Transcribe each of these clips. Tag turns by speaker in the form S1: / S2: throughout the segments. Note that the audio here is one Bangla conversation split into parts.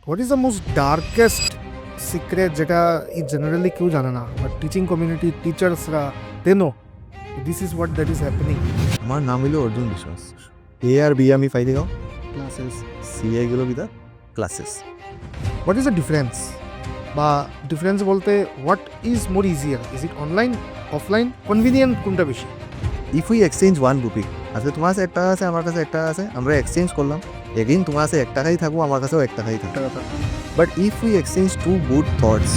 S1: What is the most darkest secret যেটা জেনারেলি কেউ জানে না, বাট টিচিং কমিউনিটি টিচার্সরা they know this is what that is happening?
S2: আমার নাম হইল অর্জুন বিশ্বাস। এ আর বি আমি ফাইদে গাও ক্লাসেস, সি এ গেল বিদা classes.
S1: What is the difference? বা ডিফারেন্স বলতে what is more easier? Is it online, offline, convenient কোনটা বেশি?
S2: If we exchange one rupee, আজকে তোমার কাছে 1 টাকা আছে, আমার কাছে 1 টাকা আছে, আমরা এক্সচেঞ্জ করলাম, এগেইন তোমার কাছে 1 টাকাই থাকবো, আমার কাছেও 1 টাকাই থাকবে। But if we exchange 2 good thoughts,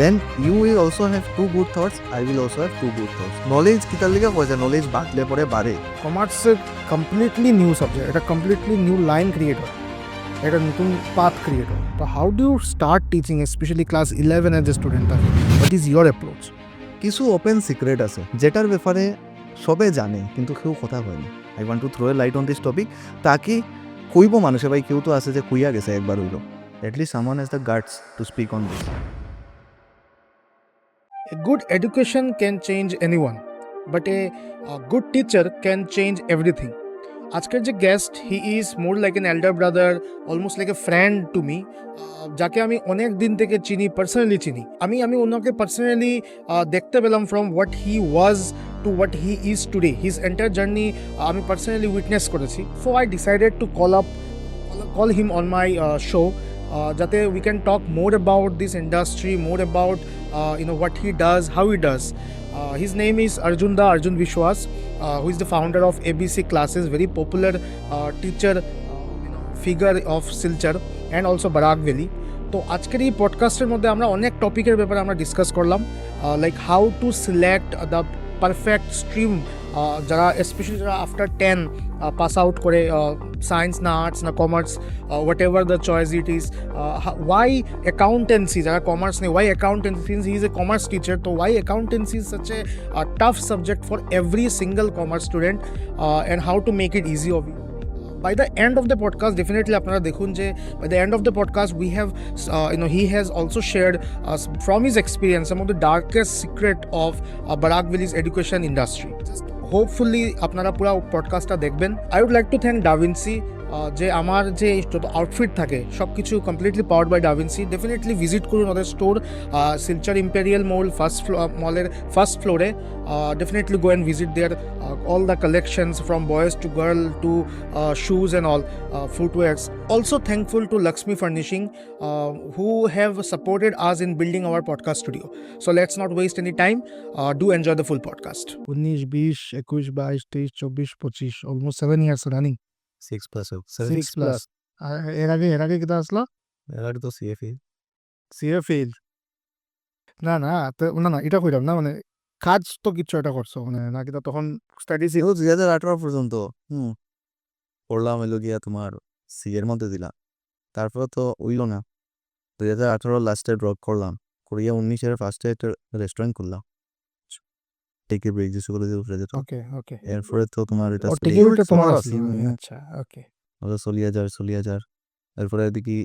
S2: then you will also have 2 good thoughts, I will also have 2 good thoughts. Knowledge কিতার লিগে কয় যে নলেজ বাড়লে পরে বাড়ে।
S1: কমার্সের কমপ্লিটলি নিউ সাবজেক্ট, এটা কমপ্লিটলি নিউ লাইন ক্রিয়েট হয়, এটা নতুন পাথ ক্রিয়েট হয়। তো how do you start teaching, specially class 11 এর যে স্টুডেন্ট থাকে? What is your approach?
S2: কিছু ওপেন সিক্রেট আছে যেটার ব্যাপারে সবে জানে কিন্তু কেউ কথা কয়নি। I want to throw a light on this topic, তাকে কইব মানুষে ভাই কেউ তো আছে যে কুইয়া গেছে একবার হইল, at least someone has the guts to speak on this.
S1: A good education can change anyone, but a good teacher can change everything. আজকের যে guest, he is more like N elder brother, almost like a friend to me, যাকে আমি অনেক দিন থেকে চিনি, পার্সোনালি চিনি। আমি ওনাকে পার্সোনালি দেখতে পেলাম from what he was to what he is today, his entire journey আমি পার্সোনালি উইটনেস করেছি। So I decided to call him on my show, যাতে we can talk more about this industry, more about what he does, how he does. His name is Arjun Vishwas, who is the founder of ABC Classes, very popular teacher figure of Silchar and also Barak Valley. তো আজকের এই পডকাস্টের মধ্যে আমরা অনেক টপিকের ব্যাপারে আমরা ডিসকাস করলাম, like how to select the perfect stream, যারা স্পেশালি যারা আফটার 10 পাস আউট করে, সায়েন্স না আর্টস না commerce, whatever the choice it is, why accountancy, যারা কমার্স নেই, why accountancy, since he is a commerce teacher, তো why accountancy is such a tough subject for every single commerce student, and how to make it easy of you. By the end of the podcast, definitely আপনারা দেখুন যে by the end of the podcast we have he has also shared from his experience some of the darkest secret of Barak Valley's education industry. Hopefully আপনারা পুরো পডকাস্টটা দেখবেন। I would like to thank Davinci, যে আমার যে যত আউটফিট থাকে সব কিছু completely powered by Davinci. Definitely visit করুন ওদের স্টোর, শিলচর ইম্পেরিয়াল মলের ফার্স্ট ফ্লোরে। Definitely go and visit their all the collections from boys to girl to shoes and all, footwears. Also thankful to Lakshmi Furnishing, who have supported us in building our podcast studio. So let's not waste any time. Do enjoy the full podcast. 19, 20, 21, 22, 23, 24, 25, almost 7 years running.
S2: 6+,
S1: 6 plus. এর আগে কিতা আসলো?
S2: এর তো সিএ ফেল।
S1: CA fail? না এটা কইলাম না, মানে কাজ তো কিছু একটা করছো, মানে নাকি তা তখন স্টাডিজ
S2: 2018 পর্যন্ত পড়লাম, হইলো গিয়া তোমার সি এর মধ্যে দিলাম, তারপর তো হইল না। 2018 লাস্টে ড্রপ করলাম, করিয়া 19-এর ফার্স্টে একটা রেস্টুরেন্ট করলাম, টেকে ব্রেক যে কলেজের উপরে যেত।
S1: ওকে ওকে।
S2: এরপরে তো তোমার এটা
S1: টিকিটটা তোমার আছে? আচ্ছা ওকে।
S2: চলিয়া যার। এরপরে দেখি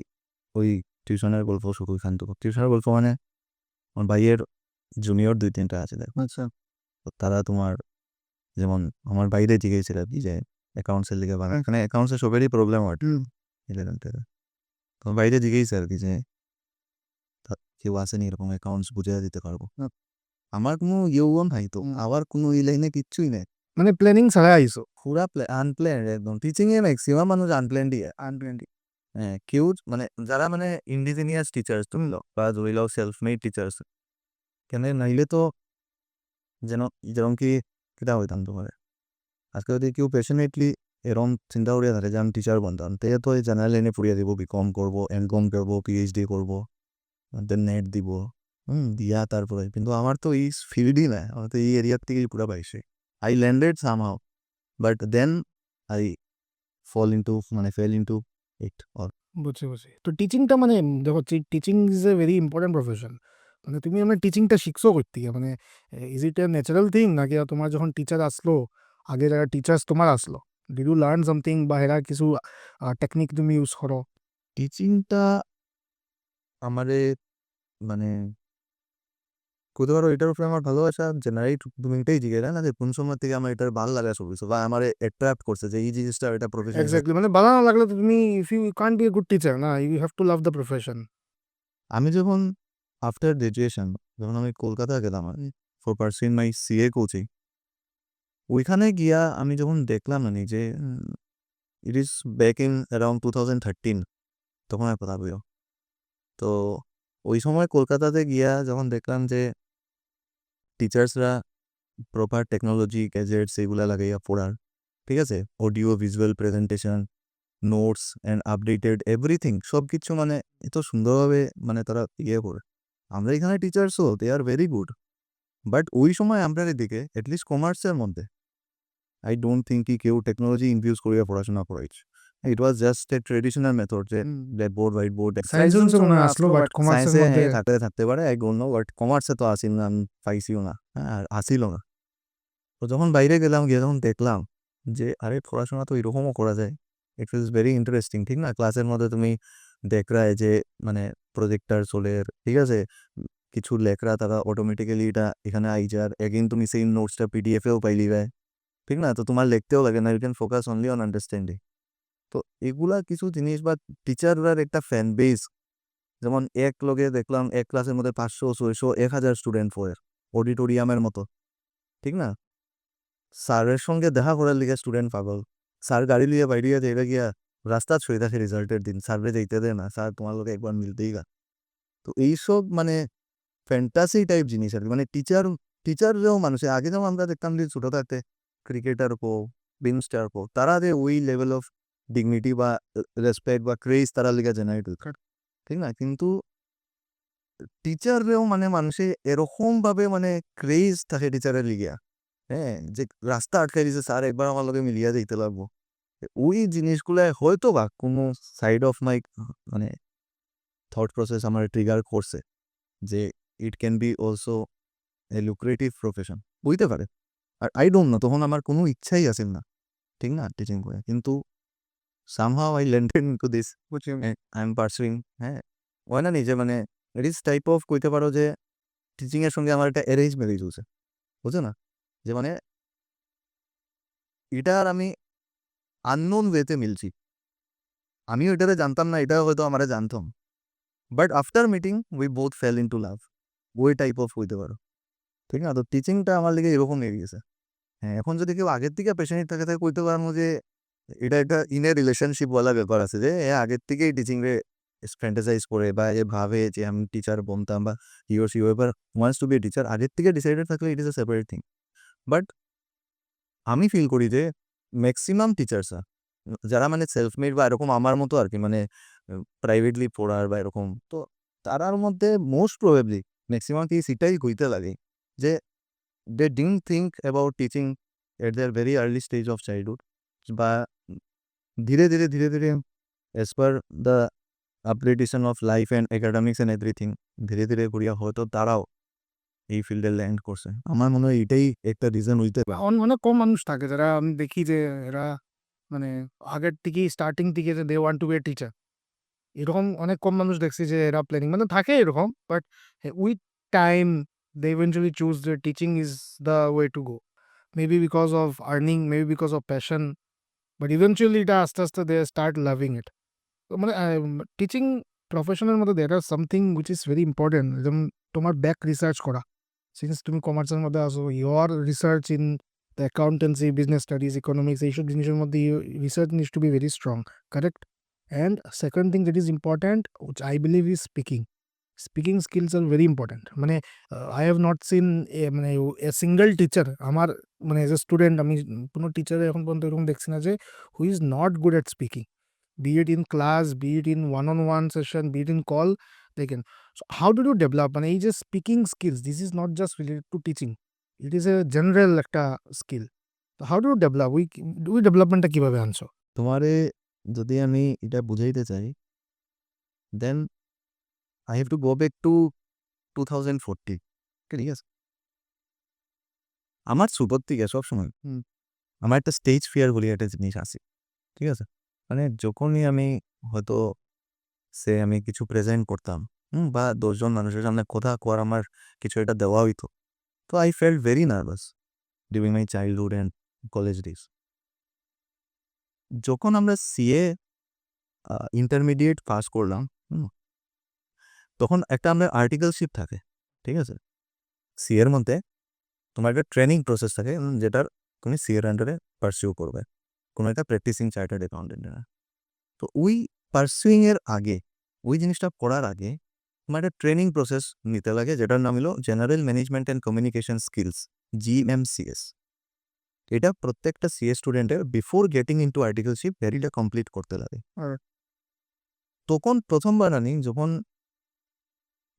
S2: ওই টিউশনের গল্প শুধু খান্ত। টিউশনের গল্প মানে আমার ভাইয়ের জুনিয়র 2-3টা আছে দেখো।
S1: আচ্ছা।
S2: তো তারা তোমার যেমন আমার বাইরে জিজ্ঞেসছিল আর কি যে অ্যাকাউন্টসের লিগে বানা, এখানে অ্যাকাউন্টসের সবেরই প্রবলেম হয় 11 থেকে। তো বাইরে জিজ্ঞেসছে আর কি যে কেউ আসেনি এরকম অ্যাকাউন্টস বুঝিয়ে দিতে পারবো। আমার কোনো ইয়েও নাই, তো আমার কোনো এই লাইনে কিচ্ছুই নেই,
S1: মানে প্ল্যানিং ছাড়া আইছো?
S2: পুরা আনপ্ল্যান্ড একদম। টিচিং এ ম্যাক্সিমাম মানুষ আনপ্ল্যান্ডই। হ্যাঁ, কেউ মানে যারা মানে ইন্ডিজিনিয়াস টিচার্স তুমি লো বা ধরি লও সেলফ মেড টিচার্স, কেন নাইলে তো যেরকম কি কিতা হইতাম তোমার। আজকে যদি কেউ প্যাশনেটলি এরকম চিন্তা করিয়া থাকে যে আমি টিচার বনতাম, তে তো এই জেনারেল লাইনে পড়িয়া দিব, বিকম করবো, এমকম করবো, পিএইচডি করবো, নেট দিব, দিয়া তারপরে। কিন্তু আমার তো এই ফিল্ডই না, আমার তো এই এরিয়ার থেকেই পুরা পাইছে। I landed somehow, but then I fell into it all.
S1: বুঝছি। তো টিচিংটা মানে দেখো, teaching is a very important profession. মানে তুমি মানে টিচিংটা শিখছো করতে গিয়ে, মানে is it a natural thing, নাকি তোমার যখন টিচার আসলো, আগে যারা টিচার্স তোমার আসলো, ডিড ইউ লার্ন সামথিং, বা এরা কিছু টেকনিক তুমি ইউজ করো?
S2: টিচিংটা আমারে মানে কইতে পারো এটার উপরে আমার ভালোবাসা জেনারেট তুমি এটাই জিজ্ঞেস না যে কোন সময় থেকে আমার এটার ভালো লাগা শুরু হয়েছে বা আমার অ্যাট্রাক্ট করছে যে এই জিনিসটা এটা প্রফেশন
S1: এক্স্যাক্টলি, মানে ভালো না লাগলে তো তুমি, if you can't be a good teacher না, you have to love the profession.
S2: আমি যখন আফটার গ্রাজুয়েশন যখন আমি কলকাতা গেলাম for pursuing my CA coaching, ওইখানে গিয়া আমি যখন দেখলাম না যে it is back in around 2013 তখন আর কথা বইও। তো ওই সময় কলকাতাতে গিয়া যখন দেখলাম যে টিচার্সরা প্রপার টেকনোলজি গ্যাজেটস এগুলা লাগাইয়া পড়ার, ঠিক আছে, audio visual presentation notes and updated everything সব কিছু মানে এত সুন্দরভাবে মানে তারা করে। আমরা এখানে টিচার্সও দে আর ভেরি গুড, বাট ওই সময় আমরা এদিকে অ্যাটলিস্ট কমার্সের মধ্যে আই ডোন্ট থিঙ্ক কি কেউ টেকনোলজি ইনফিউজ করিয়া পড়াশোনা করাইছে। It was just a traditional method যে black board white board
S1: science মনে হয় আসলো, বাট কমার্সের
S2: সায়েন্সে
S1: মধ্যে
S2: থাকতে পারে আই ডোন্ট নো, বাট কমার্সে তো আসিল না, আমি পাইছিও না, হ্যাঁ, আর আসিল না। তো যখন বাইরে গেলাম গিয়ে যখন দেখলাম যে আরে পড়াশোনা তো এরকমও করা যায়, ইট ইজ ভেরি ইন্টারেস্টিং, ঠিক না? ক্লাসের মধ্যে তুমি দেখরায় যে মানে প্রজেক্টার চলে, ঠিক আছে, কিছু লেখরা তারা অটোমেটিক্যালি এটা এখানে আই যার এগেইন তুমি সেই নোটসটা পিডিএফেও পাইলি যায়, ঠিক না? তো তোমার লিখতেও লাগে না, you can focus only on understanding. তো এগুলা কিছু জিনিস বা টিচাররার একটা ফ্যান বেস, যেমন এক লগে দেখলাম এক ক্লাসের মধ্যে 500 600 1000 স্টুডেন্ট ফয়ের অডিটোরিয়ামের মতো, ঠিক না? স্যারের সঙ্গে দেখা করার লিগে স্টুডেন্ট পাগল, স্যার গাড়ি লিয়ে বাইরিয়া যাইবা গিয়া রাস্তা ছুঁয়ে থাকে রেজাল্টের দিন, স্যাররে যাইতে দেয় না, স্যার তোমার লোক একবার মিলতেই গা। তো এইসব মানে ফ্যান্টাসি টাইপ জিনিস আর কি, মানে টিচাররাও মানুষে আগে যেমন আমরা দেখতাম যে ছোটো থাকতে ক্রিকেটার কো বিন স্টার কো তারা যে ওই লেভেল অফ ডিগনিটি বা রেসপেক্ট বা ক্রেজ তারা লিগে জেনারেট হইত, ঠিক না? কিন্তু টিচাররেও মানে মানুষে এরকম ভাবে মানে ক্রেজ থাকে টিচারের লিগিয়া, হ্যাঁ, যে রাস্তা আটকাই দিছে স্যার একবার আমার লগে মিলিয়া যাইতে লাগবো। ওই জিনিসগুলাই হয়তো বা কোনো সাইড অফ মাই মানে থট প্রসেস আমার ট্রিগার করছে যে it can be also A lucrative profession, বুঝতে পারে। আর আই ডোন্ট নো তখন আমার কোনো ইচ্ছাই আসেন না, ঠিক না, টিচিং করে, কিন্তু somehow I landed into this, I am pursuing, হ্যাঁ, হয় না নিজে মানে ইট ইজ টাইপ অফ কইতে পারো যে টিচিং এর সঙ্গে আমার একটা অ্যারেঞ্জ ম্যারেজ হয়েছে, বুঝছো না? যে মানে এটা আর আমি আননোন ওয়েতে মিলছি, আমিও এটাতে জানতাম না, এটা হয়তো আমরা জানতাম, but after meeting we both fell into love, ওই টাইপ অফ হইতে পারো, ঠিক না? তো টিচিংটা আমার লিগে এরকম হয়ে গেছে। হ্যাঁ, এখন যদি কেউ আগের থেকে পেশেন্ট থাকে তাহলে কইতে পারবো যে এটা একটা ইনের রিলেশনশিপ বলা ব্যাপার আছে, যে আগের থেকেই টিচিং রে ফ্যান্টাসাইজ করে বা এ ভাবে যে আমি টিচার বনতাম বা he or she ever wants to be a teacher, আগের থেকে ডিসাইডেড থাকলে it is a separate thing. But আমি ফিল করি যে ম্যাক্সিমাম টিচার্সরা যারা মানে সেলফ মেড বা এরকম আমার মতো আর কি, মানে প্রাইভেটলি পড়ার বা এরকম, তো তারার মধ্যে মোস্ট প্রবাবলি ম্যাক্সিমাম কেস এটাই হইতে লাগে যে they didn't think about teaching at their very early stage of childhood, বা ধীরে ধীরে as per the upgradation of life and academics and everything ধীরে ধীরে করিয়া হয়তো তারাও এই ফিল্ডে ল্যান্ড করছে। আমার মনে হয় এটাই একটা রিজন হইতে পারে।
S1: অনেক কম মানুষ থাকে যারা আমি দেখি যে এরা মানে আগের থেকেই স্টার্টিং থেকে যে they want to be a teacher, এরকম অনেক কম মানুষ দেখছি যে এরা প্ল্যানিং মানে থাকে এরকম, but with time they eventually choose যে teaching is the way to go, maybe because of earning, maybe because of passion, but eventually এটা আস্তে আস্তে দে স্টার্ট লাভিং ইট। তো মানে টিচিং প্রফেশনের মধ্যে there are something which is very important, যেমন তোমার ব্যাক রিসার্চ করা, সিন্স তুমি কমার্সের মধ্যে আসো, your research in the accountancy, business studies, economics, এইসব জিনিসের মধ্যে research needs to be very strong, correct? And second thing that is important which I believe is speaking. Speaking skills are very important. মানে আই হ্যাভ নট সিন এ মানে এ সিঙ্গল টিচার আমার মানে এজ এ স্টুডেন্ট আমি কোনো টিচার এখন পর্যন্ত এরকম দেখছি না যে who is not good at speaking, be it in class, be it in one-on-one session, be it in call, they can. So how did you develop? And এই যে speaking skills, this is not just related to teaching. It is a general একটা skill. So how do you develop? ওই ডেভেলপমেন্টটা কিভাবে আনছো?
S2: তোমারে যদি আমি এটা বুঝাইতে চাই, then I have to go back to 2040, ঠিক আছে? আমার ছোটোর থেকে সবসময় আমার একটা স্টেজ ফিয়ার বলে একটা জিনিস আছে, ঠিক আছে? মানে যখনই আমি হয়তো আমি কিছু প্রেজেন্ট করতাম, বা 10 জন মানুষের সামনে কথা কওয়ার আমার কিছু একটা দেওয়া হইতো। তো I felt very nervous during my childhood and college days. যখন আমরা সিএ ইন্টারমিডিয়েট পাস করলাম, তখন একটা আমরা আর্টিকেলশিপ থাকে, ঠিক আছে? সিএর মধ্যে তোমার একটা ট্রেনিং প্রসেস থাকে যেটার তুমি সিএর আন্ডারে পারসিউ করবে কোনো একটা প্র্যাকটিসিং চার্টার্ড অ্যাকাউন্টেন্টের। তো ওই পারসুইং এর আগে, ওই জিনিসটা করার আগে তোমার একটা ট্রেনিং প্রসেস নিতে লাগে যেটার নাম হলো general management and communication skills, GMCS. এটা প্রত্যেকটা সিএ স্টুডেন্টের বিফোর গেটিং ইনটু আর্টিকেলশিপ ভ্যারিটা কমপ্লিট করতে লাগে। তখন প্রথমবার আমি যখন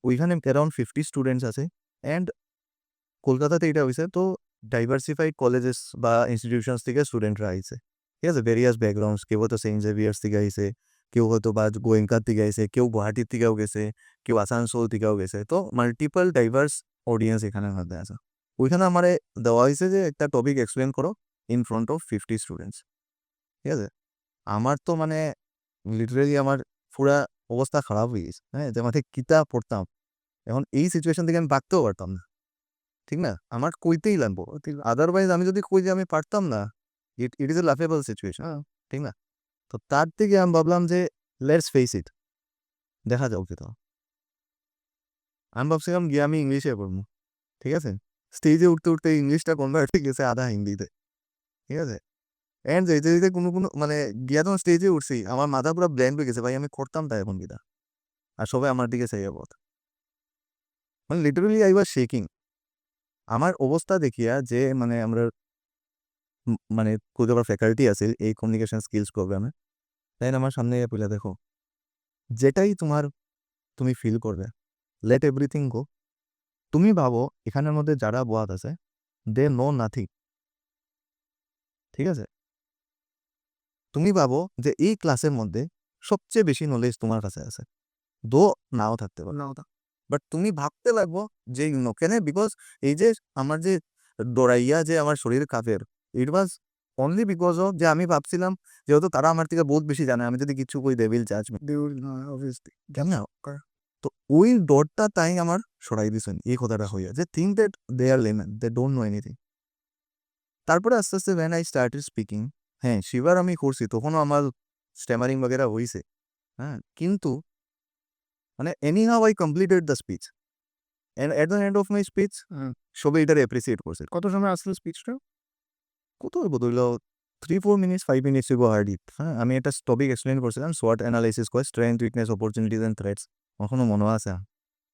S2: ওইখানে অ্যারাউন্ড 50 স্টুডেন্টস আছে অ্যান্ড কলকাতাতে এটা হয়েছে, তো ডাইভার্সিফাইড কলেজেস বা ইনস্টিটিউশনস থেকে স্টুডেন্টরা আইছে, ঠিক আছে? ভেরিয়াস ব্যাকগ্রাউন্ডস, কেউ হয়তো সেন্ট জেভিয়ার্স থেকে আইছে, কেউ হয়তো বা গোয়েঙ্কার থেকে আইছে, কেউ গুয়াহাটির থেকেও গেছে, কেউ আসানসোল থেকেও গেছে। তো মাল্টিপল ডাইভার্স অডিয়েন্স এখানে মধ্যে আছে। ওইখানে আমার দেওয়া হয়েছে যে একটা টপিক এক্সপ্লেন করো ইন ফ্রন্ট অফ 50 স্টুডেন্টস, ঠিক আছে? আমার তো মানে লিটারেলি আমার পুরা অবস্থা খারাপ হয়ে গেছে, হ্যাঁ, যে মাঠে কিতা পড়তাম। এখন এই সিচুয়েশন থেকে আমি বাঁচতেও পারতাম না, ঠিক না? আমার কইতেই লাগবো, আদারওয়াইজ আমি যদি কই যে আমি পারতাম না, ইট ইট ইজ এ লাফেবল সিচুয়েশন, ঠিক না? তো তার থেকে আমি ভাবলাম যে লেটস ফেস ইট, দেখা যাও কি তো। আমি ভাবছিলাম গিয়ে আমি ইংলিশে পড়বো, ঠিক আছে? স্টেজে উঠতে উঠতে ইংলিশটা কনভার্ট হয়ে গেছে আধা হিন্দিতে, ঠিক আছে? অ্যান্ড যেতে যেতে কোনো কোনো মানে গিয়া তখন স্টেজে উঠছি, আমার মাথা পুরো ব্ল্যাঙ্ক হয়ে গেছে, ভাই আমি করতাম তাই এখন কিনা। আর সবাই আমার দিকে চাইয়া পথ, মানে লিটারেলি আই ওয়াজ শেকিং। আমার অবস্থা দেখিয়া যে মানে আমরা মানে কোথাও ফ্যাকাল্টি আছে এই কমিউনিকেশন স্কিলস প্রোগ্রামে, তাই না, আমার সামনে পইলা দেখো, যেটাই তোমার তুমি ফিল করবে, লেট এভরিথিং গো। তুমি ভাবো এখানের মধ্যে যারা বোয়াদ আছে দে নো নাথিং, ঠিক আছে? তুমি ভাবো যে এই ক্লাসের মধ্যে সবচেয়ে বেশি নলেজ তোমার কাছে আছে, দো নাও থাকতে পারে, বাট তুমি ভাবতে লাগবো যে কেন, বিকজ এই যে আমার যে ডরাইয়া যে আমার শরীর কাঁপের, ইট ওয়াজ অনলি বিকজ অফ যে আমি ভাবছিলাম যেহেতু তারা আমার থেকে বহুত বেশি জানে, আমি যদি কিছু কই দে উইল জাজ মি, অবভিয়াসলি, কেন না? তো ওই ডরটা তাই আমার সরাই দিছেন এই কথাটা হইয়া, যে think that they are laymen, they don't know anything. তারপরে আস্তে আস্তে ওয়েন আই স্টার্টেড স্পিকিং, হ্যাঁ শিবার আমি করছি, তখনও আমার স্ট্যামারিং বগেরা হয়েছে, হ্যাঁ, কিন্তু মানে any how I completed the speech and at the end of my speech সবাই এটার অ্যাপ্রিসিয়েট করছে।
S1: কত সময় আসলো স্পিচটা?
S2: কত বদল 3-4 মিনিটস 5 মিনিটস গো হার্ডি, হ্যাঁ, আমি একটা টপিক এক্সপ্লেন করছিলাম, সোয়াট অ্যানালাইসিস করে strength weakness opportunities and threats, এখনো মনে আছে,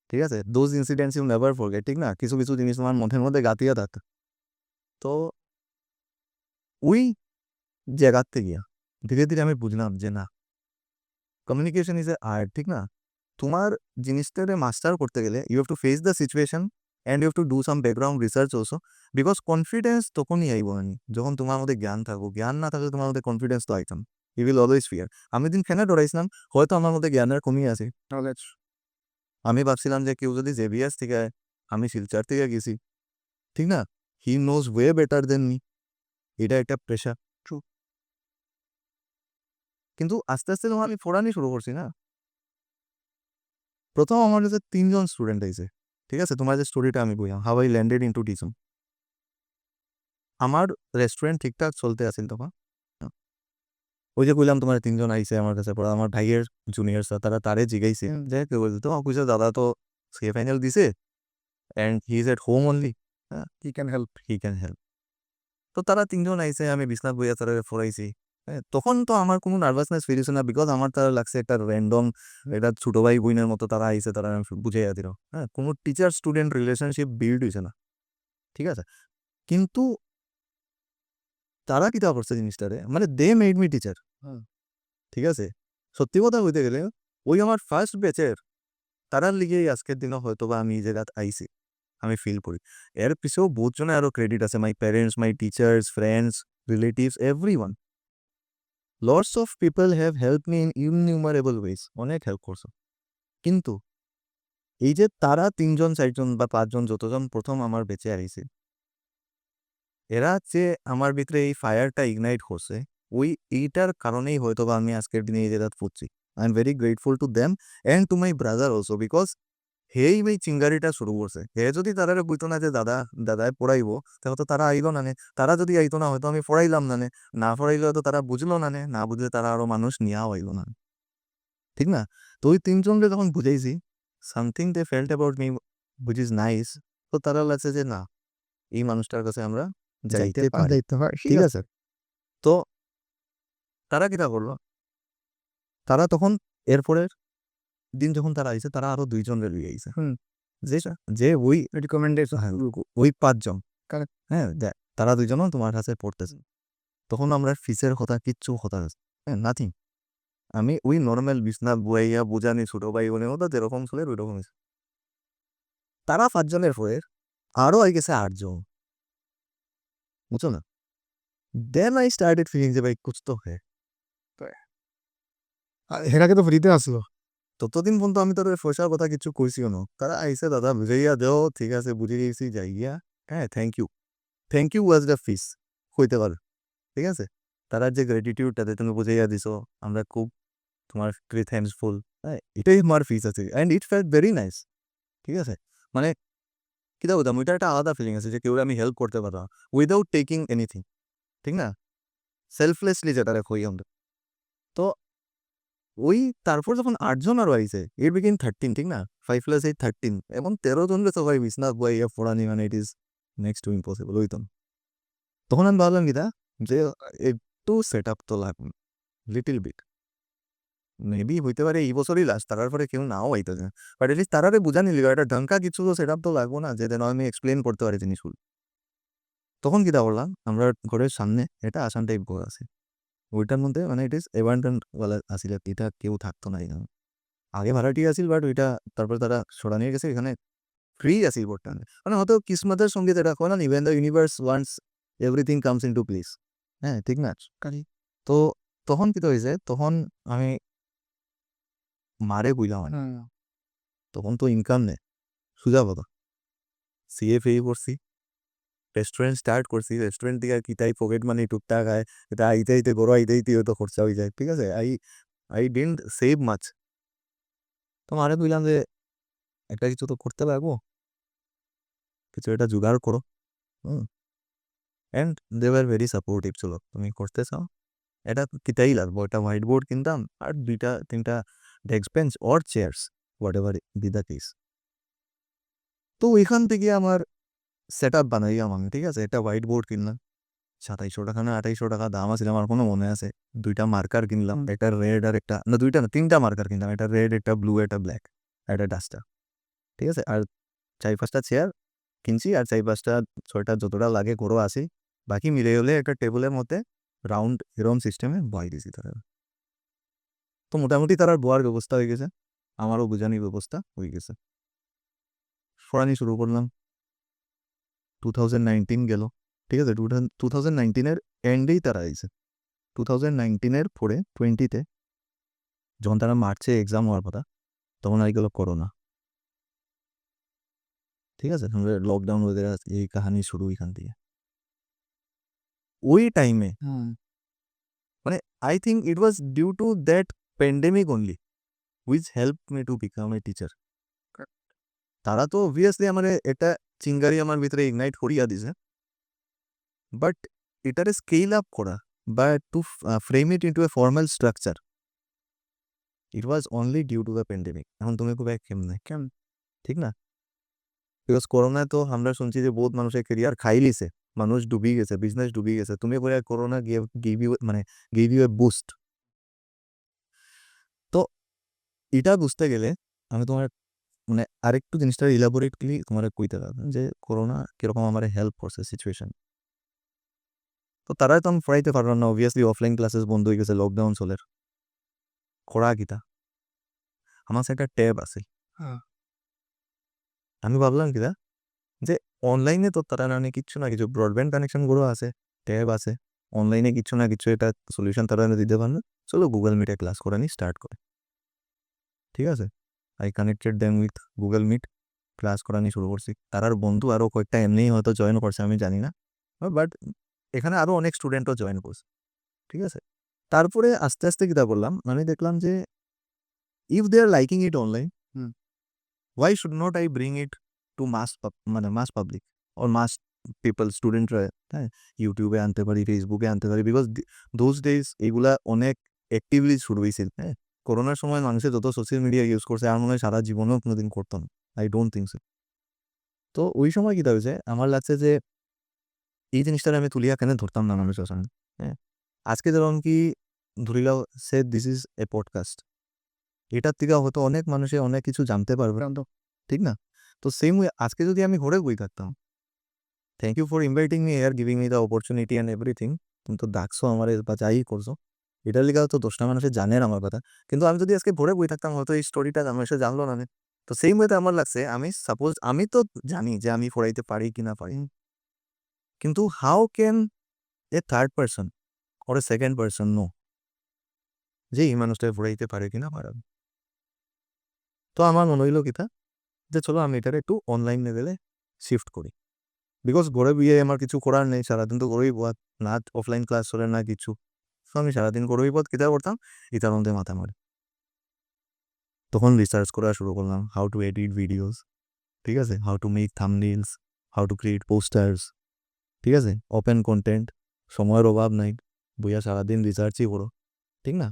S2: ঠিক আছে? Those incidents you never forget, ঠিক না? কিছু কিছু জিনিস তোমার মধ্যের মধ্যে গাতিয়া থাকে। তো ওই জায়গার থেকে ধীরে ধীরে আমি বুঝলাম যে না, কমিউনিকেশন ইজ এ আর্ট, ঠিক না? তোমার জিনিসটাকে মাস্টার করতে গেলে you have to face the situation and you have to do some background research also, because confidence তখনই আইব আমি যখন তোমার মধ্যে জ্ঞান থাকবো, জ্ঞান না থাকলে তোমার মধ্যে কনফিডেন্স তো আইতাম, ইউ উইল অলওয়েজ ফিয়ার। আমি দিন কেন ডরাইছিলাম, হয়তো আমার মধ্যে জ্ঞানের কমি আছে,
S1: নলেজ।
S2: আমি ভাবছিলাম যে কেউ যদি জেভিয়াস থেকে আয়, আমি শিলচর থেকে গেছি, ঠিক না? He knows way better than me, এটা একটা প্রেশার। ট্রু। কিন্তু আস্তে আস্তে যখন আমি ফোরানি শুরু করছি না, প্রথম আমার কাছে 3 জন স্টুডেন্ট আইছে, ঠিক আছে? তোমার যে স্টোরিটা আমি বললাম, how I landed into teaching, আমার রেস্টুরেন্ট ঠিকঠাক চলতে আছিল তখন। ওই যে কইলাম তোমার 3 জন আইছে আমার কাছে পড়া, আমার ভাইয়ের জুনিয়র্স তারা তারে জিগাইছে যে কেউ বলতো তো কইছে দাদা তো সে ফাইনাল দিছে and he is at home only, হ্যাঁ, হি ক্যান হেল্প। তো তারা 3 জন আইছে, আমি বিছনাথ বইয়া তারা ফরাইছি, হ্যাঁ। তখন তো আমার কোনো নার্ভাসনেস ফিল হয়েছে না, বিকজ আমার তারা লাগছে একটা র্যান্ডম এটা ছোট ভাই বোনের মতো তারা আইছে, তারা বুঝাইয়া দিল, হ্যাঁ, কোনো টিচার স্টুডেন্ট রিলেশনশিপ বিল্ড হয়েছে না, ঠিক আছে? কিন্তু তারা কিতা করছে জিনিসটারে, মানে দে মেড মি টিচার, ঠিক আছে? সত্যি কথা কইতে গেলে ওই আমার ফার্স্ট ব্যাচের তারার লিগেই আজকের দিনে হয়তো বা আমি এই জায়গাত আইছি, আমি ফিল করি। এর পিছেও বহুত জনের আরো ক্রেডিট আছে, my parents, my teachers, friends, relatives, everyone. Lots of people have help me in innumerable ways, অনেক হেল্প করছে। কিন্তু এই যে তারা 3 জন 4 জন বা 5 জন যতজন প্রথম আমার বেঁচে আইছে, এরা যে আমার ভিতরে এই ফায়ারটা ইগনাইট করছে, ওই এইটার কারণেই হয়তো বা আমি আজকের দিনে এই জায়গাত ফুটছি। I am very grateful to them and to my brother also because হেই এই চিঙ্গারিটা শুরু করছে। হে যদি তারারে বুঝতো না যে দাদায় পড়াইবো, তাহলে তো তারা আইলো না নে। তারা যদি আইতো না হয়তো আমি পড়াইলাম না নে, না পড়াইলে হয়তো তারা বুঝলো না নে, না বুঝলে তারা আরো মানুষ নিয়াও আইলো না, ঠিক না? তো ওই তিনজনকে যখন বুঝাইছি something they felt about me which is nice, তো তারা লাগছে যে না, এই মানুষটার কাছে আমরা যাইতে পারি, ঠিক আছে? তো তারা কিটা করলো, তারা তখন এরপরের দিন যখন তারা আইছে তারা আরো 2 জন লইয়া আইছে, যে যে ওই রিকমেন্ডেশন, ওই 5 জন, হ্যাঁ, তারা 2 জনও তোমার কাছে পড়তেছে। তখন আমরা ফিসের কথা কিচ্ছু কথা, হ্যাঁ, নাথিং। আমি ওই নরমাল বিছনা বুয়াইয়া বুঝানি ছোট ভাই বোনের মতো যেরকম ছিল ওইরকম হয়েছে। তারা 5 জনের পরে আরো আই গেছে 8 জন, বুঝছো না? দেন আই স্টার্টেড ফিলিং যে ভাই কুছ তো হ্যাঁ।
S1: হেরাকে তো ফ্রিতে আসলো।
S2: ততদিন পর্যন্ত আমি তোর পয়সার কথা কিছু কইছিও না। তারা আইসে দাদা বুঝাইয়া দেও, ঠিক আছে বুঝে গেছি যাই গিয়া, হ্যাঁ, thank you was the fish হইতে পারে, ঠিক আছে? তারা যে গ্র্যাটিটিউড তাদের তুমি বুঝাইয়া দিছো, আমরা খুব তোমার থ্যাঙ্কফুল, হ্যাঁ, এটাই আমার ফিস আছে and it felt very nice, ঠিক আছে? মানে কিতা বলতাম, ওইটা একটা আলাদা ফিলিং আছে যে কেউ আমি হেল্প করতে পারলাম উইদাউট টেকিং এনিথিং, ঠিক না? সেলফলেসলি যেটা কই আমরা। তো ওই তারপর যখন 8 জন আরো আইছে, ইট বিকেম 13, ঠিক না? 5 + 8 13, এবং 13 জনকে তো ভাই বিছনা বইয়া পড়ানি মানে it is next to impossible হইতো না। তখন আমি ভাবলাম কিতা যে একটু সেট আপ তো লাগবে, লিটল বিট। মেবি হইতে পারে এই বছরই লাস্ট, তারার পরে কেউ নাও আইতে যায়, বাট এটলিস্ট তারারে বুঝানি লিগা একটা ঢাঙ্কা কিছু তো সেট আপ তো লাগবো না, যে যেন আমি এক্সপ্লেন করতে পারি জিনিসগুলো। তখন কিতা করলাম, আমরা ঘরের সামনে একটা আসান টাইপ ঘর আছে, ওইটার মধ্যে মানে ইট ইজ অ্যাবান্ডেন্ট ওয়ালা আছিল, এটা কেউ থাকতো না এখানে। আগে ভাড়াটি আছিল, বাট ওইটা তারপরে তারা সরা নিয়ে গেছে, এখানে ফ্রি আছিল বর্তমানে। মানে হয়তো কিসমতের সঙ্গে যেটা কয় না, even the universe wants everything comes into place, হ্যাঁ, ঠিক না? তো তখন কি হয়েছে, তখন আমি মারে কইলাম, মানে তখন তো ইনকাম নেই, সুজা কথা সিএফএ করছি, রেস্টুরেন্ট স্টার্ট করছি, রেস্টুরেন্ট থেকে কি তাই পকেট মানি টুকটাক আয়, এটা আইতে আইতে গরো আইতে আইতে হয়তো খরচা হয়ে যায়, ঠিক আছে? I didn't save much. তো মারে কইলাম যে একটা কিছু তো করতে লাগবো, কিছু এটা জোগাড় করো, and they were very supportive, চলো তুমি করতে চাও এটা কিতাই লাগবো, একটা হোয়াইট বোর্ড কিনতাম আর 2-3টা desk bench or chairs, whatever be the case. তো ওইখান থেকে আমার সেট আপ বানাইলাম আমি, ঠিক আছে? একটা হোয়াইট বোর্ড কিনলাম 2700 টাকা না 2800 টাকা দাম আছিল, আমার কোনো মনে আছে। 2টা মার্কার কিনলাম, একটা রেড আর একটা না, 2টা না 3টা মার্কার কিনলাম, একটা রেড, একটা ব্লু, একটা ব্ল্যাক, একটা ডাস্টার, ঠিক আছে? আর 4-5টা চেয়ার কিনছি, আর 4-5টা 6টা যতটা লাগে গরো আছে, বাকি মিলে হলে একটা টেবিলের মধ্যে রাউন্ড এরম সিস্টেমে বয় দিছি তারা। তো মোটামুটি তার বোয়ার ব্যবস্থা হয়ে গেছে, আমারও বুঝানির ব্যবস্থা হয়ে গেছে। পড়ানি শুরু করলাম, 2019 গেল, ঠিক আছে? 2019-এর এন্ডেই তারা আইছে, 2019-এর পরে 20-তে যখন তারা মার্চে এক্সাম হওয়ার কথা, তখন আই গেল করোনা, ঠিক আছে? লকডাউন ওদের এই কাহানি শুরু এখান থেকে। ওই টাইমে মানে I think it was due to that pandemic only which help me to become a teacher. তারা তো অবভিয়াসলি আমার একটা চিঙ্গারি আমার ভিতরে ইগনাইট করিয়া দিছে, বাট এটারে স্কেল আপ করা বা to frame it into a formal structure, it was only due to the pandemic. এখন তুমি খুব এক কেমনে ঠিক না? বিকজ করোনায় তো আমরা শুনছি যে বহুত মানুষের কেরিয়ার খাই লিছে, মানুষ ডুবি গেছে, বিজনেস ডুবি গেছে। তুমি বলে corona give you a boost. তো এটা বুঝতে গেলে আমি তোমার মানে আরেকটু জিনিসটা ইলাবোরেটলি তোমার কইতে পারবো যে করোনা কিরকম আমার হেল্প করছে সিচুয়েশন। তো তারাই তো আমি পড়াইতে পারলাম না, অবভিয়াসলি অফলাইন ক্লাসেস বন্ধ হয়ে গেছে, লকডাউন চলের। করা কিতা আমার কাছে একটা ট্যাব আছে, আমি ভাবলাম কিতা যে অনলাইনে তো তারা মানে কিচ্ছু না কিছু ব্রডব্যান্ড কানেকশন গুলো আছে, ট্যাব আছে, অনলাইনে কিছু না কিছু এটা সলিউশন তারা দিতে পারবে। চলো গুগল মিটে ক্লাস করা নি স্টার্ট করে, ঠিক আছে? I connected them with Google Meet, class করানি শুরু করছি। তারার বন্ধু আরও কয়েকটা এমনিই হয়তো জয়েন করছে, আমি জানি না, বাট এখানে আরও অনেক স্টুডেন্টও জয়েন করছে, ঠিক আছে? তারপরে আস্তে আস্তে কিতা বললাম, আমি দেখলাম যে if they are liking it online,
S1: Hmm.
S2: why should not I bring it to মানে mass public or mass people, স্টুডেন্টরা, হ্যাঁ, ইউটিউবে আনতে পারি, ফেসবুকে আনতে পারি, বিকজ দোজ ডেজ এগুলা অনেক অ্যাক্টিভলি শুরু হয়েছিল। হ্যাঁ, করোনার সময় মানুষের যত সোশ্যাল মিডিয়া ইউজ করছে আর মনে হয় সারা জীবনেও কোনোদিন করতাম, আই ডোন্ট থিঙ্ক সো। তো ওই সময় কী হয়েছে, আমার লাগছে যে এই জিনিসটা আমি তুলিয়া কেন ধরতাম না মানুষের সামনে। হ্যাঁ, আজকে যেমন কি ধরিলাও সে দিস ইজ এ পডকাস্ট, এটার থেকে হয়তো অনেক মানুষে অনেক কিছু জানতে পারবে, ঠিক না? তো সেম ওয়ে আজকে যদি আমি ঘরে বই থাকতাম, thank you for inviting me here, giving me the opportunity and everything, তুমি তো ডাকছো আমার বা যাই করছো, এটার লিগে তো 10টা মানুষে জানেন আমার কথা। কিন্তু আমি যদি আজকে ঘরে বই থাকতাম হয়তো এই স্টোরিটা মানুষে জানলো না। তো সেম ওয়েতে আমার লাগছে, আমি সাপোজ আমি তো জানি যে আমি পড়াইতে পারি কি না পারি, কিন্তু how can a third person or a second person know যে এই মানুষটা পড়াইতে পারে কিনা পারে? তো আমার মনে হইলো কিতা যে চলো আমি এটার একটু অনলাইন লেভেলে শিফট করি, বিকজ ঘরে বিয়ে আমার কিছু করার নেই, সারাদিন তো ঘরেই পথ, না অফলাইন ক্লাস চলে না কিছু। তো আমি সারাদিন ঘরেই পথ কিতা করতাম, এটার মধ্যে মাথা মারি। তখন রিসার্চ করা শুরু করলাম, হাউ টু এডিট ভিডিওস, ঠিক আছে, how to make থাম্বনেইলস, how to create posters, ঠিক আছে, ওপেন কন্টেন্ট। সময়ের অভাব নাই, বইয়া সারাদিন রিসার্চই করো, ঠিক না?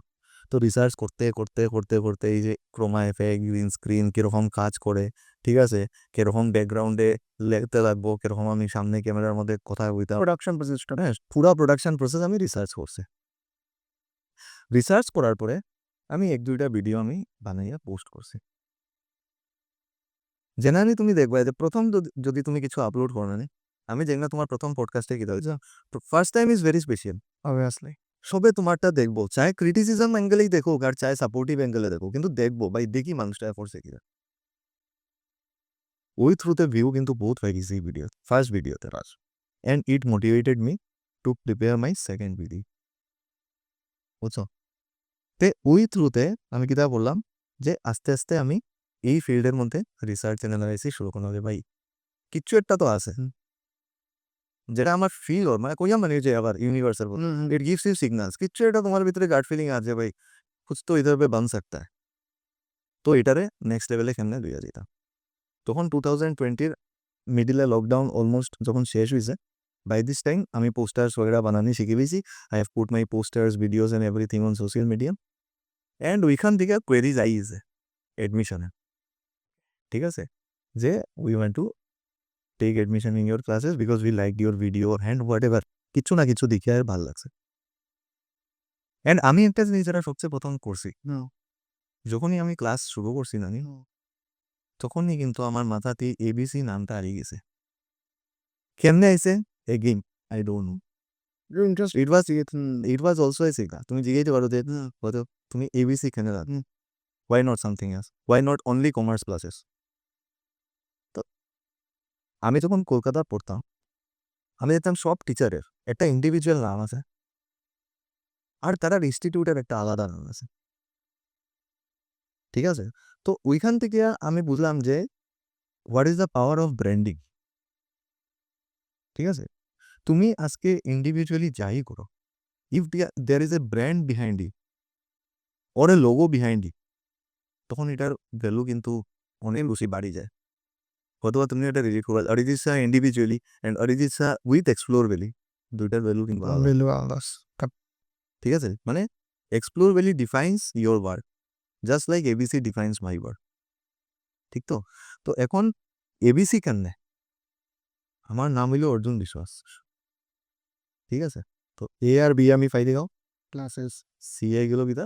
S2: তো রিসার্চ করতে করতে করতে করতে এই যে ক্রোমা এফেক্ট, গ্রিন স্ক্রিন কীরকম কাজ করে, ঠিক আছে, কীরকম ব্যাকগ্রাউন্ডে লেখতে লাগবো, কীরকম আমি সামনে ক্যামেরার মধ্যে কথা বলতাম,
S1: প্রোডাকশন প্রসেসটা
S2: হ্যাঁ, পুরা প্রোডাকশন প্রসেস আমি রিসার্চ করছি। রিসার্চ করার পরে আমি 1-2টা ভিডিও আমি বানাইয়া পোস্ট করছি। জেনারেলি তুমি দেখবা যে প্রথম যদি তুমি কিছু আপলোড করো না, আমি দেখি না তোমার প্রথম পডকাস্টে কী হয়েছে, first time is very special.
S1: Obviously
S2: সবে তোমারটা দেখবো, চাहे ক্রিটিসিজম অ্যাঙ্গেলেই দেখো আর চাहे সাপোর্টিভ অ্যাঙ্গেলে দেখো, কিন্তু দেখবো ভাই, দেখি মানুষটা করছে কিনা। ওই থ্রুতে ভিউ কিন্তু বহুত হয়ে গেছে এই ভিডিও, ফার্স্ট ভিডিওতে and it motivated me to prepare my second video, বুঝছো? তে ওই থ্রুতে আমি কিতা বললাম যে আস্তে আস্তে আমি এই ফিল্ডের মধ্যে রিসার্চ অ্যানালাইসিস শুরু করলাম। ভাই কিচ্ছু একটা তো আছে যেটা আমার ফিল ওর, মানে কইয়া মানে যে আবার universal it gives you signals, কিচ্ছু একটা তোমার ভিতরে গার্ড ফিলিং আছে ভাই, कुछ तो इधर पे बन सकता है। তো এটারে নেক্সট লেভেলে কেমনে লইয়া যেতাম। তখন 2020 মিডিলে লকডাউন অলমোস্ট যখন শেষ হয়েছে, বাই দিস টাইম আমি পোস্টার্স वगैरह বানানি শিখে পেয়েছি। I have put my posters, videos and everything on social media, and ওইখান থেকে কোয়েরিজ আইছে এডমিশনে, ঠিক আছে, যে we want to take admission in your classes because we like your video and whatever, কিছু না কিছু দেখে আর ভালো লাগছে। অ্যান্ড আমি একটা জিনিস যেটা সবচেয়ে প্রথম করছি, যখনই আমি ক্লাস শুরু করছি না, তখনই কিন্তু আমার মাথাতে এবিসি নামটা হারিয়ে গেছে। কেমনে আইছে again I don't know. It was also a সিগা, তুমি জিজ্ঞাসা পারো যে হয়তো তুমি এবিসি কেন রাখ, why not something else, why not only commerce classes. তো আমি যখন কলকাতা পড়তাম, আমি দেখতাম সব টিচারের একটা ইন্ডিভিজুয়াল নাম আছে আর তারা ইনস্টিটিউটের একটা আলাদা নাম আছে, ঠিক আছে? তো ওইখান থেকে আমি বুঝলাম যে what is the power of branding, ঠিক আছে? তুমি আজকে ইন্ডিভিজুয়ালি যাই করো, if there is a brand behind it or a logo behind it, তখন এটার ভ্যালু কিন্তু অনেক বেশি বাড়ি যায়। হয়তোবা তুমি এটা রিলেট করো Arijit Shah individually and Arijit Shah with explore valley, দুইটার ভ্যালু কিন্তু আলাদা, ঠিক আছে? মানে explore valley defines your work just like ABC defines my work, ঠিক তো? তো এখন এবিসি কেন, আমার নাম হইল অর্জুন বিশ্বাস, ঠিক আছে? তো এ আর বি আমি ফাইদে গাও ক্লাসেস, সি এ গেল কিতা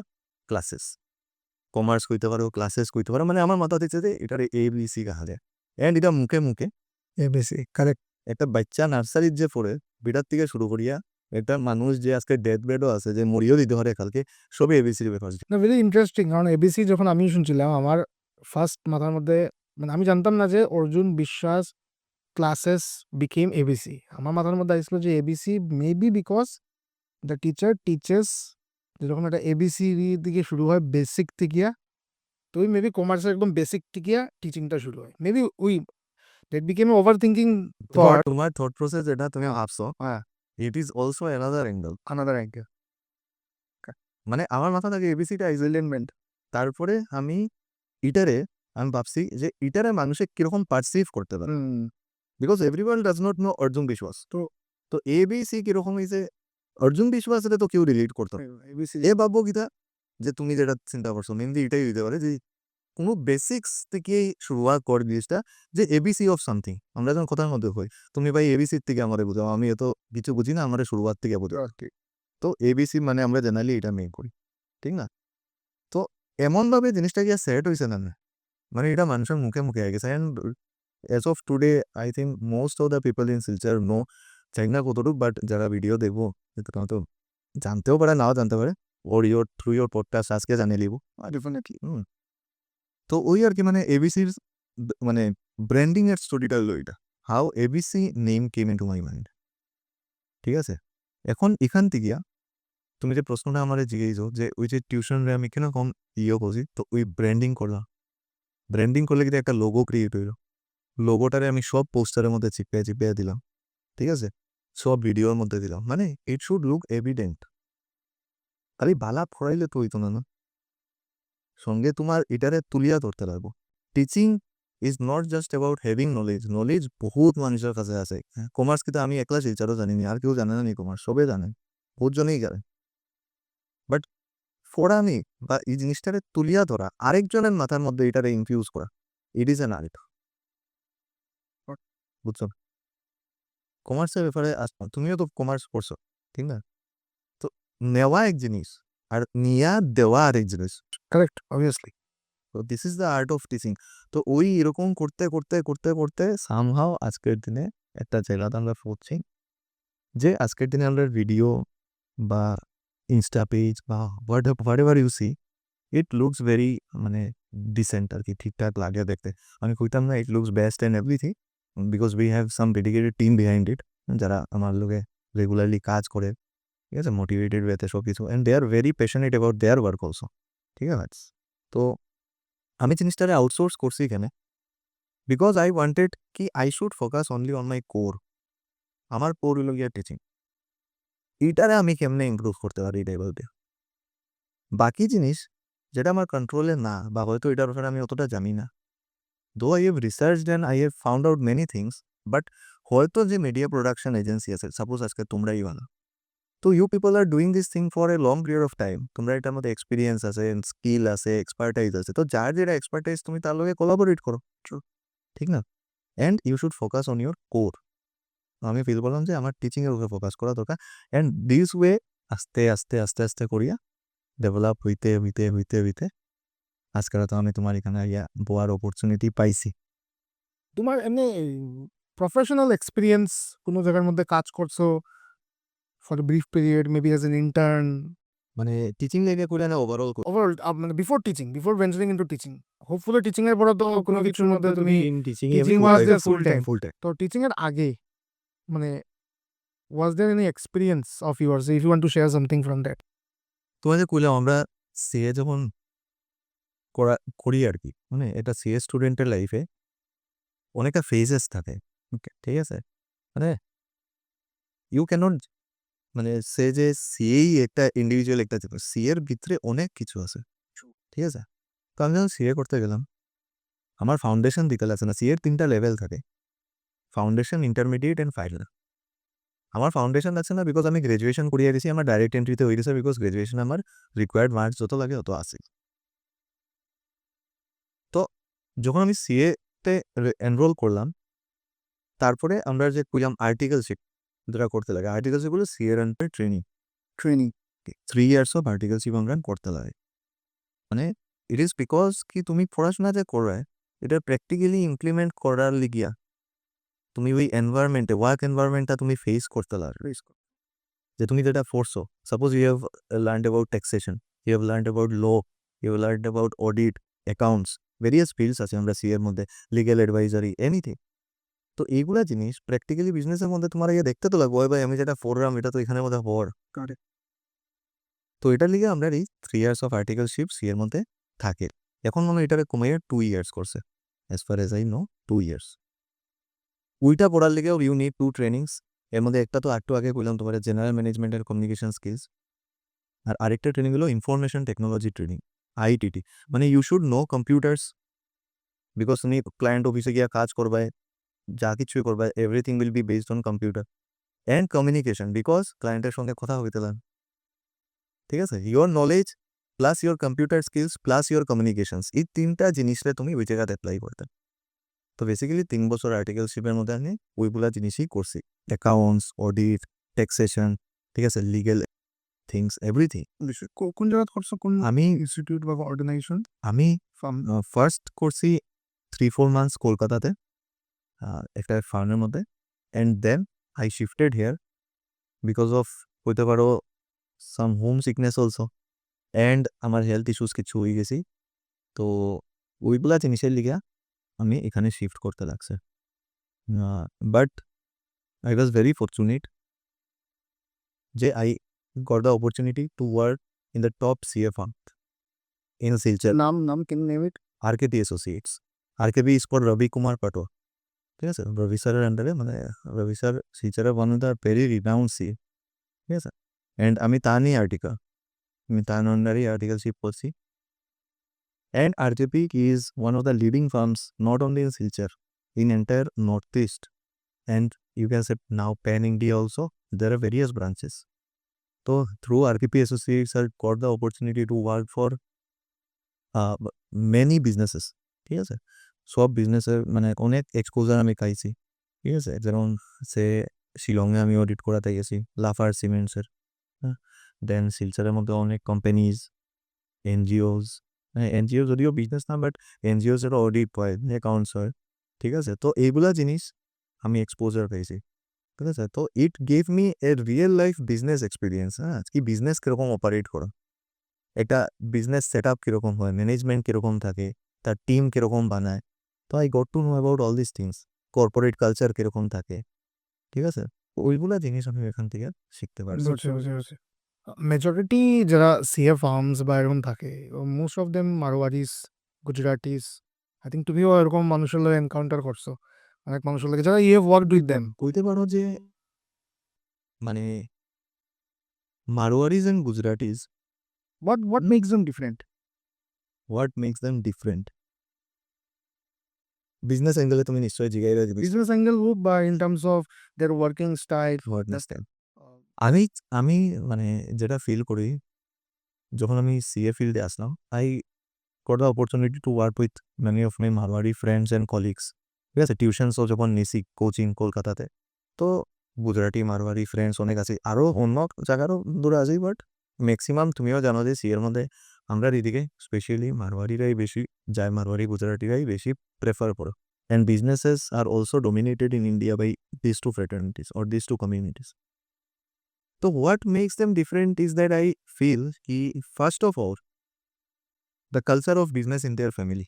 S2: ক্লাসেস, কমার্স কইতে পারো, ক্লাসেস কইতে পারো, মানে আমার মাথা দিচ্ছে যে এটার এ বি সি কাহা যায়, অ্যান্ড এটা মুখে মুখে এবিসি কারেক্ট। একটা বাচ্চা নার্সারির যে পড়ে বিটার থেকে শুরু করিয়া একটা মানুষ যে আজকে ডেথ বেডও আছে, যে মরিও দিতে পারে কালকে, সবই এবিসির ব্যাপার।
S1: না ভেরি ইন্টারেস্টিং, কারণ এবিসি যখন আমি শুনছিলাম আমার ফার্স্ট মাথার মধ্যে, মানে আমি জানতাম না যে অর্জুন বিশ্বাস ক্লাসেস বিকেম এবিসি। আমার মাথার মধ্যে আসছিল যে ABC maybe because the teacher teaches, যেরকম একটা এবিসি দিকে শুরু হয় বেসিক থেকে, তো ওই মেবি কমার্সের একদম বেসিক থেকে টিচিংটা শুরু হয়, maybe we that became over thinking thought.
S2: তোমার থট প্রসেস এটা তুমি ভাবছো,
S1: হ্যাঁ,
S2: it is also another angle.
S1: Another angle,
S2: মানে আমার মাথা থেকে এবিসিটা আইসোলেনমেন্ট, তারপরে আমি ভাবছি যে এটারে মানুষে কিরকম পারসিভ করতে পারে, because everyone does not know Arjun বিশ্বাস। তো এবিসি কিরকম হয়েছে, অর্জুন বিশ্বাসের তো কেউ রিলেট করতো না। এ ভাববো কিতা যে তুমি যেটা চিন্তা করছো মেনলি এটাই হইতে পারে যে কোনো বেসিক্স থেকে শুরুয়াত কর জিনিসটা, যে এবিসি অফ সামথিং। আমরা যখন কথার মধ্যে হই তুমি ভাই এবিসির থেকে আমারে বুঝাও, আমি এত কিছু বুঝি না, আমার শুরুয়াত থেকে বুঝাও। তো এবিসি মানে আমরা জেনারেলি এটা মেক করি, ঠিক না? তো এমনভাবে জিনিসটা কি সেট হয়েছে না, মানে এটা মানুষের মুখে মুখে হয়ে গেছে। And as of today I think most of the people in Silchar know, চাই না কতটুক, বাট যারা ভিডিও দেখবো তারা তো জানতেও পারে নাও জানতে পারে, ওর ইয়োর থ্রু ইয়োর পডকাস্ট আজকে জানিয়ে লিব ডেফিনেটলি। তো ওই আর কি, মানে এবিসির মানে ব্র্যান্ডিং এর স্টোরিটা হলো এটা, how ABC name came in to my mind. ঠিক আছে, এখন এখান থেকে তুমি যে প্রশ্নটা আমার জিজ্ঞেস যে ওই যে টিউশনরে আমি কেন কম করছি, তো ওই ব্র্যান্ডিং করলাম। ব্র্যান্ডিং করলে কিন্তু একটা লোগো ক্রিয়েট হইল, লোগোটারে আমি সব পোস্টারের মধ্যে চিপিয়ে দিলাম, ঠিক আছে, সব ভিডিওর মধ্যে দিলাম, মানে ইট শুড লুক এভিডেন্ট। খালি বালা ফড়াইলে তো হইতো না, সঙ্গে তোমার এটারে তুলিয়া ধরতে লাগবো। Teaching is not just about having knowledge, knowledge বহুত মানুষের কাছে আছে। কমার্স কিন্তু আমি একলা শিলচারও জানিনি, আর কেউ জানে না নি কমার্স, সবে জানেন, বহুত জনেই জানে। বাট ফোড়ানি বা এই জিনিসটারে তুলিয়া ধরা, আরেকজনের মাথার মধ্যে এটারে ইনফিউজ করা, ইট ইজ অ্যান আর্ট। বুঝছো? কমার্সের ব্যাপারে আসবা, তুমিও তো কমার্স পড়ছো, ঠিক না? তো নেওয়া এক জিনিস আর নিয়া দেওয়া আরেক জিনিস, কারেক্ট? অবভিয়াসলি। তো this is the art of teaching. তো ওই এরকম করতে করতে করতে করতে সামহাও আজকের দিনে একটা জায়গাতে আমরা পড়ছি যে আজকের দিনে আমরা ভিডিও বা ইনস্টা পেজ বা whatever you see, it looks very মানে ডিসেন্ট আর কি, ঠিকঠাক লাগে দেখতে। আমি কইতাম না it looks best and everything, because we have some dedicated team behind it, যারা আমার লোকে রেগুলারলি কাজ করে, ঠিক আছে, মোটিভেটেড ওয়েতে সব কিছু, and they are very passionate about their work also, ঠিক আছে। তো আমি জিনিসটারে আউটসোর্স করছি এখানে, বিকজ আই ওয়ান্টেড কি I should focus only on my core. আমার কোর হলো গিয়া টিচিং, এইটারে আমি কেমনে ইমপ্রুভ করতে পারি এটাই বলতে। বাকি জিনিস যেটা আমার কন্ট্রোলে না, বা হয়তো এটার ব্যাপারে আমি অতটা জানি না, though I have researched and I have found out many things, but হয়তো যে মিডিয়া প্রোডাকশন এজেন্সি আছে, সাপোজ আজকে তোমরাই বানো, তো you people are doing this thing for a long period of time, তোমরা এটার মধ্যে এক্সপিরিয়েন্স আছে, স্কিল আছে, এক্সপার্টাইজ আছে, তো যার যেটা এক্সপার্টাইজ তুমি তার লগে কোলাবোরেট করো, ঠিক না? And you should focus on your core. আমি ফিল করলাম যে আমার টিচিংয়ের উপরে ফোকাস করা দরকার, অ্যান্ড দিস ওয়ে আস্তে আস্তে আস্তে আস্তে করিয়া ডেভেলপ হইতে হইতে হইতে হইতে আজকাল তো আমি তোমার এখানে ইয়া বোয়ার অপরচুনিটি পাইছি।
S1: তোমার এমনি প্রফেশনাল এক্সপিরিয়েন্স কোনো জায়গার মধ্যে কাজ করছো for a brief period, maybe as an intern,
S2: মানে টিচিং লাইনে করে না ওভারঅল
S1: ওভারঅল মানে before venturing into teaching? Hopefully teaching এর পরে তো কোনো কিছুর মধ্যে তুমি teaching was there full time.
S2: Full time.
S1: তো টিচিং এর আগে মানে was there any experience of yours if you want to share something from that?
S2: তোমাদের কইলাম আমরা সিএ যখন করি আর কি, মানে এটা সিএ স্টুডেন্টের লাইফে অনেকটা ফেজেস থাকে, ঠিক আছে, মানে ইউ ক্যানট মানে সে যে সিএই একটা ইন্ডিভিজুয়াল একটা সি এর ভিতরে অনেক কিছু আছে, ঠিক আছে। তো আমি যখন সিএ করতে গেলাম, আমার ফাউন্ডেশন দিতে লাগছে না। সিএর 3টা লেভেল থাকে, ফাউন্ডেশন, ইন্টারমিডিয়েট অ্যান্ড ফাইনাল। আমার ফাউন্ডেশন লাগছে না বিকজ আমি গ্রাজুয়েশন করিয়ে গেছি, আমার ডাইরেক্ট এন্ট্রিতে হয়ে গেছে, বিকজ গ্রাজুয়েশন আমার রিকোয়ার্ড মার্কস যত লাগে অত আছে। তো যখন আমি সিএতে এনরোল করলাম, তারপরে আমরা যে কইলাম আর্টিকেলশিপ যেটা করতে লাগে, আর্টিকেলশিপগুলো সিএর আন্ডারে ট্রেনিং 3 ইয়ার্স অফ আর্টিকেলশিপ আমরা করতে লাগে। মানে ইট ইজ বিকজ কি তুমি পড়াশোনা যে করবে এটা প্র্যাকটিক্যালি ইমপ্লিমেন্ট করার লিগিয়া তুমি ওই এনভায়রনমেন্টে ওয়ার্ক এনভায়রনমেন্টটা তুমি ফেস করতে লাগবে, যে তুমি যেটা পড়ছো। Suppose you have learned about taxation, you have learned about law, you have learned about audit, accounts, various fields আছে আমরা সিএর মধ্যে, লিগ্যাল অ্যাডভাইজারি, এনিথিং। তো এইগুলা জিনিস প্র্যাকটিক্যালি বিজনেসের মধ্যে তোমার ইয়ে দেখতে তো লাগবে, ভাই আমি যেটা পড়লাম এটা তো এখানের মধ্যে পড়। তো এটার লিগে আমরা এই 3 ইয়ার্স অফ আর্টিকেলশিপ সিএর মধ্যে থাকে। এখন মনে হয় এটারে কমাইয়া 2 ইয়ার্স করছে, as far age I know 2 years. ওইটা পড়ার লিগেও ইউ নিড 2 ট্রেনিংস। এর মধ্যে একটা তো একটু আগে বললাম তোমার general management and communication skills, আর আরেকটা ট্রেনিং হলো ইনফরমেশন টেকনোলজি ট্রেনিং। আইটিটি মানে you should know computers because তুমি ক্লায়েন্ট অফিসে গিয়ে কাজ করবে যা কিছুই করবে everything will be based on computer and communication because ক্লায়েন্টের সঙ্গে কথা হইতে লাগে ঠিক আছে your knowledge plus your computer skills plus your communications এই তিনটা জিনিসটা তুমি ওই জায়গাতে অ্যাপ্লাই করতে তো বেসিক্যালি 3 বছর আর্টিকেলশিপের মধ্যে আমি ওইগুলা জিনিসই করছি অ্যাকাউন্টস অডিট ট্যাক্সেশন ঠিক আছে লিগেল থিংস এভরিথিং
S1: কোন জায়গা করছো, কোন
S2: আমি
S1: ইনস্টিটিউট বা অর্গানাইজেশন?
S2: আমি ফার্স্ট করছি 3-4 মান্থস কলকাতাতে একটা ফার্মের মধ্যে and then I shifted here because of হইতে পারো some home sickness also and আমার হেলথ ইস্যুস কিছু হয়ে গেছি তো ওইগুলা জিনিসের লিগা আমি এখানে শিফট করতে লাগছে but I was very fortunate যে I got the opportunity to work in the top CA firm in Silchar
S1: নাম can name it?
S2: RKB associates RKB is for Ravi Kumar Patowa ঠিক আছে রবি স্যারের আন্ডারে মানে রবি স্যার শিলচরের one of the very renowned C ঠিক আছে অ্যান্ড আমি তা নিয়ে আর্টিকেল আমি তার আন্ডারেই আর্টিকেলশিপ করছি and RKP is one of the leading farms not only in Silchar in entire northeast and you can say now pan India also there are various branches so through RKP associates I got the opportunity to work for many businesses ঠিক আছে সব বিজনেসের মানে অনেক এক্সপোজার আমি পাইছি ঠিক আছে যেমন সে শিলংয়ে আমি অডিট করাতে গেছি লাফার সিমেন্টসের দেন শিলচরের মধ্যে অনেক কোম্পানিজ এনজিওস এনজিও যদিও বিজনেস না বাট এনজিওসেরও অডিট হয় অ্যাকাউন্টস হয় ঠিক আছে তো এইগুলা জিনিস আমি এক্সপোজার পেয়েছি ঠিক আছে তো ইট gave me a real life business experience হ্যাঁ কি বিজনেস কীরকম অপারেট করা একটা বিজনেস সেট আপ কীরকম হয় ম্যানেজমেন্ট কীরকম থাকে তার টিম কীরকম বানায় তো I got to know about all this things corporate culture কীরকম থাকে ঠিক আছে ওইগুলা জিনিস আমি এখান থেকে শিখতে পারছি
S1: মেজরিটি যারা সিএ ফার্মস বা এরকম থাকে most of them Marwaris Gujaratis I think তুমিও এরকম মানুষের লোক এনকাউন্টার করছো অনেক মানুষের লোক যারা you have worked with them.
S2: কইতে পারো যে মানে Marwaris and Gujaratis
S1: What makes them different?
S2: What makes them different business অ্যাঙ্গেলে তুমি নিশ্চয়ই জিগাইবে
S1: Business angle হোক বা in terms of their working style.
S2: আমি আমি মানে যেটা ফিল করি যখন আমি সিএ ফিল্ডে আসলাম I got the opportunity to work with many of my Marwari friends and colleagues ঠিক আছে টিউশনসও যখন নিছি কোচিং কলকাতাতে তো গুজরাটি মারওয়ারি ফ্রেন্ডস অনেক আছে আরও অন্য জায়গারও দূরে আছে বাট ম্যাক্সিমাম তুমিও জানো যে সিএর মধ্যে আমরা এদিকে স্পেশালি মারওয়ারিরাই বেশি যায় মারওয়ারি গুজরাটিরাই বেশি প্রেফার করে and businesses are also dominated in India by this two fraternities or this two communities তো what makes them different is that I feel কি first of all the culture of business in their family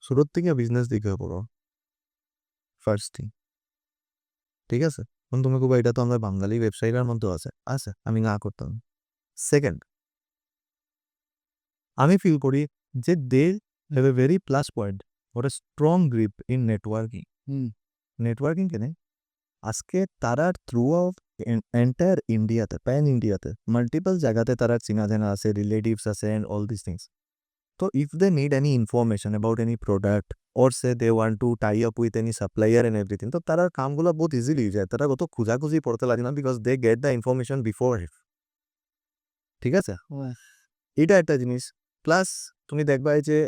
S2: শুরুর থেকে বিজনেস দিকে পড়ো ফার্স্ট থিং ঠিক আছে এখন তুমি খুব এটা তো আমরা বাঙালি ব্যবসায়ীর মধ্যেও আছে আছে আমি না করতাম সেকেন্ড আমি ফিল করি যে they have a very plus point or a strong grip in networking networking কেনে আজকে তারা থ্রু আউট এন্টায়ার ইন্ডিয়াতে প্যান ইন্ডিয়াতে মাল্টিপল জায়গাতে তারা চিনা জানা আছে রিলেটিভস আছে অ্যান্ড অল দিস থিংস তো if they need any information about any product or say they want to tie up with any supplier and everything তো তারা কামগুলো বহুত ইজিলি হয়ে যায় তারা কত খুঁজাখুঁজি পড়তে লাগে না because they get the information before ঠিক আছে এটা একটা জিনিস প্লাস তুমি দেখবা যে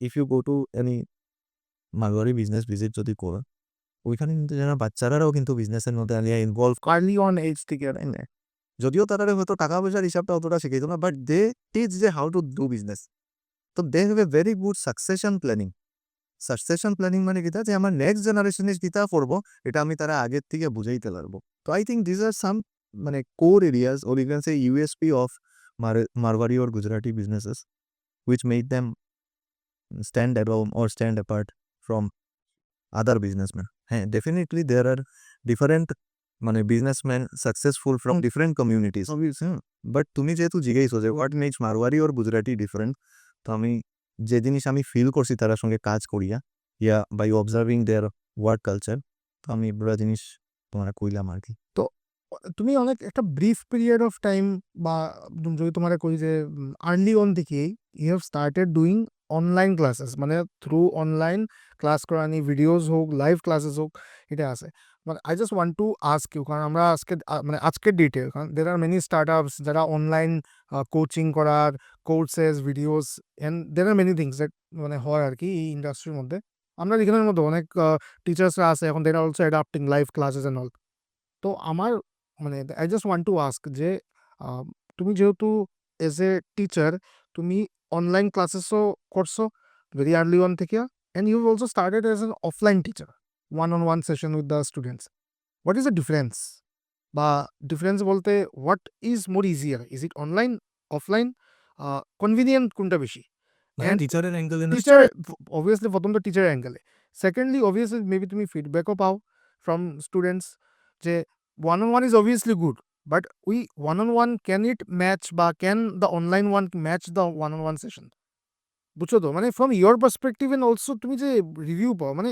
S2: if you go to any Marwari business visit যদি করো ওইখানে কিন্তু যারা বাচ্চারাও কিন্তু বিজনেসের মধ্যে ইনভলভ
S1: Early on age থেকে
S2: যদিও তারা হয়তো টাকা পয়সার হিসাবটা অতটা শিখাইতো না বাট দে টিচ যে হাউ টু ডু বিজনেস তো they have a very good succession planning মানে কিতা যে আমার নেক্সট জেনারেশনে কিতা করবো এটা আমি তারা আগের থেকে বুঝাইতে পারবো তো I think this are some মানে core areas or you can say USP of Marwari or Gujarati businesses which made them stand alone or stand apart from other businessmen. হ্যাঁ definitely there are different মানে businessmen successful from different communities. But তুমি যেহেতু জিজ্ঞাসো যে what makes Marwari or Gujarati different তো আমি যে জিনিস আমি ফিল করছি তার সঙ্গে কাজ করিয়া ইয়া by observing their work culture তো আমি পুরো জিনিস তোমার কইলাম আর কি
S1: তো তুমি অনেক একটা ব্রিফ পিরিয়ড অফ টাইম বা যদি তোমার কই যে আর্লি অন থেকেই you have started doing online classes, মানে থ্রু অনলাইন ক্লাস করানি, ভিডিওস হোক, লাইভ ক্লাসেস হোক, এটা আছে। মানে I just want to ask you, কারণ আমরা আজকে মানে আজকের ডেটে কারণ দের আর মেনি স্টার্ট আপস যারা অনলাইন কোচিং করার courses, videos and there are many things that মানে হয় আর কি এই ইন্ডাস্ট্রির মধ্যে। আমরা এখানের মধ্যে অনেক টিচার্সরা আছে এখন, they're are also adapting live classes and all. তো আমার মানে I just want to ask যে তুমি যেহেতু এজ এ টিচার তুমি অনলাইন ক্লাসেসও করছো ভেরি আর্লি ওয়ান থেকে, and you also started as an offline teacher, one on one session with the students. What is the difference, বা ডিফারেন্স বলতে what is more easier, is it online, offline, convenient কোনটা বেশি?
S2: মানে
S1: And
S2: টিচারের অ্যাঙ্গেল
S1: টিচার অবভিয়াসলি প্রথম তো টিচার অ্যাঙ্গেলে, সেকেন্ডলি অবভিয়াসলি মেবি তুমি ফিডব্যাকও পাও ফ্রম স্টুডেন্টস যে one on one is obviously good, but we one on one can it match বা can the online one match the one on one session? বুঝছো তো, মানে from your perspective and also তুমি যে রিভিউ পাও, মানে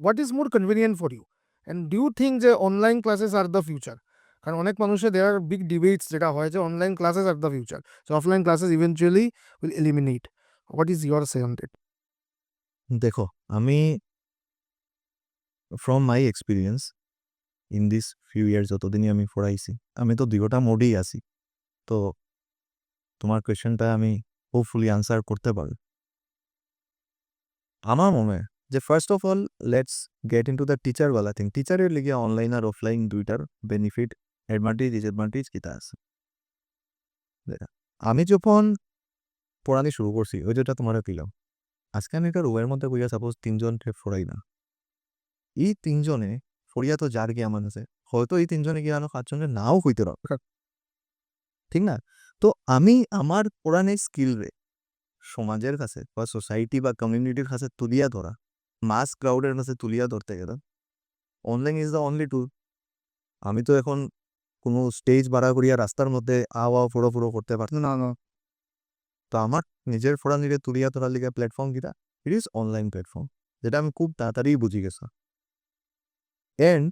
S1: what is more convenient for you, and do you think যে online classes are the future? কারণ অনেক মানুষের দেয়ার আর বিগ ডিবেটস যেটা হয় যে online classes are the future, so offline classes eventually will eliminate. What is your say on it?
S2: দেখো, আমি from my experience in this few years যতদিনই আমি পড়াইছি, আমি তো দুইটা মোডেই আছি। তো তোমার কোয়েশ্চেনটা আমি হোপফুলি আনসার করতে পারি। আমার মনে হয় যে first of all let's get into the টিচারওয়ালা থিং। টিচারের লিগে অনলাইন আর অফলাইন দুইটার বেনিফিট, অ্যাডভান্টেজ, ডিসঅ্যাডভান্টেজ কিতা আছে। দেখা, আমি যখন পড়ানি শুরু করছি ওই যেটা তোমার দিলাম, আজকে আমি একটা রুমের মধ্যে বইয়া সাপোজ 3জনকে ফোরাই না, এই 3জনে ফরিয়া তো যার গিয়ে আমার আছে, হয়তো এই 3জনে গিয়ে আনো 5জনের নাও হইতে পারে, ঠিক না? তো আমি আমার পড়ানোর স্কিল রে সমাজের কাছে বা সোসাইটি বা কমিউনিটির কাছে তুলিয়া ধরা, মাস ক্রাউডের কাছে তুলিয়া ধরতে গেলে অনলাইন ইজ দ্য অনলি টুল। আমি তো এখন কোনো স্টেজ ভাড়া করিয়া রাস্তার মধ্যে আওয়া ফোড়ো ফোড়ো করতে পারছি না। তো আমার নিজের ফোড়ানিরে তুলিয়া ধরার লিগে প্ল্যাটফর্ম কিটা, ইট ইজ অনলাইন প্ল্যাটফর্ম, যেটা আমি খুব তাড়াতাড়ি বুঝি গেছি। অ্যান্ড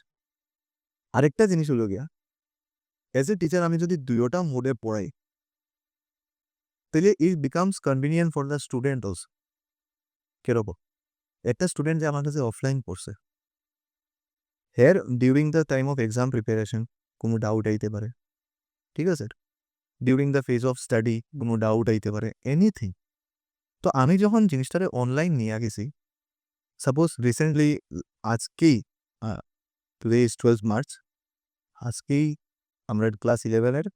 S2: আরেকটা জিনিস হলো গিয়া, এজ এ টিচার আমি যদি দুইটা মোডে পড়াই তাহলে it becomes convenient for the student also. কিরকম? একটা স্টুডেন্ট যে আমার কাছে অফলাইন পড়ছে, here during the time of exam preparation কোনো ডাউট আইতে পারে, ঠিক আছে? During the phase of study কোনো ডাউট আইতে পারে, এনিথিং। তো আমি যখন জিনিসটারে অনলাইন নিয়ে গেছি, সাপোজ রিসেন্টলি আজকেই, টুডে ইজ 12 মার্চ, আজকেই আমরা ক্লাস 11-এর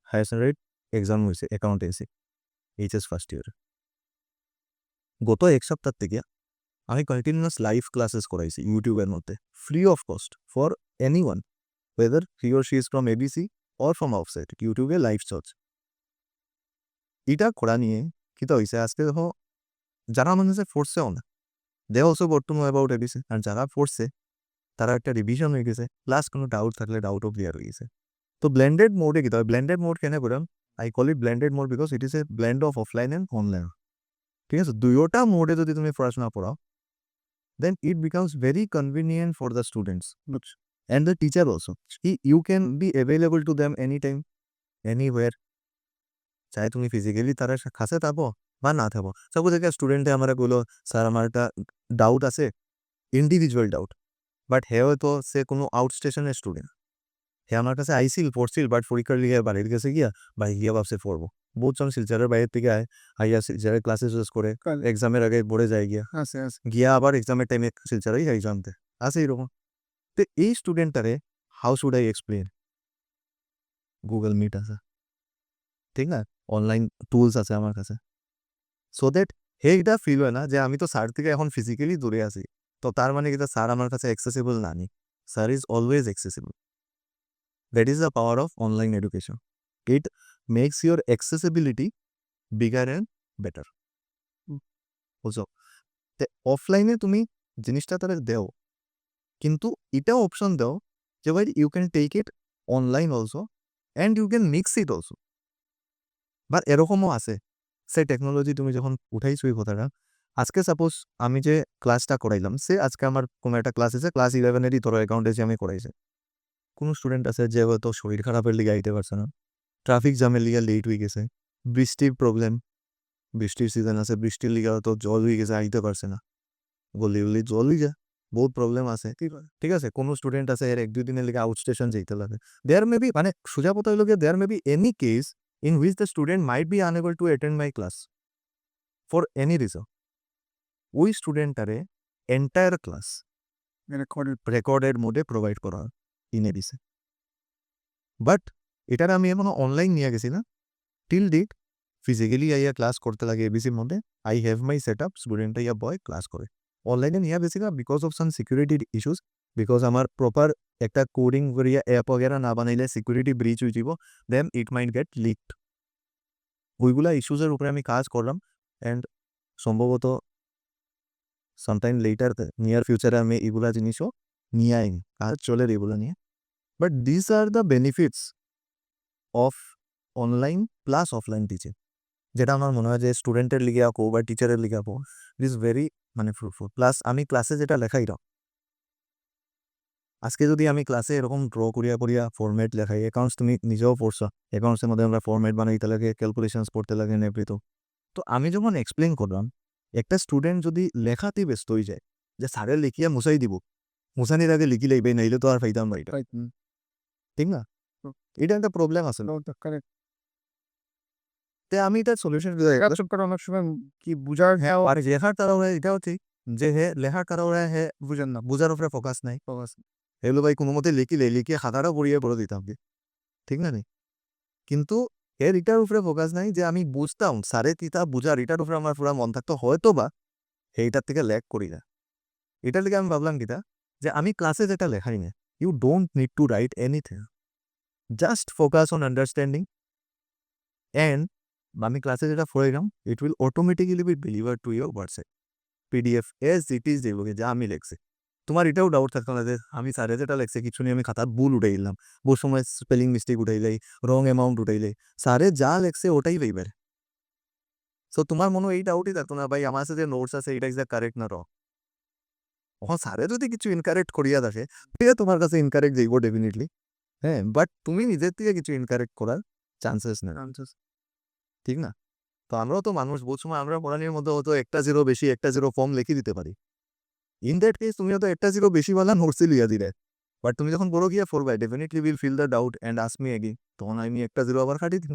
S2: হায়ার সেকেন্ডারি এক্সাম হয়েছে অ্যাকাউন্টেন্সি, এইচএস ফার্স্ট ইয়ার। গত এক সপ্তাহ থেকে আমি কন্টিনিউয়াস লাইভ ক্লাসেস করাইছি ইউটিউবের মধ্যে, free of cost for any one, whether he or she is from ABC or from outside, ইউটিউবে লাইভ চলছে। এটা করা নিয়ে কিতা হয়েছে, আজকে দেখো যারা মানুষে ফোর্সেও না, they also got to know about ABC, আর যারা ফোর্সে তারা একটা রিভিশন হয়ে গেছে, প্লাস কোনো ডাউট থাকলে ডাউটও ক্লিয়ার হয়ে গেছে। তো ব্লেন্ডেড মোডে কিতা হয়, ব্লেন্ডেড মোড কেন করাম, I call it blended mode because it is A blend of offline and online. ঠিক আছে, দুইটা মোডে যদি তুমি পড়াশোনা পড়াও, then it becomes very convenient for the students and the teacher also. You can be available to them anytime, anywhere. চাहे তুমি ফিজিক্যালি তারা কাছে থাকো বা না থাকো। সাপোজ একটা স্টুডেন্টে আমার বললো স্যার আমার একটা ডাউট আছে, ইন্ডিভিজুয়াল ডাউট, বাট হে হয়তো সে কোনো আউট স্টেশনের স্টুডেন্ট, হে আমার কাছে আইসিল পড়ছিল, বাট পরীক্ষার লিগে বাড়ির কাছে গিয়া বা গিয়া ভাবছে পড়বো। বহুতজন শিলচরের বাইরের থেকে আইয়া শিলচরের ক্লাসে শেষ করে এক্সামের আগে পড়ে যায় গিয়া আবার এক্সামের টাইমে শিলচরেই এক্সাম দেয়, আছে এরকম। তো এই স্টুডেন্টটারে how should I explain? Google Meet আছে, ঠিক না, অনলাইন টুলস আছে আমার কাছে, সো দ্যাট হে এটা ফিল হয় না যে আমি তো স্যার থেকে এখন ফিজিক্যালি দূরে আছি, তো তার মানে কি স্যার আমার কাছে অ্যাক্সেসিবল না নি। Sir is always accessible. That is the power of online education. It makes your accessibility bigger and better. বুঝো, অফলাইনে তুমি জিনিসটা তারা দেও, কিন্তু এটাও অপশন দাও যে ভাই you can take it online also and you can mix it also. বা এরকমও আছে, সে টেকনোলজি তুমি যখন উঠাইছো এই কথাটা, আজকে সাপোজ আমি যে ক্লাসটা করাইলাম, সে আজকে আমার কোনো একটা ক্লাস আছে, ক্লাস 11-এরই ধরো অ্যাকাউন্টেন্সি আমি করাইছি, কোনো স্টুডেন্ট আছে যে হয়তো শরীর খারাপের লিগে আইতে পারছে না, ট্রাফিক জ্যামের লিগে লেট হয়ে গেছে, বৃষ্টির প্রবলেম, বৃষ্টির সিজন আছে, বৃষ্টির লিগে হয়তো জল হয়ে গেছে, আইতে পারছে না, গলি গলি জল হয়ে যায়, বহুত প্রবলেম আছে, ঠিক আছে। কোনো স্টুডেন্ট আছে এর 1-2 দিনের লিগে আউট স্টেশন যেতে লাগে, দেয়ার মে বি মানে সোজা কথা হইল গিয়ে there may be any case in which the student might be unable to attend my class for any reason. ওই স্টুডেন্টটারে এন্টায়ার ক্লাস রেকর্ডের মোডে প্রোভাইড করা হয় ইনে দিছে। বাট এটার আমি এখনো অনলাইন নিয়ে গেছি না, টিল ডেট ফিজিক্যালি আইয়া ক্লাস করতে লাগে এবিসির মধ্যে, I have my set up, student আইয়া বয় ক্লাস করে। অনলাইনে নিয়ে গেছি না because of some security issues, because আমার প্রপার একটা কোডিং করিয়া অ্যাপ वगैरह না বানাইলে সিকিউরিটি ব্রিচ হয়ে যাব, দেন ইট মাইট গেট লিকড। ওইগুলা ইস্যুসের উপরে আমি কাজ করলাম অ্যান্ড সম্ভবত সামটাইম লেটার নিয়ার ফিউচারে আমি এগুলা জিনিসও নিয়ে আইনি, কাজ চলে এগুলো নিয়ে। But this are the benefits of online plus offline teaching, যেটা আমার মনে হয় যে স্টুডেন্টের লিগে আঁকো বা টিচারের লিগে আঁকো, ইট ইজ ভেরি মানে ফ্রুটফুল। প্লাস আমি ক্লাসে যেটা লেখাই দাও, আজকে যদি আমি ক্লাসে এরকম ড্র করিয়া করিয়া ফরম্যাট লেখাই, অ্যাকাউন্টস তুমি নিজেও পড়ছো, অ্যাকাউন্টসের মধ্যে আমরা ফরম্যাট বানাইতে লাগে, ক্যালকুলেশনস পড়তে লাগে নেবৃত। তো আমি যখন এক্সপ্লেন করলাম, একটা স্টুডেন্ট যদি লেখাতে ব্যস্ত হয়ে যায় যে স্যারে লিখিয়া মুছাই দিব, মুছানির আগে লিখি লাইবে, নাইলে তো আর ফাইতাম না এটা, ঠিক না? এটা একটা প্রবলেম আছে। তে আমি এটা সলিউশন
S1: অনেক সময় কি বুঝার হ্যাঁ
S2: আর লেখার তারা এটাও ঠিক যে হে লেখার কারো হে বুঝেন না, বুঝার উপরে ফোকাস নাই, এগুলো ভাই কোনো মতে লিখিলে লিখিয়ে খাতাটা পড়িয়ে পড়ে দিতাম কি, ঠিক না নি? কিন্তু এর এটার উপরে ফোকাস নাই যে আমি বুঝতাম স্যারে তিতা বুঝার, এটার উপরে আমার পুরো মন থাকতো, হয়তো বা এইটার থেকে ল্যাক করি না। এটার লিগে আমি ভাবলাম কিতা যে আমি ক্লাসে যেটা লেখাই না, you don't need to write anything, just focus on understanding and আমি ক্লাসে যেটা পড়াইলাম it will automatically be deliver to your WhatsApp PDF as it is, যেগুলোকে যা আমি লেখছি। তোমার এটাও ডাউট থাকতো না যে আমি স্যারে যেটা লেখছে কিছু নিয়ে আমি খাতার ভুল উঠাই দিলাম, বহু সময় স্পেলিং মিস্টেক উঠাইলাই, রং অ্যামাউন্ট উঠাইলাই, স্যারে যা লেখছে ওটাই পাইবার। সো তোমার মনে এই ডাউটই থাকতো না ভাই আমার কাছে যে নোটস আছে এটা ইজ কারেক্ট না রং। ওখানে স্যারে যদি কিছু ইনকারেক্ট করিয়া থাকে ঠিক আছে, তোমার কাছে ইনকারেক্ট যাইব ডেফিনেটলি, হ্যাঁ, বাট তুমি নিজের থেকে কিছু ইনকারেক্ট করার চান্সেস নেই, ঠিক না? তো আমরাও তো মানুষ, বহুত সময় আমরা পড়ানির মধ্যে হয়তো একটা জিরো বেশি একটা জিরো কম লিখে দিতে পারি। ইন দ্যাট কেস তুমি হয়তো একটা জিরো বেশি বলা নোটসে লিয়া দিলে, বাট তুমি যখন বড় গিয়া for by definitely will feel the doubt and ask me again, তখন আমি একটা জিরো আবার কাটি দিন,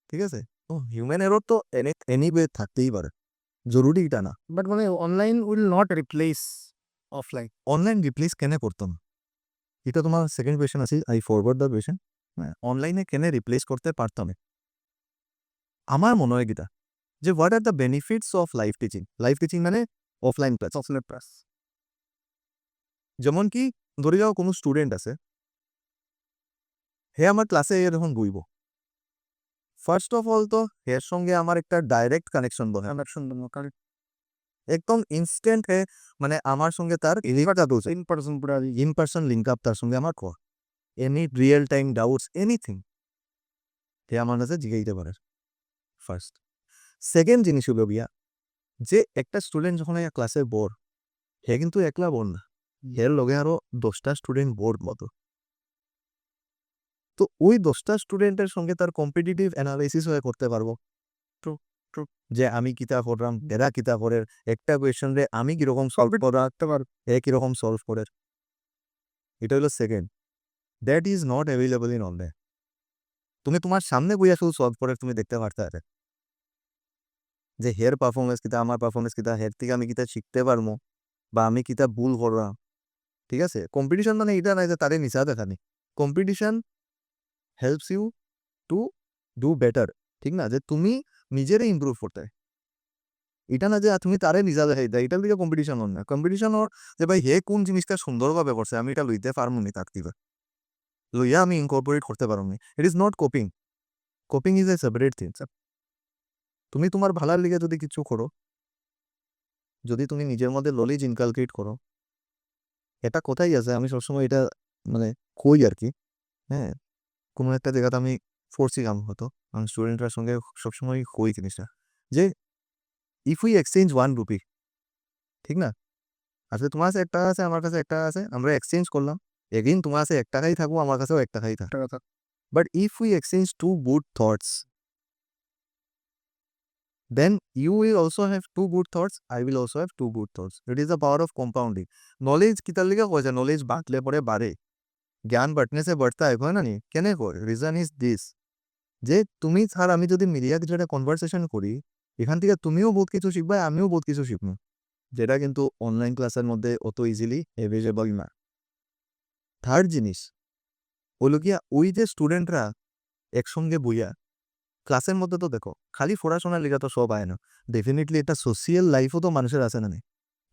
S2: ঠিক আছে? তো হিউম্যান এরর তো এনিওয়ে থাকতেই পারে, জরুরি এটা না।
S1: বাট মানে online will not replace offline.
S2: Online replace কেনে করতাম, এটা তোমার সেকেন্ড কোয়েশ্চেন আছে, আই ফরওয়ার্ড দ্য কোয়েশ্চেন। হ্যাঁ, অনলাইনে কেনে রিপ্লেস করতে পারতাম? আমার মনে হয় গীতা যে what are the benefits of live teaching, live teaching মানে অফলাইন ক্লাস। যেমন কি ধরে যাও কোনো স্টুডেন্ট আছে, হে আমার ক্লাসে যখন বইব, ফার্স্ট অফ অল তো হের সঙ্গে আমার একটা ডাইরেক্ট কানেকশন বলে, একদম ইনস্ট্যান্ট হে, মানে আমার সঙ্গে তার ইন পার্সন লিঙ্ক আপ তার সঙ্গে আমার কর, any real time doubts anything হে আমার কাছে জিগাইতে পারে। ফার্স্ট সেকেন্ড জিনিস হলো বিয়া যে একটা স্টুডেন্ট যখন ক্লাসে বোর, হে কিন্তু একলা বোর না, হের লগে আরো 10টা স্টুডেন্ট বোর্ড মতো। তো ওই 10টা স্টুডেন্টের সঙ্গে তার কম্পিটিটিভ অ্যানালাইসিস হয়ে করতে পারবো যে আমি কিতা করলাম, এরা কিতা করে, একটা কোয়েশ্চন রে আমি কিরকম সলভ করতে পারবো, এ কিরকম সলভ করে। এটা হলো second, that is not available in online. তুমি তোমার সামনে বইয়া শুধু সলভ করে তুমি দেখতে পারতে যে হের পারফরমেন্স কিতা, আমার পারফরমেন্স কিতা, হের থেকে আমি কিতা শিখতে পারবো বা আমি কিতা ভুল করলাম, ঠিক আছে? কম্পিটিশন মানে এটা নাই যে তারে নিচা দেখানি, competition helps you to do better, ঠিক না? যে তুমি নিজেরে ইমপ্রুভ করতে, এটা না যে তুমি তারে নিজা দেখাই দেয়, এটার দিকে কম্পিটিশন হন না। কম্পিটিশন ওর যে ভাই হে কোন জিনিসটা সুন্দরভাবে করছে, আমি এটা লইতে পারবো নি, তার দিকে লইয়া আমি ইনকর্পোরেট করতে পারবো নি। It is not coping, coping is a separate thing. তুমি তোমার ভালার লিগে যদি কিছু করো, যদি তুমি নিজের মধ্যে নলেজ ইনকালকেট করো, এটা কোথায় আছে আমি সবসময় এটা মানে কই আর কি, হ্যাঁ, কোনো একটা জায়গাতে আমি পড়ছিলাম হতো, আমি স্টুডেন্টরার সঙ্গে সবসময় কই জিনিসটা যে ইফ উই এক্সচেঞ্জ 1 রুপি, ঠিক না? আসলে তোমার কাছে একটা আছে, আমার কাছে একটা আছে, আমরা এক্সচেঞ্জ করলাম, এগেইন তোমার কাছে 1 টাকাই থাকবো, আমার কাছেও 1 টাকাই থাক।
S1: টাকা থাক।
S2: But if we exchange two good thoughts, then you will also have two good thoughts, I will also have two good thoughts. It is the power of compounding. Knowledge कितर लिखा कौन सा knowledge बांटले पड़े बारे, ज्ञान बटने से बढ़ता है कोई ना नहीं কেনে কয় রিজন ইজ দিস, যে তুমি আর আমি যদি মিলিয়া কিছু একটা কনভারসেশন করি, এখান থেকে তুমিও বহুত কিছু শিখবা, আমিও বহুত কিছু শিখবো, যেটা কিন্তু অনলাইন ক্লাসের মধ্যে অত ইজিলি অ্যাভেলেবল না। থার্ড জিনিস হলো গিয়া ওই যে স্টুডেন্টরা একসঙ্গে বইয়া ক্লাসের মধ্যে তো দেখো খালি পড়াশোনার লিগা তো সব আয় না, ডেফিনেটলি এটা সোশিয়াল লাইফও তো মানুষের আছে না নি,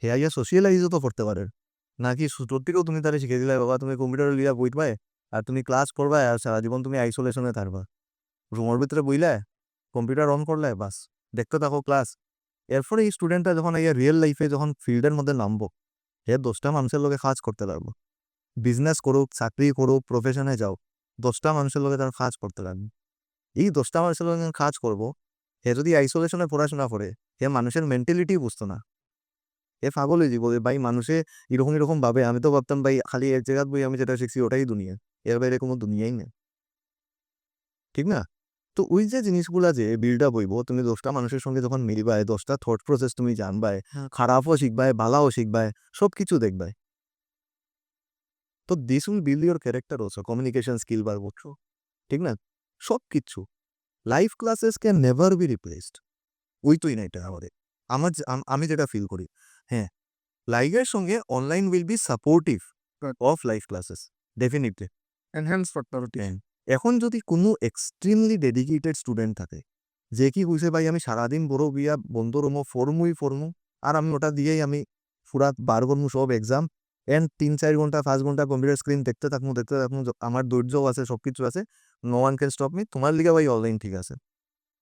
S2: হেয়া ইয়া সোশিয়ালাইজও তো করতে পারে নাকি ছোটোর থেকেও তুমি তারা শিখে দিলে বাবা তুমি কম্পিউটার লিয়া বই পায় আর তুমি ক্লাস করবা আর সারা জীবন তুমি আইসোলেশনে থাকবা, রুমের ভিতরে বইলে কম্পিউটার অন করলে বাস দেখতে থাকো ক্লাস। এরপরে এই স্টুডেন্টরা যখন এই রিয়েল লাইফে যখন ফিল্ডের মধ্যে নামবো, হে 10টা মানুষের লোকে কাজ করতে লাগবো, বিজনেস করুক, চাকরি করুক, প্রফেশনে যাও, 10টা মানুষের লোকে তার কাজ করতে লাগবে। এই 10টা মানুষের লোকে কাজ করবো, হে যদি আইসোলেশনে পড়াশোনা করে, হে মানুষের মেন্টালিটি বুঝতো না, এ পাগল হয়ে যাবো ভাই, মানুষে এরকম এরকম ভাবে। আমি তো ভাবতাম ভাই খালি এক জায়গায় বই আমি যেটা শিখছি ওটাই দুনিয়া, এর বাইরে কোনো দুনিয়াই নেই, ঠিক না? তো ওই যে জিনিসগুলা যে বিল্ড আপ হইব, তুমি 10টা মানুষের সঙ্গে যখন মিলবায়, 10টা থট প্রসেস তুমি জানবায়, খারাপও শিখবায়, ভালাও শিখবায়, সব কিছু দেখবায়। তো this will build your character also, communication skill বাড়বো, ঠিক না? সব কিছু live classes can never be replaced. ওই তুই না এটা আমাদের, আমি যেটা ফিল করি, হ্যাঁ লাইফের সঙ্গে online will be supportive of life classes definitely.
S1: Enhance করতে হবে।
S2: এখন যদি কোনো এক্সট্রিমলি ডেডিকেটেড স্টুডেন্ট থাকে, যে কি হয়েছে ভাই আমি সারাদিন বড় বিয়া বন্ধ রুমো ফরমু আর আমি ওটা দিয়েই আমি পুরা বার করবো সব এক্সাম, এন্ড 3-4 ঘন্টা 5 ঘন্টা কম্পিউটার স্ক্রিন দেখতে থাকবো, আমার ধৈর্যও আছে, সব কিছু আছে, no one can stop me, তোমার লিগে ভাই অনলাইন ঠিক আছে,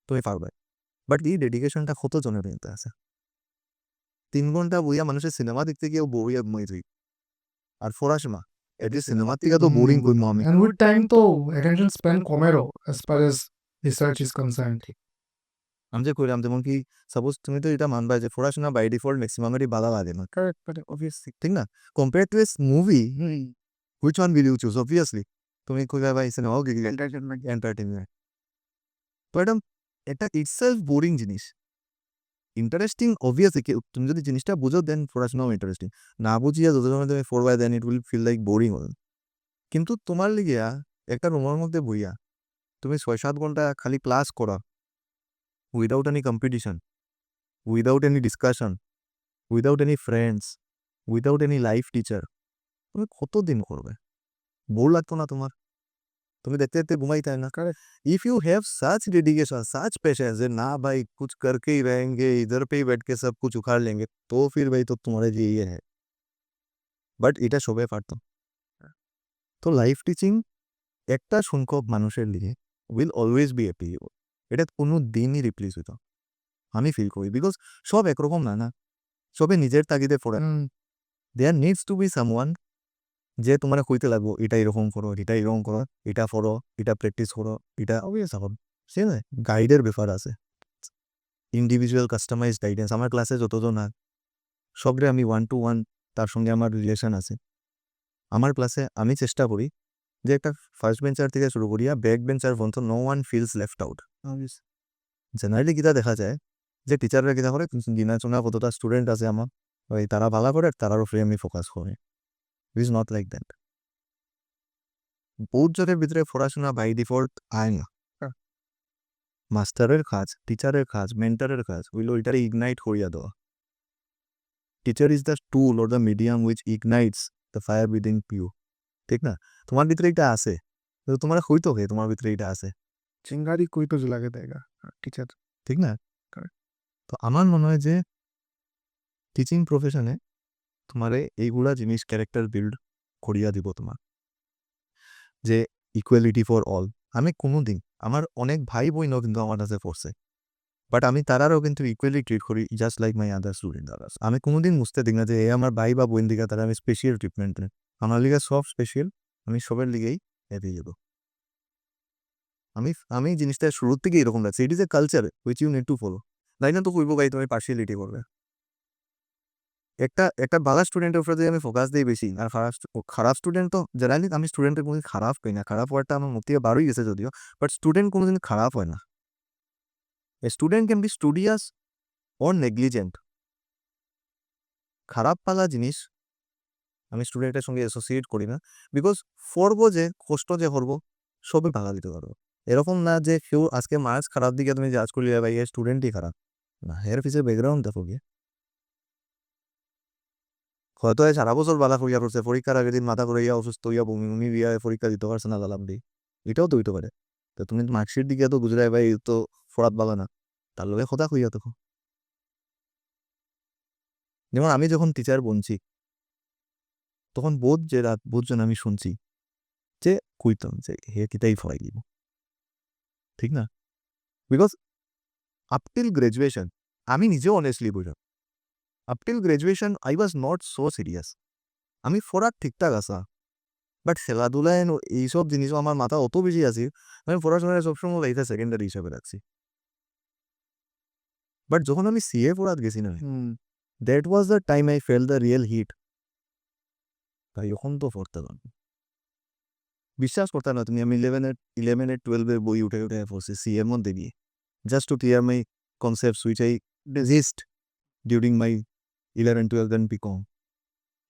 S2: তুমি পারবে। বাট এই ডেডিকেশনটা কত জনের মধ্যে আছে? 3 ঘন্টা বইয়া মানুষের সিনেমা দেখতে গিয়েও বইয়া মই তুই আর পড়াশোনা, এটি সিনেমার থেকে তো বোরিং করবো আমি।
S1: And with time তো attention span কমেরও as far as research is concerned.
S2: আমি যে কইলাম যেমন কি সাপোজ তুমি তো এটা মানবা যে পড়াশোনা বাই ডিফল্ট ম্যাক্সিমামেরই বাধা লাগে না,
S1: Correct, but obviously.
S2: ঠিক না? Compare to as movie, which one will you choose? Obviously তুমি কইবা ভাই সিনেমাও কি
S1: Entertainment.
S2: এন্টারটেইনমেন্ট, তো এটা ইটসেলফ বোরিং জিনিস। ইন্টারেস্টিং অবভিয়াসলি, তুমি যদি জিনিসটা বুঝো দেন পড়াশোনাও ইন্টারেস্টিং, না বুঝিয়া যত সময় তুমি পড়বা then it will feel like boring হবে। কিন্তু তোমার লিগিয়া একটা রুমের মধ্যে বইয়া তুমি 6-7 ঘন্টা খালি ক্লাস করা, without any competition, without any discussion, without any friends, without any life teacher, তুমি কতদিন করবে? বোর লাগতো না তোমার? তুমি দেখতে দেখতে ঘুমাইতে না? If you have such dedication, such passion जे ना भाई कुछ करके ही रहेंगे, इधर पे ही बैठ के सब कुछ उखाड़ लेंगे, तो फिर भाई तो तुम्हारे लिए ये है। বাট এটা সবাই পারতো। তো লাইফ টিচিং একটা সংখ্যক মানুষের লিগে উইল অলওয়েজ বি অ্যাপ্লিকেবল, এটা কোনো দিনই রিপ্লেস হইতো আমি ফিল করি, বিকজ সব একরকম না, না সবে নিজের তাগিদে পড়ে। দেয়ার নিডস টু বি সামওয়ান যে তোমার কইতে লাগবো এটা এরকম করো, এটা এরকম করো, এটা পড়ো, এটা প্র্যাকটিস করো, এটা অবভিয়াস হবে সে না, গাইডের ব্যাপার আছে, ইন্ডিভিজুয়াল কাস্টমাইজ গাইডেন্স। আমার ক্লাসে যতজন আর সবরে আমি 1-to-1 তার সঙ্গে আমার রিলেশন আছে। আমার ক্লাসে আমি চেষ্টা করি যে একটা ফার্স্ট বেঞ্চার থেকে শুরু করিয়া ব্যাক বেঞ্চার পর্যন্ত no one feels left out. Generally কিতা দেখা যায় যে টিচাররা কিতা করে গিনা চুনা কতটা স্টুডেন্ট আছে আমার, ওই তারা ভালো করে তারার উপরে আমি ফোকাস করি। It is not like that. বহুত জনের ভিতরে পড়াশোনা বাই ডিফল্ট আয় না। মাস্টারের কাজ, টিচারের কাজ, মেন্টারের কাজ হইল ওইটারে ইগনাইট করিয়া দেওয়া। Teacher is the tool or the medium which ignites the fire within you, ঠিক না? তোমার ভিতরে এটা আছে, তোমার হইতো হে তোমার ভিতরে এটা আছে,
S1: চিঙ্গারি कोई तो जला के देगा टीचर।
S2: ঠিক না?
S1: Correct.
S2: তো আমার মনে হয় যে টিচিং প্রফেশনে তোমারে এইগুলা জিনিস ক্যারেক্টার বিল্ড করিয়া দিব তোমার, যে ইকুয়ালিটি ফর অল। আমি কোনোদিন আমার অনেক ভাই বোনও কিন্তু আমার কাছে পড়ছে, বাট আমি তারারও কিন্তু ইকুয়ালি ট্রিট করি just like my other student others. আমি কোনোদিন বুঝতে দিই না যে এ আমার ভাই বা বোন দিকে তারা আমি স্পেশাল ট্রিটমেন্ট নেই, আমার লিগে সব স্পেশাল, আমি সবের লিগেই এগিয়ে যাব। আমি জিনিসটা শুরুর থেকে এরকম লাগছে, it is a culture which you need to follow. তাই না তো কইব ভাই তুমি পার্সিয়ালিটি করবে, একটা একটা ভালো স্টুডেন্টের উপরে যদি আমি ফোকাস দিই বেশি, আর খারাপ স্টুডেন্ট তো জেনারেলি আমি স্টুডেন্টের কোনোদিন খারাপ করি না, খারাপ ওয়ার্ডটা আমার মুখ থেকে বারোই গেছে যদিও, বাট স্টুডেন্ট কোনোদিন খারাপ হয় না। A student can be studious or negligent. খারাপ পালা জিনিস আমি স্টুডেন্টের সঙ্গে অ্যাসোসিয়েট করি না, বিকজ পড়বো যে কষ্ট যে করবো সবই ভাগা দিতে পারবো। এরকম না যে কেউ আজকে মার্কস খারাপ দিকে তুমি জাজ করলে ভাই এর স্টুডেন্টই খারাপ, না, এর পিছিয়ে ব্যাকগ্রাউন্ড দেখো গিয়ে। হয়তো সারা বছর বাধা করিয়া পড়ছে, পরীক্ষার আগের দিন মাথা করিয়া অসুস্থ হইয়া বমি বমি দিয়া পরীক্ষা দিতে পারছে না গালাম দিই, এটাও তো হইতে পারে। তো তুমি মার্কশিট দিকে তো বুঝলাই ভাই তো ফরাত বালা না, তার লগে কথা কইয়া দেখো। যেমন আমি যখন টিচার বনছি তখন বোধ যে রাত বোধজন আমি শুনছি যে কইতাম যে হে কিতাই ফরাই দিব, ঠিক না? বিকজ আপ টিল গ্রাজুয়েশন আমি নিজেও অনেস্টলি বুঝলাম, up till graduation I was not so serious. আমি ফরার ঠিকঠাক আসা, বাট খেলাধুলায় এইসব জিনিসও আমার মাথা অত বেশি আছে, আমি পড়াশোনায় সবসময় লাইফে সেকেন্ডারি হিসাবে রাখছি। বাট যখন আমি সিএ পড়াতে গেছি না, that was the time I fell the real heat. তাই এখন তো পড়তে পারবো, বিশ্বাস করতে না তুমি, আমি 11 12 বই উঠে উঠে পড়ছি সিএর মধ্যে গিয়ে, just to clear my concepts which I digest during my 11 12 and BCom,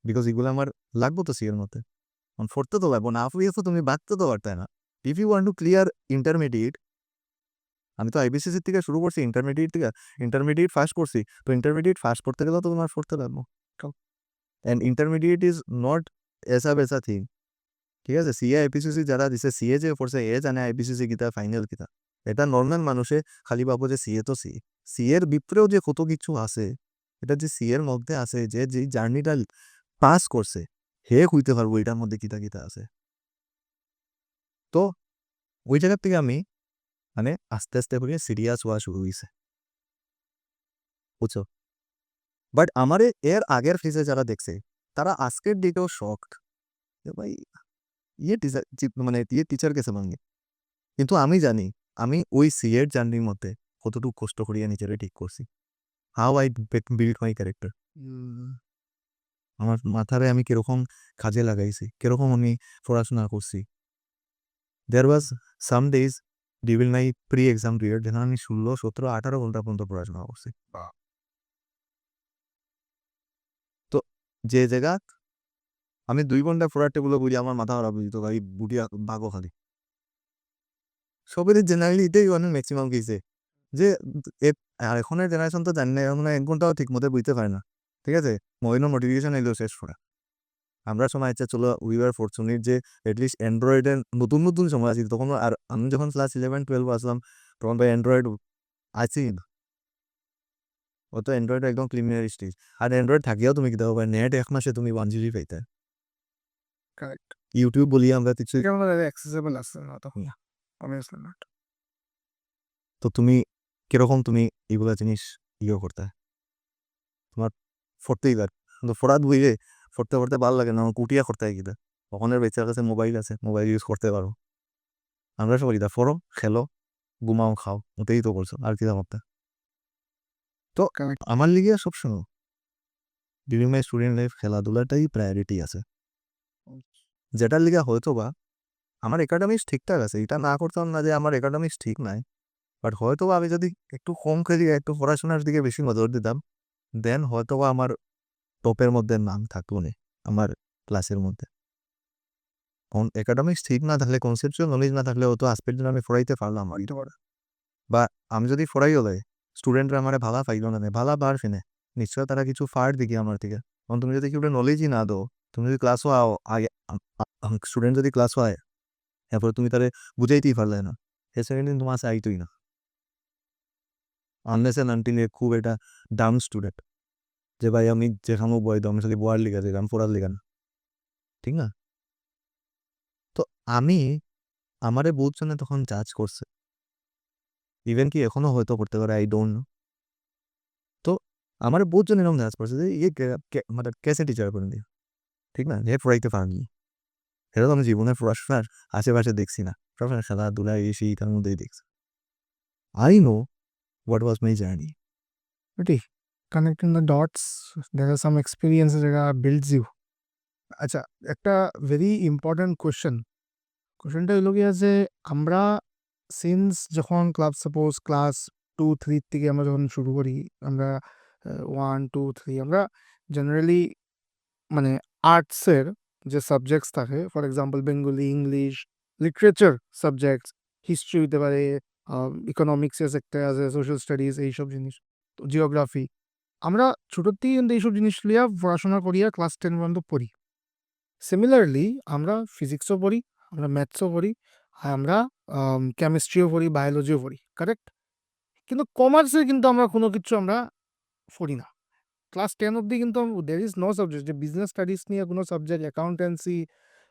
S2: because এগুলো আমার লাগবো তো সিএর মধ্যে। পড়তে তো পারবো না, আফুয়ে তো তুমি বাঁচতে তো পারতে না। If you want to clear intermediate, আমি তো আইবিসিসির থেকে শুরু করছি, ইন্টারমিডিয়েট ফার্স্ট করছি, তো ইন্টারমিডিয়েট ফার্স্ট করতে গেলেও তো তোমার পড়তে পারবো। অ্যান্ড ইন্টারমিডিয়েট ইজ নট এসা বেসা থিং, ঠিক আছে? সিএ আইপিসিসি যারা দিছে, সিএ যে পড়ছে এ জানে আইপিসিসি কিতা ফাইনাল কিতা। এটা নর্মাল মানুষে খালি ভাবো যে সিএ তো সিএ, সিএর ভিতরেও যে কত কিছু আছে, এটা যে সিএর মধ্যে আছে, যে যে জার্নিটা পাস করছে হে হইতে পারবো এটার মধ্যে কিতা কিতা আছে। তো ওই জায়গার থেকে আমি মানে আস্তে আস্তে করে সিরিয়াস হওয়া শুরু হয়েছে, বুঝছো? বাট আমারে এর আগের ফেজে যারা দেখছে তারা আজকের দিকেও শকড যে ভাই ইয়ে টিচার মানে ইয়ে টিচার কেসে ভাঙে। কিন্তু আমি জানি আমি ওই সিএর জার্নির মধ্যে কতটুকু কষ্ট করিয়া নিজেরে ঠিক করছি, how I build my character. আমার মাথারে আমি কিরকম কাজে লাগাইছি, কিরকম আমি পড়াশোনা করছি। There was some days during my pre exam period যেখানে আমি 16 17 18 ঘন্টা পর্যন্ত পড়াশোনা করছি। তো যে জায়গা আমি 2 ঘন্টা পড়ার টেবিলে বুঝি আমার মাথা খারাপ হয়ে যেত, ভাই বুটিয়া ভাগো খালি সবেরই জেনারেলি এটাই অনেক ম্যাক্সিমাম গেছে যে আর এখনের জেনারেশন তো জানি না, মানে 1 ঘন্টাও ঠিক মতো বুঝতে পারে না, ঠিক আছে? মহিলার নোটিফিকেশন এলো শেষ করা। আমরা সময় ইচ্ছা চলো উই আর ফরচুনেট যে এটলিস্ট অ্যান্ড্রয়েডের নতুন নতুন সময় আছে তখন। আর আমি যখন ক্লাস 11 12 আসলাম তখন ভাই অ্যান্ড্রয়েড আছে, ও তো অ্যান্ড্রয়েড একদম প্রিমিয়ারি স্টেজ। আর অ্যান্ড্রয়েড থাকিও তুমি কি দেবো ভাই, নেট 1 মাসে তুমি 1 জিবি পাইতে।
S1: কারেক্ট,
S2: ইউটিউব বলি আমরা কিছু,
S1: এটা আমাদের অ্যাক্সেসিবল আছে না তো, অবভিয়াসলি নট।
S2: তো তুমি কিরকম তুমি এইগুলা জিনিস ইয়ে করতে তোমার ফোরতেই পার, কিন্তু ফোরাত বুঝে ফোরতে ফোরতে ভালো লাগে না, কুটিয়া করতে হয় কিনা। তখনের বেচার কাছে মোবাইল আছে, মোবাইল ইউজ করতে পারো। আমরা সবাই কিনা ফরো খেলো ঘুমাও খাও, ওটাই তো করছো আর কিনা করতে। তো
S1: কারেক্ট,
S2: আমার লিগে সবসময় ডিউরিং মাই স্টুডেন্ট লাইফ খেলাধুলাটাই প্রায়োরিটি আছে, যেটার লিগে হয়তো বা আমার একাডেমিক্স ঠিকঠাক আছে, এটা না করতাম না যে আমার একাডেমিক্স ঠিক নাই, বাট হয়তো বা আমি যদি একটু কম খেলি একটু পড়াশোনার দিকে বেশি নজর দিতাম, দেন হয়তো বা আমার টপের মধ্যে নাম থাকলো না আমার ক্লাসের মধ্যে। কারণ একাডেমিক্স ঠিক না থাকলে, কনসেপচুয়াল নলেজ না থাকলে হয়তো আজকের দিন আমি পড়াইতে পারলাম আর বা আমি যদি পড়াই হলে স্টুডেন্টরা আমার ভালা পাইল না, ভালা বার ফেনে নিশ্চয় তারা কিছু ফার দিকে আমার থেকে। কারণ তুমি যদি কেউ নলেজই না দো, তুমি যদি ক্লাসও আও আগে স্টুডেন্ট যদি ক্লাসও আয় এরপরে তুমি তারে বুঝাইতেই পারলে না, সে সেকেন্ড দিন তোমার কাছে আইতোই না, আনলেস অ্যান্ড আনটিল খুব এটা ডাউন স্টুডেন্ট যে ভাই আমি যেখানেও বই দাও আমি খালি বয়ার লিখা যেখান পড়ার লিখা না, ঠিক না? তো আমি আমারে বহুতজনে তখন জাজ করছে, ইভেন কি এখনো হয়তো করতে পারে, আই ডোন্ট নো। তো আমার বহুতজন এরকম জাজ করছে যে ইয়ে মানে কেসে টিচার করে দিয়ে, ঠিক না? যে পড়াইতে পারেনি, এটা তো আমি জীবনের পড়াশোনার আশেপাশে দেখছি না, সবসময় খেলাধুলা এসে তার মধ্যেই দেখছি। I know what was my journey, ঠিক?
S1: connecting the dots, there are some experiences that builds you. আচ্ছা, একটা ভেরি ইম্পর্ট্যান্ট কোশ্চেনটা হলো গিয়া যে আমরা সিন্স যখন সাপোজ ক্লাস 2-3 থেকে আমরা যখন শুরু করি, আমরা 1-2-3 আমরা জেনারেলি মানে আর্টসের যে সাবজেক্টস থাকে, for example Bengali, English, literature subjects, history হইতে পারে, ইকোনমিক্সের সেক্টর আছে, সোশ্যাল স্টাডিজ, এইসব জিনিস, জিওগ্রাফি, আমরা ছোটোর থেকে কিন্তু এইসব জিনিস লিয়া পড়াশোনা করিয়া ক্লাস 10 পর্যন্ত পড়ি। সিমিলারলি আমরা ফিজিক্সও পড়ি, আমরা ম্যাথসও পড়ি, আর আমরা কেমিস্ট্রিও পড়ি, বায়োলজিও পড়ি, কারেক্ট? কিন্তু কমার্সে কিন্তু আমরা কোনো কিছু আমরা পড়ি না। ক্লাস 10 অব্দি কিন্তু দের ইজ নো সাবজেক্ট, যে বিজনেস স্টাডিজ নিয়ে কোনো সাবজেক্ট, অ্যাকাউন্টেন্সি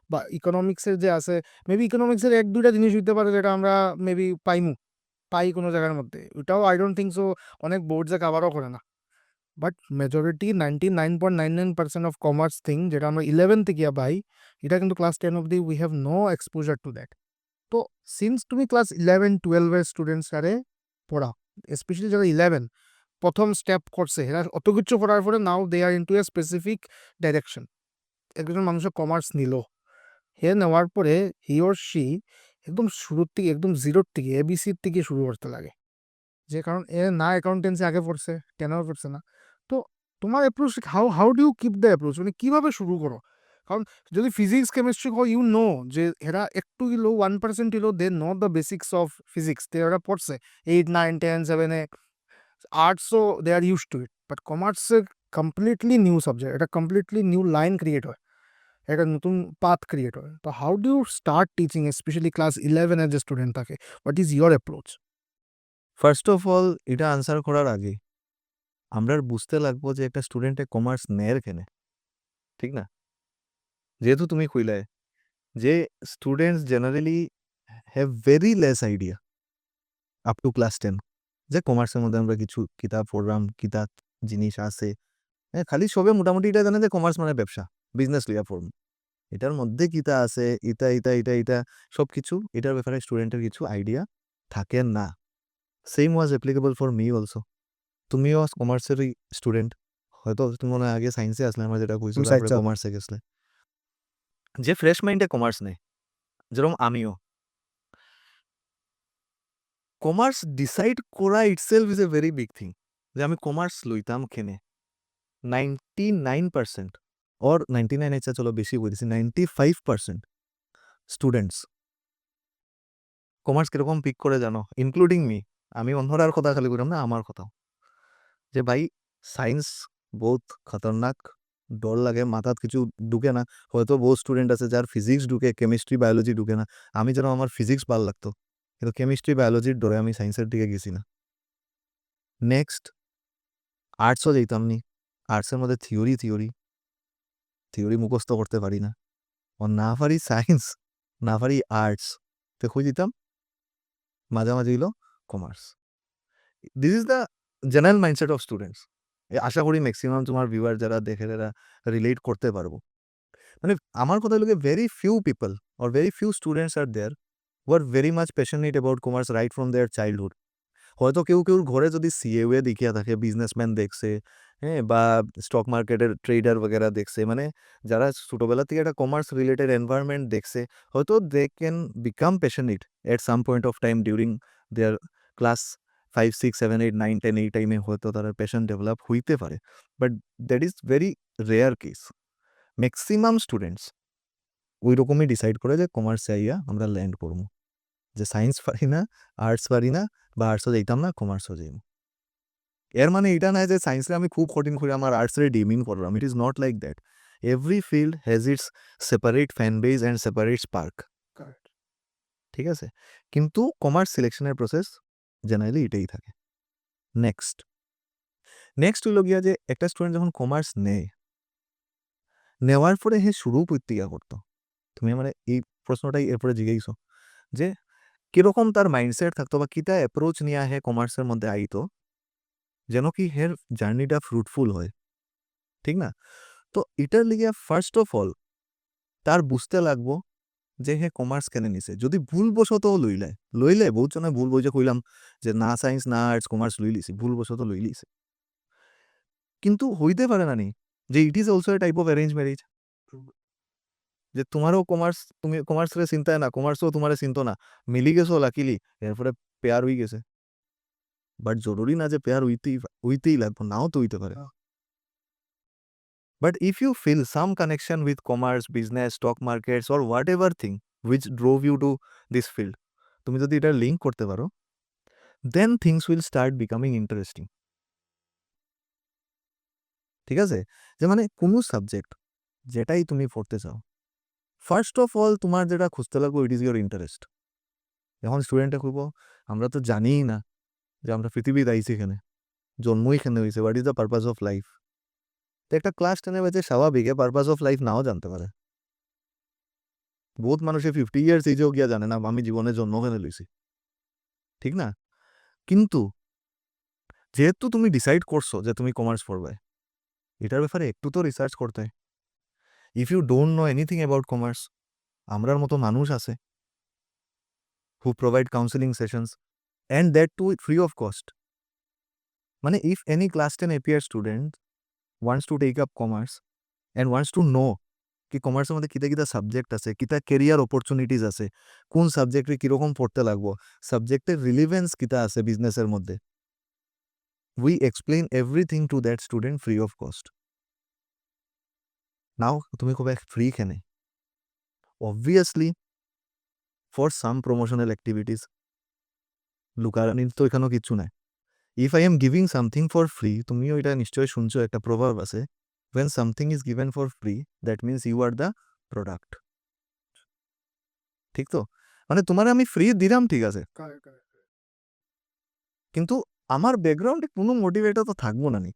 S1: বা ইকোনমিক্সের যে আছে, মেবি ইকোনমিক্সের 1-2টা জিনিস হইতে পারে যেটা আমরা মেবি পাই কোনো জায়গার মধ্যে, ওটাও আই ডোন্ট থিঙ্ক সো অনেক বোর্ডসে কাভারও করে না। But majority 99.99% of commerce thing যেটা আমরা 11 থেকে পাই, এটা কিন্তু ক্লাস 10 অব্দি we have no exposure to that. তো সিন্স তুমি ক্লাস 11-12 এর স্টুডেন্টসরে পড়াও, স্পেশালি যারা 11 প্রথম স্টেপ করছে, এরা অত কিছু পড়ার পরে নাও দে আর ইনটু এ স্পেসিফিক ডাইরেকশন। একজন মানুষের কমার্স নিল, হে নেওয়ার পরে হি ওর শি একদম শুরুর থেকে, একদম জিরোর থেকে, এবিসির থেকে শুরু করতে লাগে, যে কারণ এ না অ্যাকাউন্টেন্সি আগে পড়ছে, কেনও পড়ছে না। তো তোমার approach how do you keep the approach, মানে কীভাবে শুরু করো? কারণ যদি ফিজিক্স কেমিস্ট্রি হয়, ইউ নো যে এরা একটু হলেও 1% হলেও they know the basics of physics, তে এরা পড়ছে 8, 9, 10, 7-এ। আর্টসও they are use to it, but কমার্সে কমপ্লিটলি নিউ সাবজেক্ট, এটা কমপ্লিটলি নিউ লাইন ক্রিয়েট হয়, একটা নতুন পাথ ক্রিয়েট হয়। তো how do you start teaching, specially class 11-এর যে স্টুডেন্ট থাকে, what is your approach?
S2: First of all এটা আনসার করার আগে আমরা বুঝতে লাগবো যে একটা স্টুডেন্টে কমার্স নেয় কেনে, ঠিক না? যেহেতু তুমি কইলে যে students generally have very less idea up to class 10 যে কমার্সের মধ্যে আমরা কিছু কিতাব পড়লাম, কিতাব জিনিস আছে, হ্যাঁ, খালি সবে মোটামুটি এটা জানে যে কমার্স মানে ব্যবসা, বিজনেস লইয়া পড়ব। এটার মধ্যে কিতা আছে, এটা সব কিছু, এটার ব্যাপারে স্টুডেন্টের কিছু আইডিয়া থাকে না। Same was applicable for me also. তুমিও কমার্সেরই স্টুডেন্ট, হয়তো তুমি মনে হয় আগে সায়েন্সে আসলে, আমার যেটা কইছো, তারপরে কমার্সে গেছলে। যে ফ্রেশ মাইন্ডে কমার্স নেয়, যেরকম আমিও, কমার্স ডিসাইড করা itself is a very big thing, যে আমি কমার্স লইতাম কেনে। 99% অর 99, আচ্ছা চলো বেশি বলেছি, 95% স্টুডেন্টস কমার্স কিরকম পিক করে জানো, ইনক্লুডিং মি। আমি অন্যরার কথা খালি বললাম না, আমার কথাও, যে ভাই সায়েন্স বহুত খতরনাক, ডর লাগে, মাথাত কিছু ঢুকে না। হয়তো বহুত স্টুডেন্ট আছে যার ফিজিক্স ঢুকে, কেমিস্ট্রি বায়োলজি ঢুকে না। আমি যেন আমার ফিজিক্স ভালো লাগতো, কিন্তু কেমিস্ট্রি বায়োলজির ডরে আমি সায়েন্সের দিকে গেছি না। নেক্সট আর্টসও যেতাম নি, আর্টসের মধ্যে থিওরি মুখস্থ করতে পারি না, ও না পারি সায়েন্স, না পারি আর্টস, তো খুঁজ দিতাম মাঝামাঝি হলো commerce. This is the general mindset of students. আশা করি ম্যাক্সিমাম তোমার ভিউয়ার যারা দেখে তারা রিলেট করতে পারবো। মানে আমার কথা হলো very few people or very few students are there who are very much passionate about commerce right from their childhood. হয়তো কেউ ঘরে যদি সিএ দেখিয়া থাকে, বিজনেসম্যান দেখছে, হ্যাঁ, বা স্টক মার্কেটের ট্রেডার বগেরা দেখছে, মানে যারা ছোটবেলা থেকে একটা কমার্স রিলেটেড এনভায়রনমেন্ট দেখছে, হয়তো they can become passionate at some point of time during their class 5, 6, 7, 8, 9, 10, এই টাইমে হয়তো তারা প্যাশন ডেভেলপ হইতে পারে। But that is very rare case. Maximum students ওই রকমই ডিসাইড করে যে কমার্স চাইয়া আমরা ল্যান্ড করবো, যে সায়েন্স পারি না, আর্টস পারি না, বা আর্টসও যাইতাম না, কমার্সও যাইব। এর মানে এটা নয় যে সায়েন্সে আমি খুব কঠিন করে আমার আর্টসের ডিমিন করলাম। It is not like that. Every field has its separate fan beige and separate spark, ঠিক আছে? কিন্তু কমার্স সিলেকশনের প্রসেস জেনারেলি এটাই থাকে। নেক্সট হইল গিয়া যে একটা স্টুডেন্ট যখন কমার্স নেওয়ার পরে শুরু প্রতিজ্ঞা করতো, তুমি আমার এই প্রশ্নটাই এরপরে জিজ্ঞাসো যে কিরকম তার মাইন্ডসেট থাকতো বা কিতা অ্যাপ্রোচ নিয়ে কমার্সের মধ্যে আইতো, যেন কি হের জার্নিটা ফ্রুটফুল হয়, ঠিক না? তো এটার লিগে ফার্স্ট অফ অল তার বুঝতে লাগবো যে কমার্স কেন নিছে। যদি ভুলবশত লইলে বহুত জনে ভুল বইছে কইলাম যে না সায়েন্স না আর্টস কমার্স লই লিছি, ভুলবশত লই লিছে। কিন্তু হইতে পারে না নি যে it is also A type of arrange marriage, যে তোমারও কমার্স, তুমি কমার্স রে চিন্তায় না, কমার্সও তোমারে চিনতো না, মিলি গেছো লাকিলি, এরপরে পেয়ার হয়ে গেছে। বাট জরুরি না যে পেয়ার হইতেই লাগবে, নাও তো হইতে পারে। But if you feel some connection with commerce, business, stock markets or whatever thing which drove you to this field, তুমি যদি এটা লিঙ্ক করতে পারো, then things will start becoming interesting. ঠিক আছে? যে মানে কোনো সাবজেক্ট যেটাই তুমি পড়তে চাও, ফার্স্ট অফ অল তোমার যেটা খুঁজতে লাগবে ইট ইজ ইয়োর ইন্টারেস্ট। এখন স্টুডেন্টে খুঁজবো, আমরা তো জানিই না যে আমরা পৃথিবীতে আইছি এখানে, জন্মই এখানে হয়েছে, what is the purpose of life. তো একটা ক্লাস 10 বাজে স্বাভাবিক পারপাস অফ লাইফ নাও জানতে পারে। বহুত মানুষে 50 ইয়ার্স এইজেও গিয়া জানে না আমি জীবনে জন্ম কেন লইছি, ঠিক না? কিন্তু যেহেতু তুমি ডিসাইড করছো যে তুমি কমার্স পড়বে, এটার ব্যাপারে একটু তো রিসার্চ করতে। If you don't know anything about commerce, আমরার মতো মানুষ আছে who provide counselling sessions and that too free of cost. মানে if any class 10 APR student wants to take up commerce and wants to know কি কমার্সের মধ্যে কিতা কিতা সাবজেক্ট আছে, কিতা কেরিয়ার অপরচুনিটিস আছে, কোন সাবজেক্টে কীরকম পড়তে লাগবো, সাবজেক্টের রিলিভেন্স কিতা আছে বিজনেসের মধ্যে, we explain everything to that student free of cost. Now তুমি কবে ফ্রি কেনে? Obviously for some promotional activities, লুকারানির তো এখানেও কিচ্ছু নাই। If I am giving something for free, তুমিও এটা নিশ্চয়ই শুনছো, একটা প্রভাব আছে, when something is given for free that means you are the product. ঠিক তো? মানে তোমার আমি ফ্রি দিলাম, ঠিক আছে, কিন্তু আমার ব্যাকগ্রাউন্ডে কোনো মোটিভেটর তো থাকবো না নি।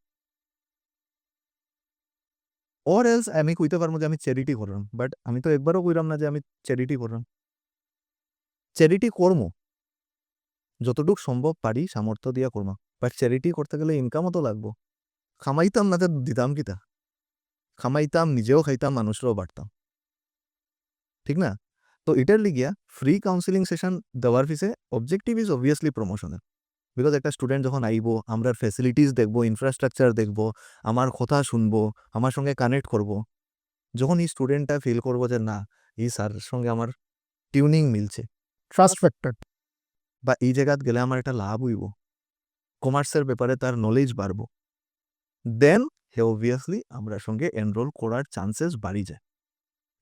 S2: অর এলস আমি কইতে পারবো যে আমি চ্যারিটি করলাম, বাট আমি তো একবারও কইলাম না যে আমি চ্যারিটি করলাম। চ্যারিটি কর্ম যতটুক সম্ভব পারি সামর্থ্য দিয়া করবো, বাট চ্যারিটি করতে গেলে ইনকামও তো লাগবো। খামাইতাম না তো দিতাম কিতা? খামাইতাম, নিজেও খাইতাম, মানুষরাও বাড়তাম, ঠিক না? তো এটার লিগিয়া ফ্রি কাউন্সিলিং সেশন দেওয়ার পিছে অবজেক্টিভ ইজ অবভিয়াসলি প্রমোশনের। বিকজ একটা স্টুডেন্ট যখন আইব, আমরা ফ্যাসিলিটিস দেখবো, ইনফ্রাস্ট্রাকচার দেখবো, আমার কথা শুনবো, আমার সঙ্গে কানেক্ট করব। যখন এই স্টুডেন্টটা ফিল করবো যে না, এই স্যারের সঙ্গে আমার টিউনিং মিলছে,
S1: ট্রাস্ট ফ্যাক্টর।
S2: বা এই জায়গাত গেলে আমার একটা লাভ হইব, কমার্সের ব্যাপারে তার নলেজ বাড়বো, দেন হে অবভিয়াসলি আমরা সঙ্গে এনরোল করার চান্সেস বাড়ি যায়।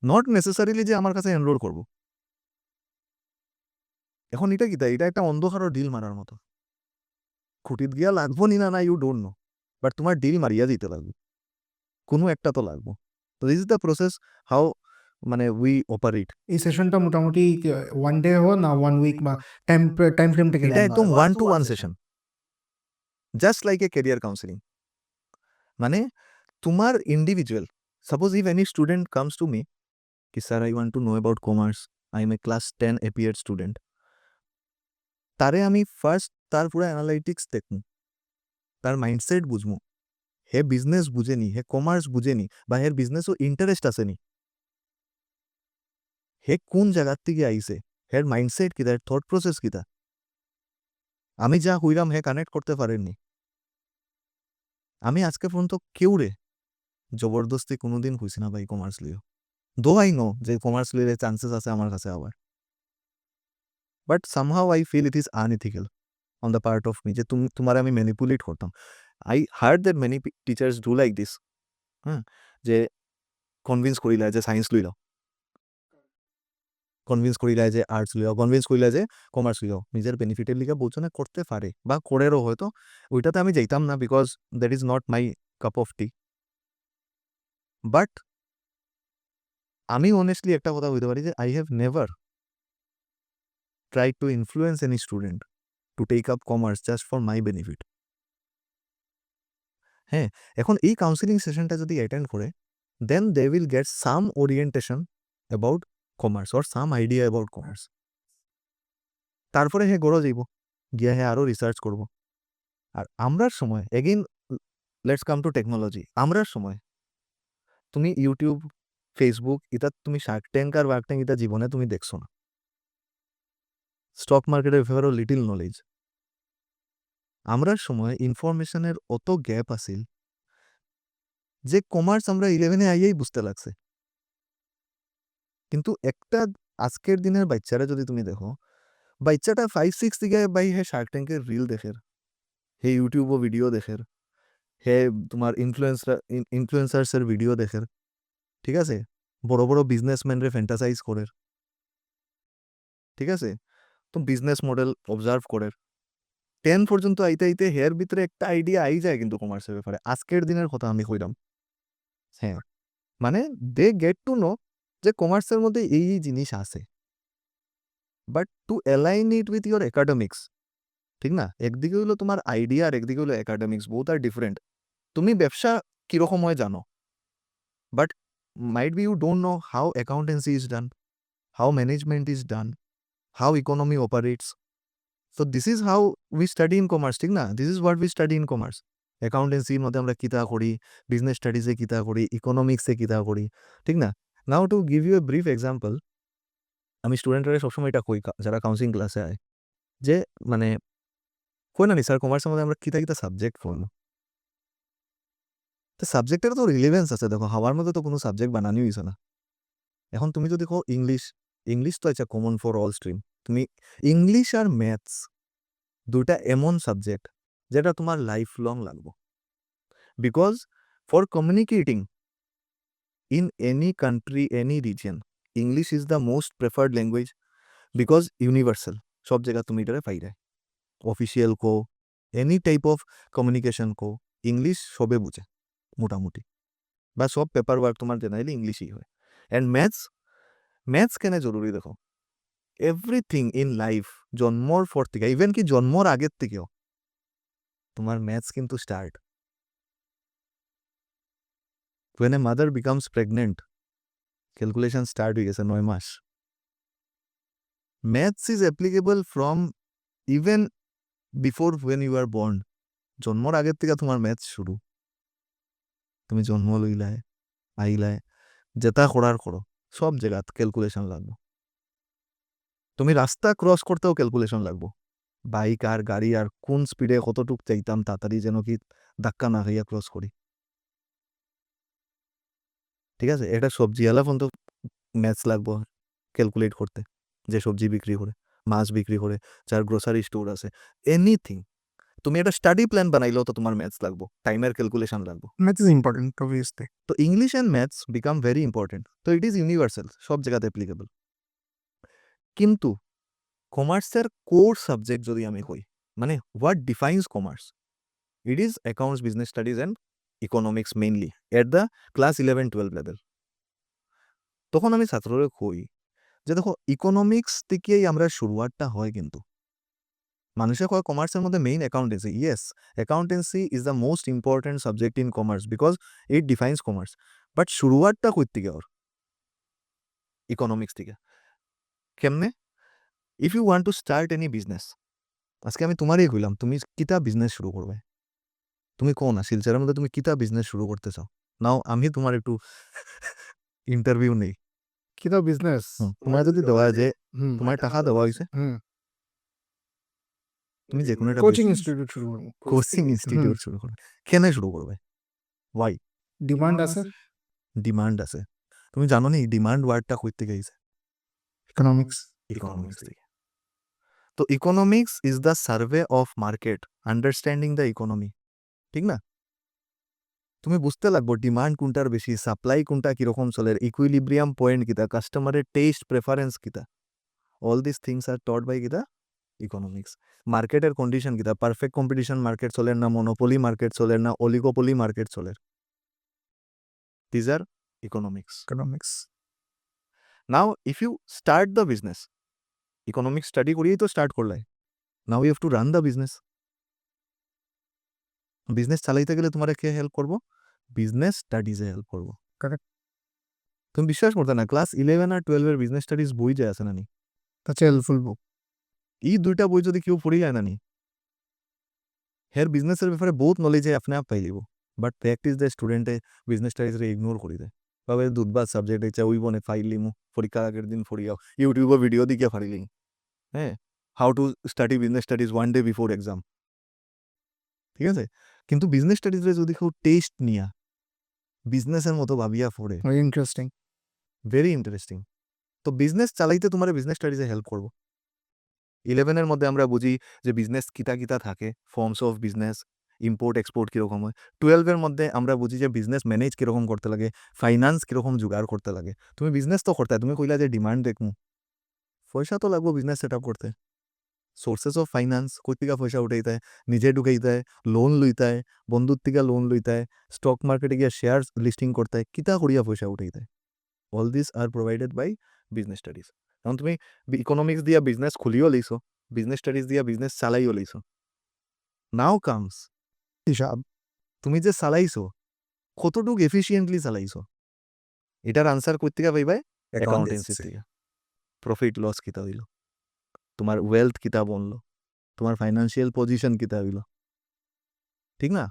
S2: নট নেসেসারিলি যে আমার কাছে এনরোল করব। এখন এটা কি তাই, এটা একটা অন্ধকারও ডিল মারার মতো। খুঁটিত গিয়া লাগবো নি না ইউ ডোন্ট নো, বাট তোমার ডিল মারিয়া দিতে লাগবে, কোনো একটা তো লাগবো। তো this is the process how মানে উই অপারেট।
S1: এই সেশনটা মোটামুটি ওয়ান ডে হো না 1 উইক বা টাইম টাইম ফ্রেমটা কি?
S2: এটা একদম 1-to-1 session, just like a career counselling. মানে তোমার individual, suppose if any student comes to me কি sir I want to know about commerce, I am a class 10 APR student, তারে আমি ফার্স্ট তার পুরো অ্যানালাইটিক্স দেখবো, তার মাইন্ডসেট বুঝবো, হে বিজনেস বুঝেনি, হে কমার্স বুঝেনি, বা হের বিজনেসও ইন্টারেস্ট আসেনি, হে কোন জায়গার থেকে আইছে, হের মাইন্ডসেট কিতা, হের থট প্রসেস কিতা, আমি যা হইলাম হে কানেক্ট করতে পারেননি। আমি আজকে পর্যন্ত কেউ রে জবরদস্তি কোনোদিন হইছি না ভাই কমার্স লিও, দো আই নো যে কমার্স লিলে চান্সেস আছে আমার কাছে আবার, but somehow I feel it is unethical on the part of me, যে তোমার আমি ম্যানিপুলেট করতাম। I heard that many teachers do like this, হ্যাঁ, যে কনভিন্স করিলা যে সায়েন্স লইল, কনভিন্স করিলা যে আর্টস লইও, কনভিন্স করিলা যে কমার্স লইও, নিজের বেনিফিটের লিগে বলছো না, করতে পারে বা করেরও হয়তো, ওইটাতে আমি যাইতাম না because that is not my cup of tea. But আমি অনেস্টলি একটা কথা বলতে পারি যে I have never try to influence any student to take up commerce just for my benefit. হ্যাঁ, এখন এই কাউন্সিলিং সেশনটা যদি অ্যাটেন্ড করে, then they will get some orientation about commerce or some idea about commerce. তারপরে হে গড়ো যাইব, গিয়া হে আরও রিসার্চ করব। আর আমরার সময় again let's come to technology, আমরার সময় তুমি ইউটিউব, ফেসবুক, এটা তুমি শার্ক ট্যাঙ্ক আর ওয়ার্ক ট্যাঙ্ক এটা জীবনে তুমি দেখছো না। স্টক মার্কেটের ব্যাপারেও লিটিল নলেজ। আমরার সময় ইনফরমেশনের অত গ্যাপ আছিল যে কমার্স আমরা 11-এ আইয়েই বুঝতে লাগছে। কিন্তু একটা আজকের দিনের বাচ্চারা যদি তুমি দেখো, বাচ্চাটা 5-6 থেকে ভাই হে শার্ক ট্যাঙ্কের রিল দেখের, হে ইউটিউবও ভিডিও দেখের, হে তোমার ইনফ্লুয়েন্সার্সের ভিডিও দেখের, ঠিক আছে? বড়, বড় বিজনেসম্যানরে ফ্যান্টাসাইজ করের, ঠিক আছে? তো বিজনেস মডেল অবজার্ভ করের। 10 পর্যন্ত আইতে, আইতে হের ভিতরে একটা আইডিয়া আই যায় কিন্তু কমার্সের ব্যাপারে। আজকের দিনের কথা আমি কইলাম। হ্যাঁ, মানে দে গেট টু নো যে কমার্সের মধ্যে এই জিনিস আছে। But two align it with your academics, ঠিক না? একদিকে হলো তোমার আইডিয়া আর একদিকে হলো একাডেমিক্স, বোথ আর ডিফারেন্ট। তুমি ব্যবসা কিরকম হয় জানো, but might be you don't know how accountancy is done, how management is done, how economy operates. So this is how we study in commerce, ঠিক না? This is what we study in commerce. অ্যাকাউন্টেন্সির মধ্যে আমরা কিতা করি, বিজনেস স্টাডিজে কিতা করি, ইকোনমিক্সে কিতা করি, ঠিক না? Now to give you a brief example, আমি স্টুডেন্টরা সবসময় এটা কই যারা কাউন্সিলিং ক্লাসে আয়, যে মানে কই না নি স্যার কমার্সের মধ্যে আমরা কিতা কিতা সাবজেক্ট পড়লো। তো সাবজেক্টের তো রিলেভেন্স আছে, দেখো হওয়ার মধ্যে তো কোনো সাবজেক্ট বানানি হয়েছে না। এখন তুমি যদি কো ইংলিশ, ইংলিশ তো আচ্ছা কমন ফর অল স্ট্রিম। তুমি ইংলিশ আর ম্যাথস দুইটা এমন সাবজেক্ট যেটা তোমার লাইফ লং লাগবে, because for communicating in any country, any region, English is the most preferred language, because universal. সব জায়গা তুমি এটারে পাই যায়, official co, any type of communication co, English সবে বুঝে মোটামুটি, বা সব পেপার ওয়ার্ক তোমার জেনারেলি ইংলিশই হয়। অ্যান্ড ম্যাথস, ম্যাথস কেন জরুরি দেখো, এভরিথিং ইন লাইফ জন্মর পর থেকে, ইভেন কি জন্মর আগের থেকেও তোমার ম্যাথস কিন্তু start. when a mother becomes pregnant, calculation start হয়ে গেছে 9 মাস। Maths is applicable from even before when you are born, জন্মর আগের থেকে তোমার ম্যাথস শুরু। তুমি জন্ম লইলায়, আইলায়, যেটা করার করো, সব জায়গাত ক্যালকুলেশন লাগবে। তুমি রাস্তা ক্রস করতেও ক্যালকুলেশন লাগবে, বাইক আর গাড়ি আর কোন স্পিডে কতটুক চাইতাম তাড়াতাড়ি যেন কি ধাক্কা না খাইয়া ক্রস করি, ঠিক আছে? এটা সবজি আলা ফোন তো ম্যাথস লাগবো ক্যালকুলেট করতে, যে সবজি বিক্রি করে, মাছ বিক্রি করে, যার গ্রোসারি স্টোর আছে, এনিথিং। তুমি একটা স্টাডি প্ল্যান বানাইলেও তো তোমার ম্যাথস লাগবো, টাইমের ক্যালকুলেশন লাগবো।
S1: Math is important, obviously.
S2: তো English and maths become very important. তো ইট ইজ ইউনিভার্সাল, সব জায়গাতে অ্যাপ্লিকেবল। কিন্তু কমার্সের কোর সাবজেক্ট যদি আমি কই, মানে what defines commerce, it is accounts, business studies and economics mainly at the class 11-12 level. তখন আমি ছাত্ররা কই যে দেখো ইকোনমিক্স থেকেই আমরা শুরুয়াতটা হয়, কিন্তু মানুষে কয় কমার্সের মধ্যে main accountancy. Yes, accountancy is the most important subject in commerce because it defines commerce. But শুরুয়াতটা কই থেকে ওর? ইকোনমিক্স থেকে। কেমনে? If you want to start any business, আজকে আমি তোমারই কইলাম তুমি কিতা বিজনেস শুরু করবে, তুমি কোন না শিলচরের মধ্যে তুমি কিতা বিজনেস শুরু করতে চাও, নাও আমি তোমার একটু ইন্টারভিউ নেই।
S1: কিতা বিজনেস?
S2: তোমার যদি দেওয়া যে তোমার টাকা দেওয়া হয়েছে, তুমি যে কোনো একটা
S1: কোচিং ইনস্টিটিউট শুরু করবো।
S2: কোচিং ইনস্টিটিউট শুরু করবে, কেন শুরু করবে? ওয়াই?
S1: ডিমান্ড আছে,
S2: ডিমান্ড আছে। তুমি জানো নি ডিমান্ড ওয়ার্ডটা কই থেকে আইছে?
S1: ইকোনমিক্স।
S2: ইকোনমিক্স থেকে। তো economics is the survey of market, understanding the economy, ঠিক না? তুমি বুঝতে লাগবো ডিমান্ড কোনটার বেশি, সাপ্লাই কোনটা কিরকম চলে, ইকুইলিব্রিয়াম পয়েন্ট কিতা, কাস্টমারের টেস্ট প্রেফারেন্স কিতা, all this things are taught by কিতা ইকোনমিক্স। মার্কেটের কন্ডিশন কিতা, পারফেক্ট কম্পিটিশন মার্কেট চলের না, মনোপলি মার্কেট চলের না, অলিগোপলি মার্কেট চলের, these are economics.
S1: Economics.
S2: Now if you start the business, economics study করিয়েই তো স্টার্ট করলে, now you have to run the business. Business চালাইতে গেলে তোমার কে হেল্প করবো? বিজনেস স্টাডিজে হেল্প করবো।
S1: Correct.
S2: তুমি বিশ্বাস করতে না, ক্লাস 11 আর 12 এর বিজনেস স্টাডিজ বই যে আছে না নি,
S1: That's a helpful book.
S2: এই দুইটা বই যদি কেউ পড়ি যায় না নি, হের বিজনেসের ব্যাপারে বহুত নলেজে আপনি আপ পাই যাব। বাট প্র্যাকটিস দ্য স্টুডেন্টে বিজনেস স্টাডিজরে ইগনোর করি দেয়, তবে দুধবাদ সাবজেক্ট ইচ্ছা ওই বনে ফাইল লিমু, পরীক্ষার আগের দিন ফরিয়াও ইউটিউবে ভিডিও দিকে ফারিলিং, হ্যাঁ, how to study business studies 1 day before exam, ঠিক আছে? কিন্তু বিজনেস স্টাডিজরে যদি কেউ টেস্ট নিয়া বিজনেসের মতো ভাবিয়া পড়ে।
S1: very interesting.
S2: Very interesting. তো বিজনেস চালাইতে তোমার বিজনেস স্টাডিজে হেল্প করব। 11 এর মধ্যে আমরা বুঝি যে বিজনেস কিতা কিতা থাকে, forms of business, import export কীরকম হয়। 12 এর মধ্যে আমরা বুঝি যে বিজনেস ম্যানেজ কীরকম করতে লাগে, ফাইন্যান্স কীরকম জোগাড় করতে লাগে। তুমি বিজনেস তো করতে, তুমি কইলা যে ডিমান্ড দেখমু, পয়সা তো লাগবো বিজনেস সেট আপ করতে। সোর্সেস অফ ফাইন্যান্স, কই থেকে পয়সা উঠাইতে হয়, নিজে ঢুকাইতে হয়, লোন লইতে হয়, বন্ধুর থেকে লোন লইতে হয়, স্টক মার্কেটে গিয়ে শেয়ার লিস্টিং করতে হয়, কিতা করিয়া পয়সা উঠাইতে হয়। All this are provided by business studies. এখন তুমি ইকোনমিক্স দিয়া বিজনেস খুলিও লইছো, বিজনেস স্টাডিজ দিয়া বিজনেস চালাইও লইছো। নাও কামস
S1: হিসাব।
S2: তুমি যে চালাইছো কতটুক এফিসিয়েন্টলি চালাইছো, এটার আনসার কই থেকে পাইবাই? অ্যাকাউন্টেন্সি থেকে। প্রফিট লস কিতা হইল, তোমার ওয়েলথ কিতা বনলো, তোমার ফাইন্যান্সিয়াল পজিশন কিতা হইল, ঠিক না?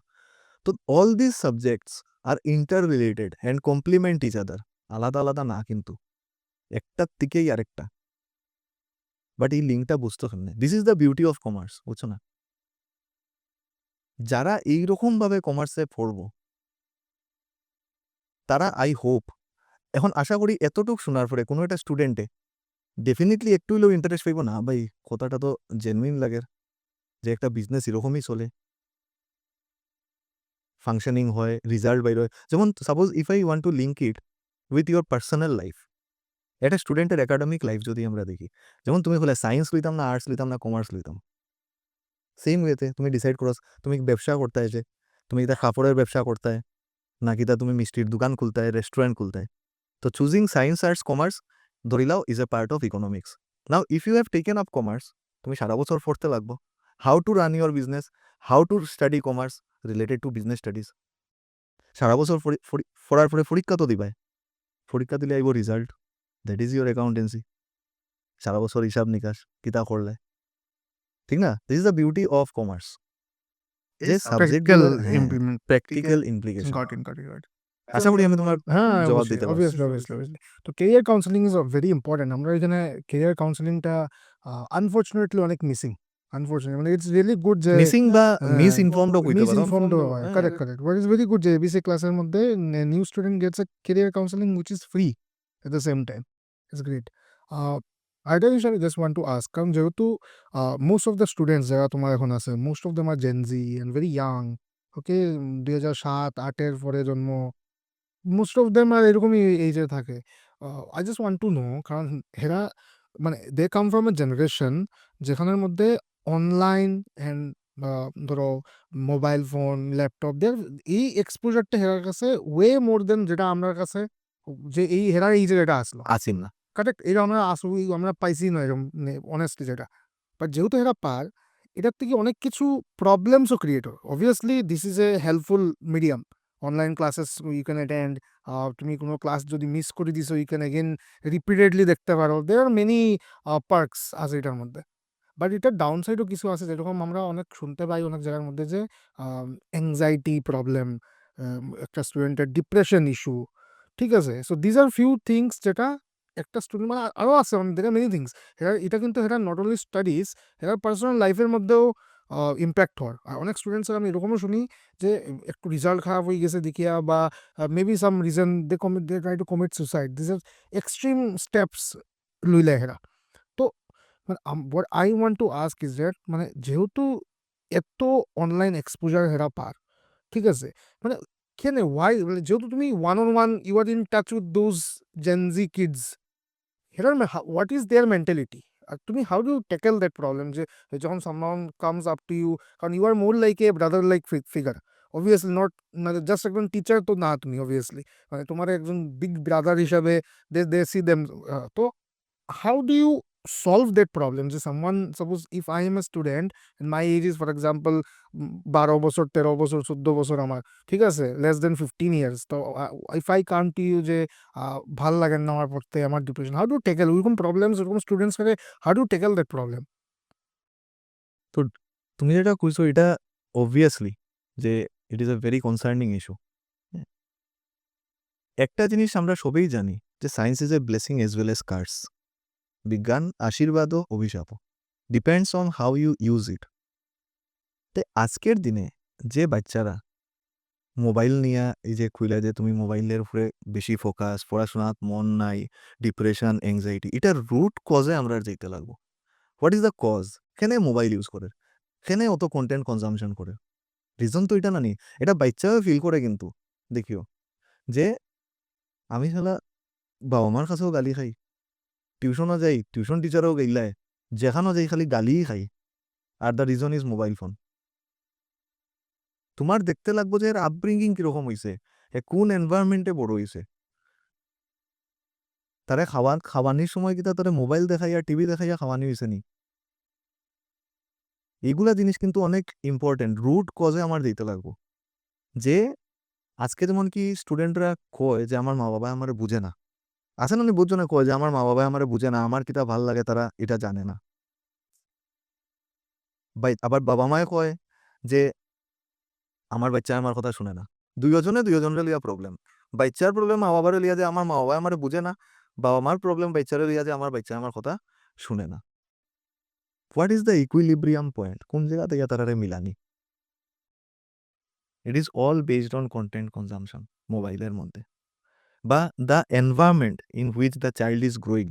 S2: তো all this subjects are inter related and complement each other. আলাদা আলাদা না কিন্তু, একটার দিকেই আরেকটা। বাট এই লিঙ্কটা বুঝতে হবে। This is the beauty of commerce, বুঝছো না? যারা এইরকমভাবে কমার্সে পড়বো তারা আই হোপ, এখন আশা করি এতটুক শোনার পরে কোনো একটা স্টুডেন্টে ডেফিনেটলি একটু হলেও ইন্টারেস্ট পাইব না ভাই, কথাটা তো জেনুইন লাগে যে একটা বিজনেস এরকমই চলে, ফাংশনিং হয়, রেজাল্ট বাইর হয়। যেমন suppose if I want two link it with your personal life, একটা স্টুডেন্টের একাডেমিক লাইফ যদি আমরা দেখি, যেমন তুমি বলে সায়েন্স লইতাম না, আর্টস লইতাম না, কমার্স লইতাম, সেম ওয়েতে তুমি ডিসাইড করো তুমি ব্যবসা করতে হয়, যে তুমি এটা কাপড়ের ব্যবসা করতে হয় নাকি তা তুমি মিষ্টির দোকান খুলতে হয়, রেস্টুরেন্ট খুলতে হয়। তো চুজিং সায়েন্স, আর্টস, কমার্স ধরিলাও is a part of economics. Now if you have taken up commerce, তুমি সারা বছর পড়তে লাগবো how to run your business, how to study commerce related to business studies. সারা বছর পড়ার পরে পরীক্ষা তো দিবাই, পরীক্ষা দিলে আইব result, that is your accountancy. সারা বছর হিসাব নিকাশ কিতা করলে, ঠিক না? This is the beauty of commerce, যে
S1: Practical
S2: সাবজেক্টগুলোর
S1: implement.
S2: Practical implication.
S1: Got it, got it, got it.
S2: আশা করি আমি তোমার
S1: হ্যাঁ,
S2: জবাব
S1: অবশ্যই,
S2: দিতে পারছি।
S1: obviously, obviously, obviously. তো career counseling is very important. আমরা এখানে career counseling টা unfortunately অনেক মিসিং। Unfortunately, মানে it's really good যে
S2: মিসিং বা
S1: হ্যাঁ,
S2: মিস ইনফর্মডও কইতে পারো।
S1: misinformed ও হয়। Correct, correct. What is very good যে ABC ক্লাসের মধ্যে new student gets a career counseling which is free at the same time. It's great. আরেকটা জিনিস আমি just want to ask, কারণ যেহেতু most of the students যারা তোমার এখন আছে, most of them are Gen Z and very young. Okay, 2007-08 এর পরে জন্ম, মোস্ট অফ দেম আর এরকমই এইজে থাকে। I just want to no, কারণ এরা মানে দে কাম ফ্রম এ জেনারেশন যেখানের মধ্যে অনলাইন অ্যান্ড ধরো মোবাইল ফোন, ল্যাপটপ দের এই এক্সপোজারটা হেরার কাছে ওয়ে মোর দেন যেটা আমার কাছে, যে এই হেরার এই যে এটা আসলো
S2: আসিম না।
S1: কারেক্ট, এটা আমরা আসলে আমরা পাইছি না এরকম অনেস্টলি যেটা। বাট যেহেতু এরা পার, এটার থেকে অনেক কিছু প্রবলেমসও ক্রিয়েট হয়। Obviously this is a helpful medium, online classes you can attend, তুমি কোনো ক্লাস যদি মিস করে দিছো ইউ ক্যান এগেন রিপিটেডলি দেখতে পারো, দেয়ার আর মেনি পার্কস আছে এটার মধ্যে। বাট এটার ডাউন সাইডও কিছু আছে, যেরকম আমরা অনেক শুনতে পাই অনেক জায়গার মধ্যে যে অ্যাংজাইটি প্রবলেম, একটা স্টুডেন্টের ডিপ্রেশন ইস্যু, ঠিক আছে? So these are few things যেটা একটা স্টুডেন্ট, মানে আরও আছে দের আর মেনি থিংস, এটা কিন্তু এটা নট অনলি স্টাডিজ, এটা পার্সোনাল লাইফের মধ্যেও ইম্প্যাক্ট হয়। আর অনেক স্টুডেন্টসের আমি এরকমও শুনি যে একটু রেজাল্ট খারাপ হয়ে গেছে দেখিয়া, বা maybe some reason they try to commit suicide, this are extreme steps লইলে এরা। তো মানে what I want to ask is that মানে যেহেতু এত অনলাইন এক্সপোজার হেরা পার, ঠিক আছে? মানে কেন ওয়াই, মানে যেহেতু তুমি one on one you are in touch with those Gen Z kids, হেরার হোয়াট ইজ দেয়ার মেন্টালিটি? আর তুমি how do tackle that problem যে যখন someone comes up to you, কারণ you are more like a brother like figure, obviously not মানে জাস্ট একজন টিচার তো না তুমি, অবভিয়াসলি মানে তোমার একজন বিগ ব্রাদার হিসাবে দে সি দেম। তো how do you solve that problem? যে someone, suppose if I am a student and my age is for example 12 বছর, 13 বছর, 14 বছর আমার, ঠিক আছে, less than 15 years, তো if I come to you যে ভাল লাগে না আমার পড়তে, আমার depression, how do you tackle ওরকম প্রবলেমস, ওরকম স্টুডেন্টস করে how do you tackle that problem?
S2: তো তুমি যেটা কইছো এটা অবভিয়াসলি যে it is a very concerning issue. একটা জিনিস আমরা সবাই জানি যে science is a blessing as well as curse. বিজ্ঞান আশীর্বাদ ও অভিশাপও, depends on how you use it. তাই আজকের দিনে যে বাচ্চারা মোবাইল নিয়া এই যে কইলা যে তুমি মোবাইলের উপরে বেশি ফোকাস, পড়াশোনাত মন নাই, ডিপ্রেশন, এংজাইটি, এটার রুট কজে আমরা যাইতে লাগবো। What is the cause? কেনে মোবাইল ইউজ করে, কেনে অত কন্টেন্ট কনজামশন করে? রিজন তো এটা না নি, এটা বাচ্চাও ফিল করে কিন্তু। দেখিও যে আমি শালা বাবা মার কাছেও গালি খাই, টিউশনও যাই, টিউশন টিচারও গাইলায়, যেখানেও যাই খালি গালিই খাই, are the reason is mobile phone. তোমার দেখতে লাগবো যে এর আপব্রিঙ্গিং কিরকম হইছে, এ কোন এনভায়রনমেন্টে বড় হইছে। তারে খাওয়ানির সময় কিতা তারে মোবাইল দেখাইয়া টিভি দেখাইয়া খাওয়ানি হইছে নি? এইগুলা জিনিস কিন্তু অনেক ইম্পর্টেন্ট, রুট কজে আমার দিতে লাগবো। যে আজকে যেমন কি স্টুডেন্টরা কয় যে আমার মা বাবা আমার বুঝে না, আছে না বুঝছো না, কয় যে আমার মা বাবা আমার বুঝে না, আমার কিতা ভাল লাগে তারা এটা জানে না। আবার বাবা মায়ে কয় যে আমার বাচ্চা আমার কথা শুনে না। দুইজনের লিয়া প্রবলেম। বাচ্চার প্রবলেম মা বাবার লিয়া যে আমার মা বাবা আমার বুঝে না, বাবা মার প্রবলেম বাচ্চার লিয়া যে আমার বাচ্চা আমার কথা শুনে না। What is the equilibrium point? কোন জায়গা থেকে তারারে মিলানি? It is all based on content consumption মোবাইলের মধ্যে, বা the environment in which the child is growing.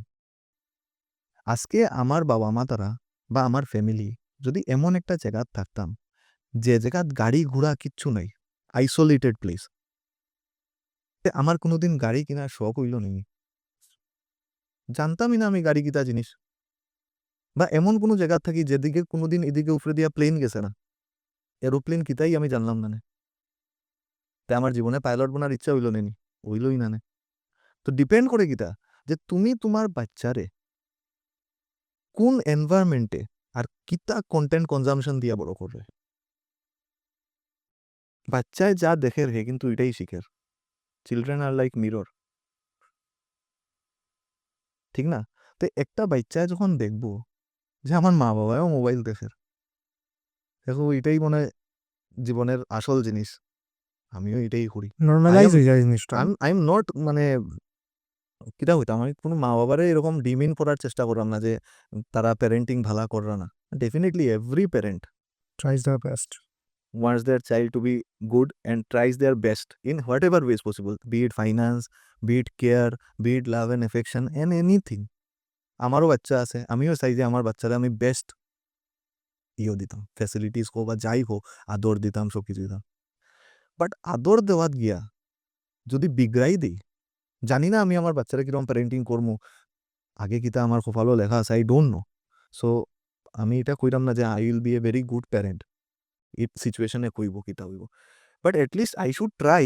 S2: আজকে আমার বাবা মা তারা বা আমার ফ্যামিলি যদি এমন একটা জায়গাত থাকতাম যে জায়গাত গাড়ি ঘোড়া কিচ্ছু নাই, আইসোলেটেড প্লেস, আমার কোনোদিন গাড়ি কেনার শখ হইল নি, জানতামই না আমি গাড়ি কিতা জিনিস। বা এমন কোনো জায়গা থাকি যেদিকে কোনোদিন এদিকে উপরে দিয়া প্লেন গেছে না, এরোপ্লেন কিতাই আমি জানলাম না। তাই আমার জীবনে পাইলট বোনার ইচ্ছা হইল নি, হইলই না। তো ডিপেন্ড করে কিতা যে তুমি তোমার বাচ্চারে কোন এনভায়রনমেন্টে আর কিতা কন্টেন্ট কনজামশন দিয়া বড় করবে। বাচ্চায় যা দেখে রে কিন্তু এটাই শিখের। চিলড্রেন আর লাইক মিরর, ঠিক না? তো একটা বাচ্চায় যখন দেখবো যে আমার মা বাবাও মোবাইল দেখে, দেখো এটাই মনে হয় জীবনের আসল জিনিস, আমিও এটাই করি।
S1: নর্মালাইজ হয়ে যায় জিনিসটা।
S2: আই এম নট মানে কিটা হইতাম, আমি কোনো মা বাবারে এরকম ডিমিন করার চেষ্টা করলাম না যে তারা প্যারেন্টিং ভালা কররা না। Definitely every parent
S1: tries the best.
S2: wants their child to be good and tries their best in whatever ways possible, be it finance, be it care, be it love and affection and anything. আমারও বাচ্চা আছে, আমিও চাই যে আমার বাচ্চারা আমি বেস্ট দিতাম, ফ্যাসিলিটিস হোক বা যাই হোক, আদর দিতাম, সব কিছু দিতাম। বাট আদর দেওয়াত গিয়া যদি বিগড়াই দিই, জানি না আমি আমার বাচ্চারা কিরকম প্যারেন্টিং করবো, আগে কিতা আমার কপালও লেখা আছে, আই ডোন্ট নো। সো আমি এটা কইরাম না যে I will B A very good parent, এই সিচুয়েশনে কইব কিতা হইব, but at least I should try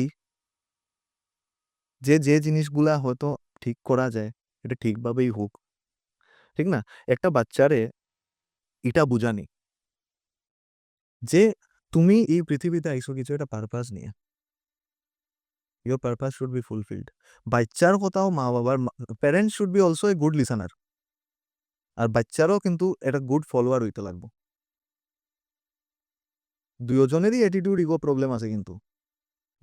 S2: যে যে জিনিসগুলা হয়তো ঠিক করা যায় এটা ঠিকভাবেই হোক, ঠিক না? একটা বাচ্চারে এটা বুঝানি যে তুমি এই পৃথিবীতে আইসো কিছু একটা পারপাস নিয়ে, your purpose should be fulfilled. বাচ্চার কথাও মা বাবার, parents should be also a good listener, আর বাচ্চারও কিন্তু একটা গুড ফলোয়ার হইতে লাগবো। দুজনেরই অ্যাটিটিউড ইগো প্রবলেম আছে কিন্তু,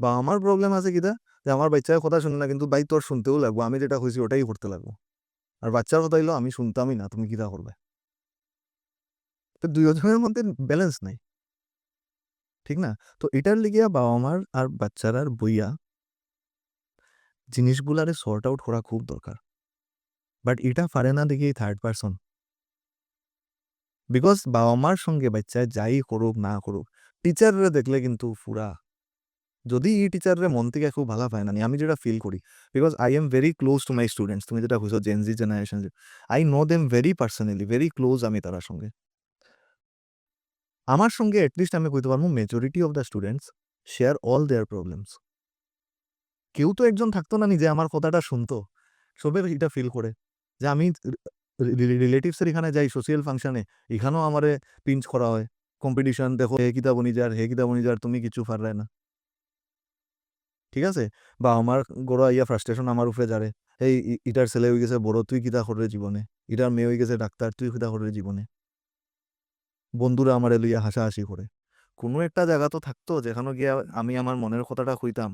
S2: বা আমার প্রবলেম আছে কিটা যে আমার বাচ্চার কথা শুনে না, কিন্তু ভাই তোর শুনতেও লাগবো, আমি যেটা হয়েছি ওটাই করতে লাগবো। আর বাচ্চার কথা হইলো আমি শুনতামই না, তুমি কিটা করবে। তো দুজনের মধ্যে ব্যালেন্স নাই, ঠিক না? তো এটার লিগিয়া বাবা মার আর বাচ্চারার বইয়া জিনিসগুলারে সর্ট আউট করা খুব দরকার। বাট এটা পারে না দেখি থার্ড পারসন, বিকজ বাবা মার সঙ্গে বাচ্চায় যাই করুক না করুক, টিচাররা দেখলে কিন্তু পুরা, যদি এই টিচাররা মন থেকে খুব ভালো পায় না, আমি যেটা ফিল করি, because I am very close to my students, তুমি যেটা বুঝছো gen Z generation, I know them very personally, very close আমি তার সঙ্গে। আমার সঙ্গে অ্যাটলিস্ট আমি কইতে পারবো majority of the students share all their problems. কেউ তো একজন থাকতো না যে আমার কথাটা শুনতো, সবে এটা ফিল করে যে আমি রিলেটিভসের এখানে যাই সোশিয়াল ফাংশনে, এখানেও আমারে পিঞ্চ করা হয়, কম্পিটিশন, দেখো হে কিতা বনিজার, হে কিতা বনিজার, তুমি কিছু পারলে না, ঠিক আছে? বা আমার গড়া ইয়া ফ্রাস্ট্রেশন আমার উপরে যারে, এই ইটার ছেলে হয়ে গেছে বড়, তুই কিতা করে জীবনে, ইটার মেয়ে হয়ে গেছে ডাক্তার, তুই কিতা করে জীবনে। বন্ধুরা আমার লইয়া হাসাহাসি করে। কোনো একটা জায়গা তো থাকতো যেখানে গিয়া আমি আমার মনের কথাটা কইতাম,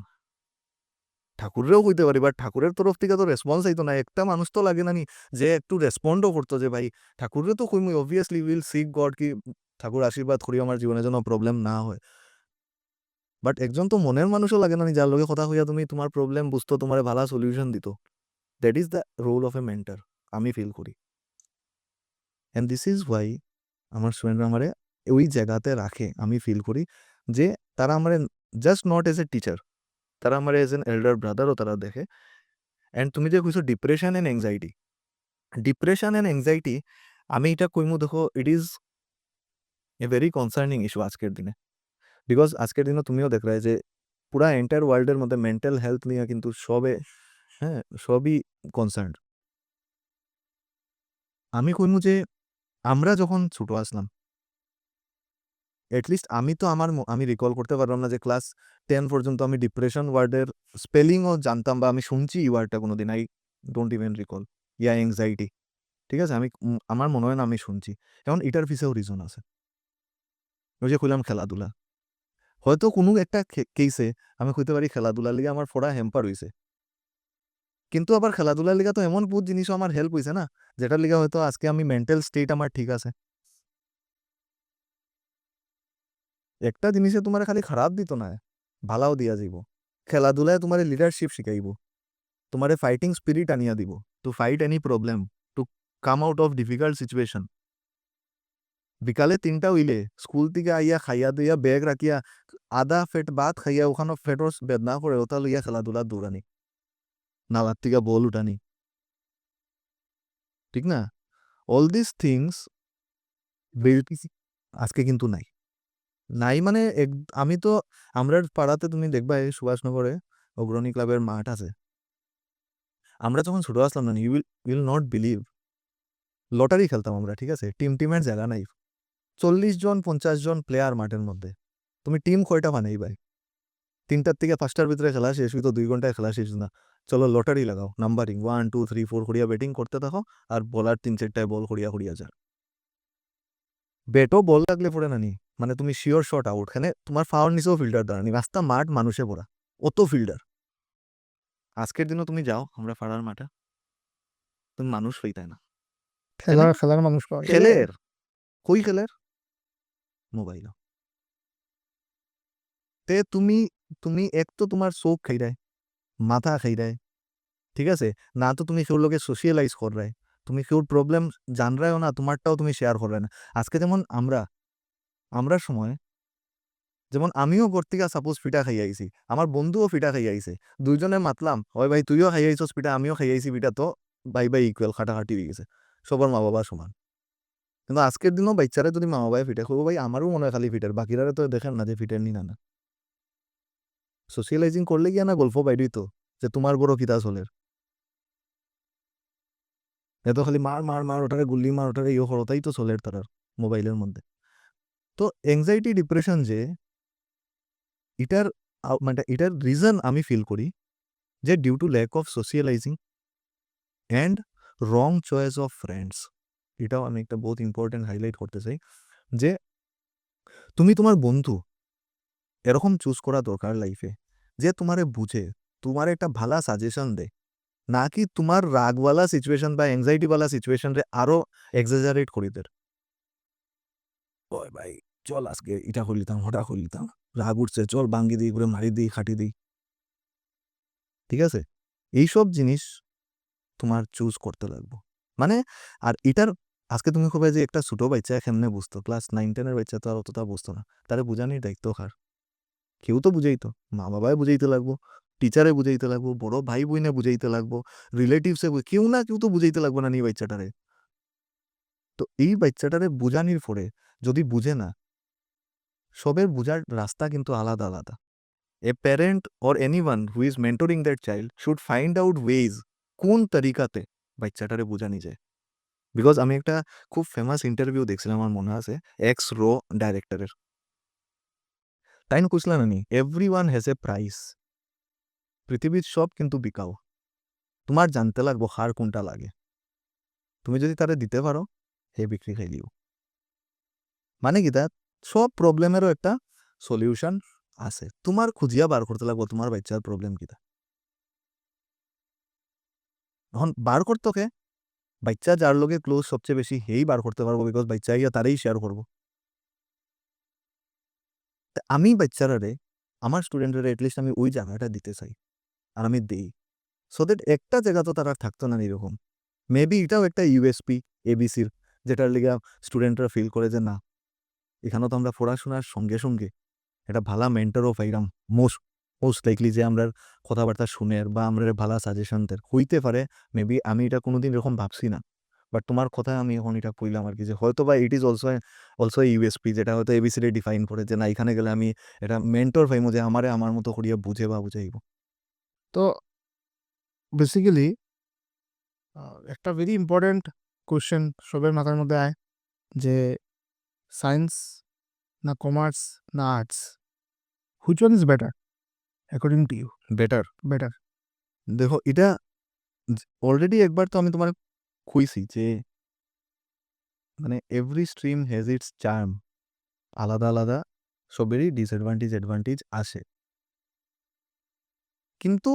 S2: ঠাকুরেও কইতে পারি, বাট ঠাকুরের তরফ থেকে তো রেসপন্স আইতো না, একটা মানুষ তো লাগে না নি যে একটু রেসপন্ডও করতো যে ভাই ঠাকুরে তো কইমই, অবভিয়াসলি উইল সিক গড কি ঠাকুর আশীর্বাদ করি আমার জীবনে যেন প্রবলেম না হয়। বাট একজন তো মনের মানুষও লাগে না নি যার লগে কথা হইয়া তুমি তোমার প্রবলেম বুঝতো তোমার ভালো সলিউশন দিত। That is the role of a mentor আমি ফিল করি। অ্যান্ড দিস ইজ ওয়াই আমার স্টুডেন্টরা আমারে ওই জায়গাতে রাখে আমি ফিল করি যে তারা আমারে just not age a teacher, তারা আমারে এজ এন এল্ডার ব্রাদারও তারা দেখে। অ্যান্ড তুমি যে কইছো depression and anxiety, depression and anxiety আমি এটা কইমু দেখো ইট is a very concerning issue আজকের দিনে। বিকজ আজকের দিনে তুমিও দেখ রায় যে পুরা এন্টায়ার ওয়ার্ল্ডের মধ্যে মেন্টাল হেলথ নিয়ে কিন্তু সবই কনসার্ন। আমি কইমু যে আমরা যখন ছোট আসলাম এটলিস্ট আমি রিকল করতে পারলাম না যে ক্লাস 10 পর্যন্ত আমি ডিপ্রেশন ওয়ার্ডের স্পেলিংও জানতাম বা আমি শুনছি এই ওয়ার্ডটা কোনোদিন। I don't even recall yeah anxiety. ঠিক আছে, আমার মনে হয় না আমি শুনছি। এখন এটার পিছেও রিজন আছে। ওই যে কইলাম খেলাধুলা, হয়তো কোনো একটা কেসে আমি কইতে পারি খেলাধুলার লিগে আমার পড়া হ্যাম্পার হইছে, কিন্তু আবার খেলাধুলার লিগা তো এমন বহুত জিনিসও আমার হেল্প হইছে না, যেটার লিগা হয়তো আজকে আমি মেন্টাল স্টেট আমার ঠিক আছে। একটা জিনিসে তোমার খালি খারাপ দিত না, ভালাও দিয়া যাইব। খেলাধুলায় তোমার লিডারশিপ শিখাইব, তোমার ফাইটিং স্পিরিট আনিয়া দিব, to fight any problem, to come out of difficult situation. বিকালে 3টা হইলে স্কুল থেকে আইয়া খাইয়া দইয়া ব্যাগ রাখিয়া আধা ফেট ভাত খাইয়া ওখানে ফেটর বেদনা করে ওটা লইয়া খেলাধুলা দৌড়ানি, নালার থেকে বল উঠানি, ঠিক না? অল দিস থিংস বিল্ড আজকে কিন্তু নাই। নাই মানে আমি তো আমরা পাড়াতে তুমি দেখবা এই সুভাষনগরে অগ্রণী ক্লাবের মাঠ আছে। আমরা যখন ছোট আসলাম না, you will not believe, lottery খেলতাম আমরা, ঠিক আছে? টিমের জায়গা নাই, 40 জন 50 জন প্লেয়ার মাঠের মধ্যে, তুমি টিম কয়টা বানাই ভাই? 3টার থেকে 5টার ভিতরে খেলা শেষ হইতো, 2 ঘন্টায় খেলা শেষ না। চলো লটারি লাগাও, নাম্বারিং 1 2 3 4 করিয়া ব্যাটিং করতে থাকো, আর বলার 3-4টায় বল করিয়া যা। ব্যাটও বল লাগলে পড়ে নানি, মানে তুমি শিওর শট আউট, খানে তোমার ফাউল নিচেও ফিল্ডার দাঁড়ানি, রাস্তা মাঠ মানুষে পড়া, অত ফিল্ডার। আজকের দিনও তুমি যাও আমরা ফাড়ার মাঠে, তুমি মানুষ হইতাই না।
S1: খেলার মানুষ পাওয়া যায়।
S2: খেলের কই খেলের মোবাইল তে তুমি তুমি এক তো তোমার চোখ খাই দেয়, মাথা খাই দেয়, ঠিক আছে? না তো তুমি কেউ লোকে সোশিয়ালাইজ কর রায়, তুমি কেউ প্রবলেম জান রায়ও না, তোমারটাও তুমি শেয়ার কর না। আজকে যেমন আমরা সময় যেমন আমিও ঘর থেকে সাপোজ ফিটা খাই আইছি, আমার বন্ধুও ফিটা খাই আইছে, দুইজনে মাতলাম হয় ভাই তুইও খাই আইছস পিঠা, আমিও খাই আইছি পিঠা, তো বাই ইকুয়াল খাটাখাটি হয়ে গেছে, সবার মা বাবা সমান। কিন্তু আজকের দিনও বাচ্চারা যদি মা বাবায় ফিটে করবো, ভাই আমারও মনে হয় খালি ফিটার, বাকিরা তো দেখেন না যে ফিটের নি না। সোশিয়ালাইজিং করলে গিয়া না গল্প বাইরই তো যে তোমার বড় কিতা চলের, এত খালি মার ওটারে গুল্লি মার ওটারে ইয়ে করতাই তো চলের তারার মোবাইলের মধ্যে। তো এংজাইটি ডিপ্রেশন যে মানে এটার রিজন আমি ফিল করি যে due to lack of socialising and wrong choice of friends. এটাও আমি একটা বহুত ইম্পর্টেন্ট হাইলাইট করতে চাই যে তুমি তোমার বন্ধু এরকম চুজ করা দরকার লাইফে যে তোমারে বুঝে, তোমার একটা ভালা সাজেশন দেয়, নাকি তোমার রাগওয়ালা সিচুয়েশন বা এংজাইটিওয়ালা সিচুয়েশন রে আরো এক্সাজারেট করি দের। ওই ভাই চল আজকে এটা করলিতাম ওটা করলিতাম, রাগ উঠছে চল বাঙ্গি দিই করে মারি দিই খাটি দিই, ঠিক আছে? এইসব জিনিস তোমার চুজ করতে লাগবো। মানে আর এটার আজকে তুমি কবে যে একটা ছোট বাচ্চা কেমনে বুঝতো, ক্লাস 9-10 বাচ্চা তো আর অতটা বুঝতো না, তারে বুঝানির দায়িত্ব কার? কেউ তো বুঝাইতো, মা বাবায় বুঝাইতে লাগবো, টিচারে বুঝাইতে লাগবো, বড় ভাই বোনে বুঝাইতে লাগবো, রিলেটিভসে, কেউ না কেউ তো বুঝাইতে লাগবো না নি বাচ্চাটারে। তো এই বাচ্চাটারে বুঝানির পরে যদি বুঝে না, সবের বুঝার রাস্তা কিন্তু আলাদা আলাদা। A parent or anyone who is mentoring that child should find out ways কোন তরিকাতে বাচ্চাটারে বুঝানি যায়। বিকজ আমি একটা খুব ফেমাস ইন্টারভিউ দেখছিলাম, আমার মনে আছে, এক্স রো ডাইরেক্টরের। তাই না কইছিলাম না নি, every one has a price, পৃথিবীর সব কিন্তু বিকাও, তোমার জানতে লাগবো হার কোনটা লাগে, তুমি যদি তারে দিতে পারো হে বিক্রি খাই দিও। মানে কি তা সব প্রবলেমেরও একটা সলিউশন আছে, তোমার খুঁজিয়া বার করতে লাগবো তোমার বাচ্চার প্রবলেম কিতা। এখন বার করতে বাচ্চা যার লগে ক্লোজ সবচেয়ে বেশি হেই বার করতে পারবো, বিকজ বাচ্চা ইয়া তারাই শেয়ার করবো। আমি বাচ্চারারে আমার স্টুডেন্টরা এটলিস্ট আমি ওই জায়গাটা দিতে চাই, আর আমি দেই, সো দ্যাট একটা জায়গা তো তারা থাকতো না এরকম। মেবি এটাও একটা ইউএসপি এবিসির, যেটার লিগা স্টুডেন্টরা ফিল করে যে না, এখানেও তো আমরা পড়াশোনার সঙ্গে সঙ্গে একটা ভালো মেন্টরও পাইলাম। মোস্ট মোস্ট লাইকলি যে আমরা কথাবার্তা শুনের বা আমরা ভালো সাজেশন দের হইতে পারে। মেবি আমি এটা কোনোদিন এরকম ভাবছি না, বাট তোমার কথায় আমি এখন এটা কইলাম আর কি, যে হয়তো বা ইট ইজ অলসো ইউএসপি, যেটা হয়তো এবিসিডি ডিফাইন করে যে না, এখানে গেলে আমি এটা মেন্টর পাইমো যে আমারে আমার মতো করিয়া বুঝে বা বুঝাইব।
S1: তো বেসিক্যালি একটা ভেরি ইম্পর্ট্যান্ট কোয়েশ্চেন সবার মাথার মধ্যে আয় যে সায়েন্স না কমার্স না arts, which one is better according to you?
S2: Better,
S1: better.
S2: দেখো এটা অলরেডি একবার তো আমি তোমার কইছি যে মানে every stream has its charm, আলাদা আলাদা সবেরই ডিসঅ্যাডভান্টেজ অ্যাডভান্টেজ আসে। কিন্তু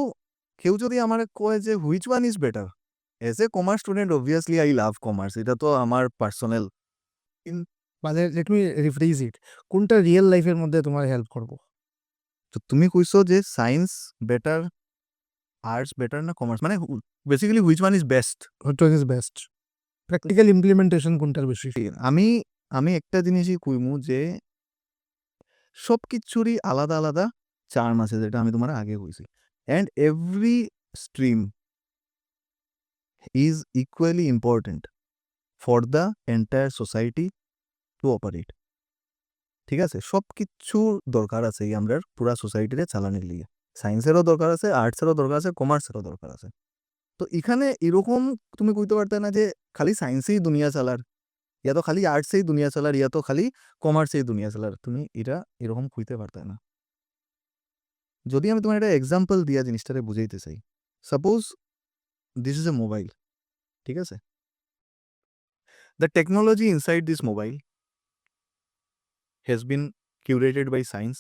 S2: কেউ যদি আমার কয় যে which one is better, as a commerce student obviously I love commerce, এটা তো আমার পার্সোনাল।
S1: মানে লেট মি রিফ্রেজ ইট, কোনটা রিয়েল লাইফের মধ্যে তোমার হেল্প করবো?
S2: তো তুমি কইছো যে সায়েন্স বেটার, আর্টস বেটার না কমার্স, মানে basically which one is best.
S1: Which one is best, practical implementation কোনটার বেশি?
S2: আমি আমি একটা জিনিসই কইমু যে সব কিছুরই আলাদা আলাদা চার্ম আছে, যেটা আমি তোমার আগে কইছি, and every stream is equally important for the entire society two operate. ঠিক আছে, সব কিছুর দরকার আছে এই আমরা পুরা সোসাইটিতে চালানোর লিগে। সায়েন্সেরও দরকার আছে, আর্টসেরও দরকার আছে, কমার্সেরও দরকার আছে। তো এখানে এরকম তুমি কইতে পারতে না যে খালি সায়েন্সেই দুনিয়া চালার, ইয়া তো খালি আর্টসেই দুনিয়া চালার, ইয়া তো খালি কমার্সেই দুনিয়া চালার, তুমি এটা এরকম কইতে পারতে না। যদি আমি তোমার একটা এক্সাম্পল দিয়া জিনিসটারে বুঝাইতে চাই, suppose this is a mobile, ঠিক আছে? The technology inside this mobile has been curated by science,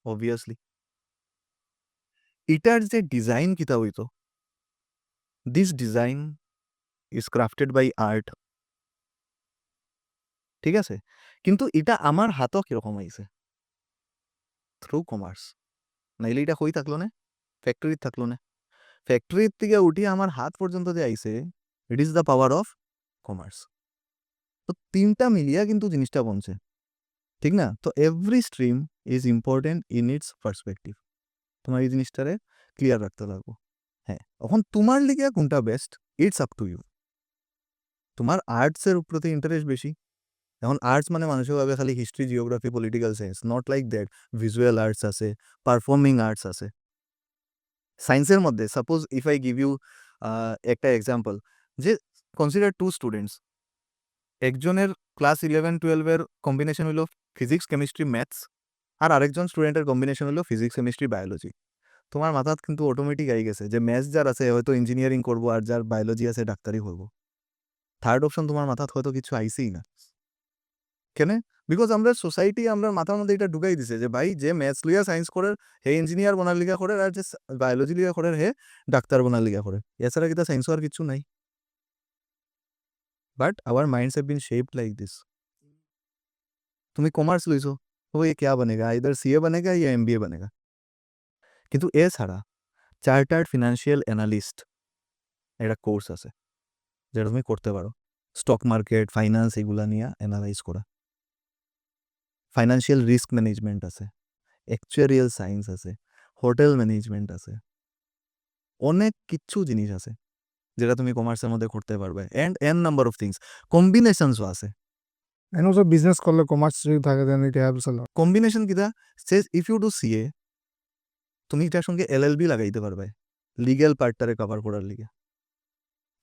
S2: obviously. এটার যে ডিজাইন কিতা হইতো, this design is crafted by art, ঠিক আছে? কিন্তু এটা আমার হাতও কিরকম আইছে, থ্রু কমার্স। নাইলে এটা কই থাকলো না, ফ্যাক্টরিত থাকলো না। ফ্যাক্টরির থেকে উঠিয়ে আমার হাত পর্যন্ত যে আইছে, it is the power of commerce. তো তিনটা মিলিয়া কিন্তু জিনিসটা বনছে, ঠিক না? তো every stream is important in it's perspective. তোমার এই জিনিসটারে ক্লিয়ার রাখতে লাগবো। হ্যাঁ, এখন তোমার লিগে কোনটা best, it's up to you. তোমার আর্টসের প্রতি ইন্টারেস্ট বেশি, এখন আর্টস মানে মানুষের ভাবে খালি history, geography, political science, not like that. Visual arts আছে, পারফর্মিং আর্টস আছে সায়েন্সের মধ্যে। Suppose if I give you একটা এক্সাম্পল, যে কনসিডার টু স্টুডেন্টস, একজনের ক্লাস 11-12-এর কম্বিনেশন হলো ফিজিক্স, কেমিস্ট্রি, ম্যাথস, আর আরেকজন স্টুডেন্টের কম্বিনেশন হলো ফিজিক্স, কেমিস্ট্রি, বায়োলজি। তোমার মাথাত কিন্তু অটোমেটিক আই গেছে যে ম্যাথস যার আছে হয়তো ইঞ্জিনিয়ারিং করবো, আর যার বায়োলজি আছে ডাক্তারি করবো। থার্ড অপশন তোমার মাথাত হয়তো কিছু আইসেই না। কেন? বিকজ আমরা সোসাইটি আমরা মাথার মধ্যে এটা ঢুকাই দিছে যে ভাই যে ম্যাথস লিয়া সায়েন্স করে হে ইঞ্জিনিয়ার বনার লিগা করে, আর যে বায়োলজি লিগা করে হে ডাক্তার বনার লিগা করে। এছাড়া কিন্তু সায়েন্স আর কিছু নাই। But hour minds have been shaped like this. তুমি কমার্স লইছো, তো ये क्या बनेगा, इधर सीए बनेगा या एमबीए बनेगा। কিন্তু এছাড়া চার্টার্ড ফিনান্সিয়াল অ্যানালিস্ট একটা কোর্স আছে, যেটা তুমি করতে পারো। স্টক মার্কেট, ফাইন্যান্স এগুলা নিয়ে অ্যানালাইজ করা। ফাইন্যান্সিয়াল রিস্ক ম্যানেজমেন্ট আছে, অ্যাকচুয়ারিয়াল সায়েন্স আছে, হোটেল ম্যানেজমেন্ট আছে, অনেক কিছু জিনিস আছে যেটা তুমি কমার্সের মধ্যে করতে পারবে, and n number of things, কম্বিনেশনসও আছে।
S1: এন্ড অলসো বিজনেস করলে কমার্স যদি থাকে then it helps a lot.
S2: Combination কিটা, says if you do CA, তুমি এটার সঙ্গে এলএলবি লাগাইতে পারবে লিগ্যাল পার্টটারে কভার করার লিগে।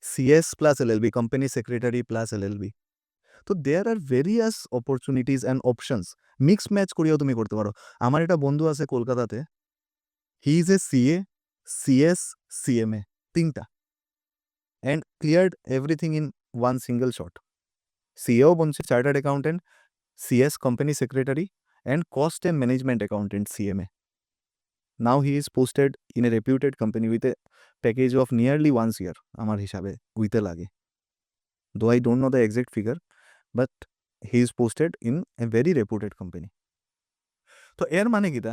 S2: CS plus LLB, company secretary plus LLB. তো there are various opportunities and options, mix match করিয়াও তুমি করতে পারো। আমার একটা বন্ধু আছে কলকাতাতে, he is a CA, CS, CMA, তিনটা, and cleared everything in one single shot. সিএও বনছে, chartered accountant, CS company secretary, and cost and management accountant CMA. Now he is posted in a reputed company with a package of nearly 1 year আমার হিসাবে উইতে লাগে, though I don't know the exact figure, but he is posted in a very reputed company. তো এর মানে কিটা,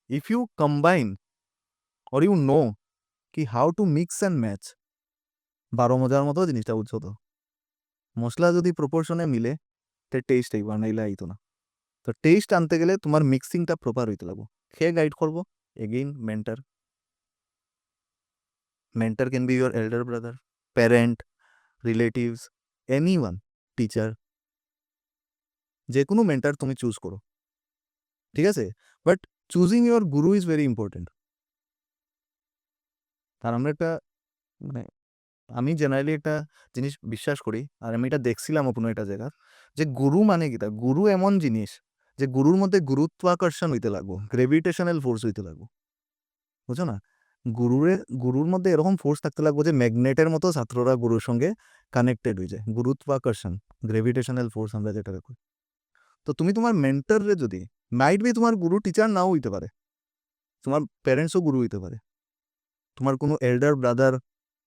S2: if you combine or you know কি how to mix and match, 12 মজার মতো জিনিসটা বুঝছো তো। মশলা যদি প্রপোর্শনে মিলে তে টেস্ট আইবা, নাইলে আইতো না। তো টেস্ট আনতে গেলে তোমার মিক্সিংটা প্রপার হইতে লাগবো। খেয়ে গাইড করবো again mentor. Mentor can be your elder brother, parent, relatives, anyone, teacher, যে কোনো মেন্টার তুমি চুজ করো, ঠিক আছে? But choosing your Guru is very important. আর আমরা একটা মানে আমি জেনারেলি একটা জিনিস বিশ্বাস করি, আর আমি এটা দেখছিলাম কোনো একটা জায়গা, যে গুরু মানে কিটা, গুরু এমন জিনিস যে গুরুর মধ্যে গুরুত্বাকর্ষণ হইতে লাগবো, গ্রেভিটেশনাল ফোর্স হইতে লাগবো, বুঝছো না? গুরুর মধ্যে এরকম ফোর্স থাকতে লাগবো যে ম্যাগনেটের মতো ছাত্ররা গুরুর সঙ্গে কানেক্টেড হয়ে যায়। গুরুত্বাকর্ষণ, গ্রেভিটেশনাল ফোর্স আমরা যেটা করি। তো তুমি তোমার মেন্টরে যদি, মাইট বি তোমার গুরু টিচার নাও হইতে পারে, তোমার প্যারেন্টসও গুরু হইতে পারে, তোমার কোনো এল্ডার ব্রাদার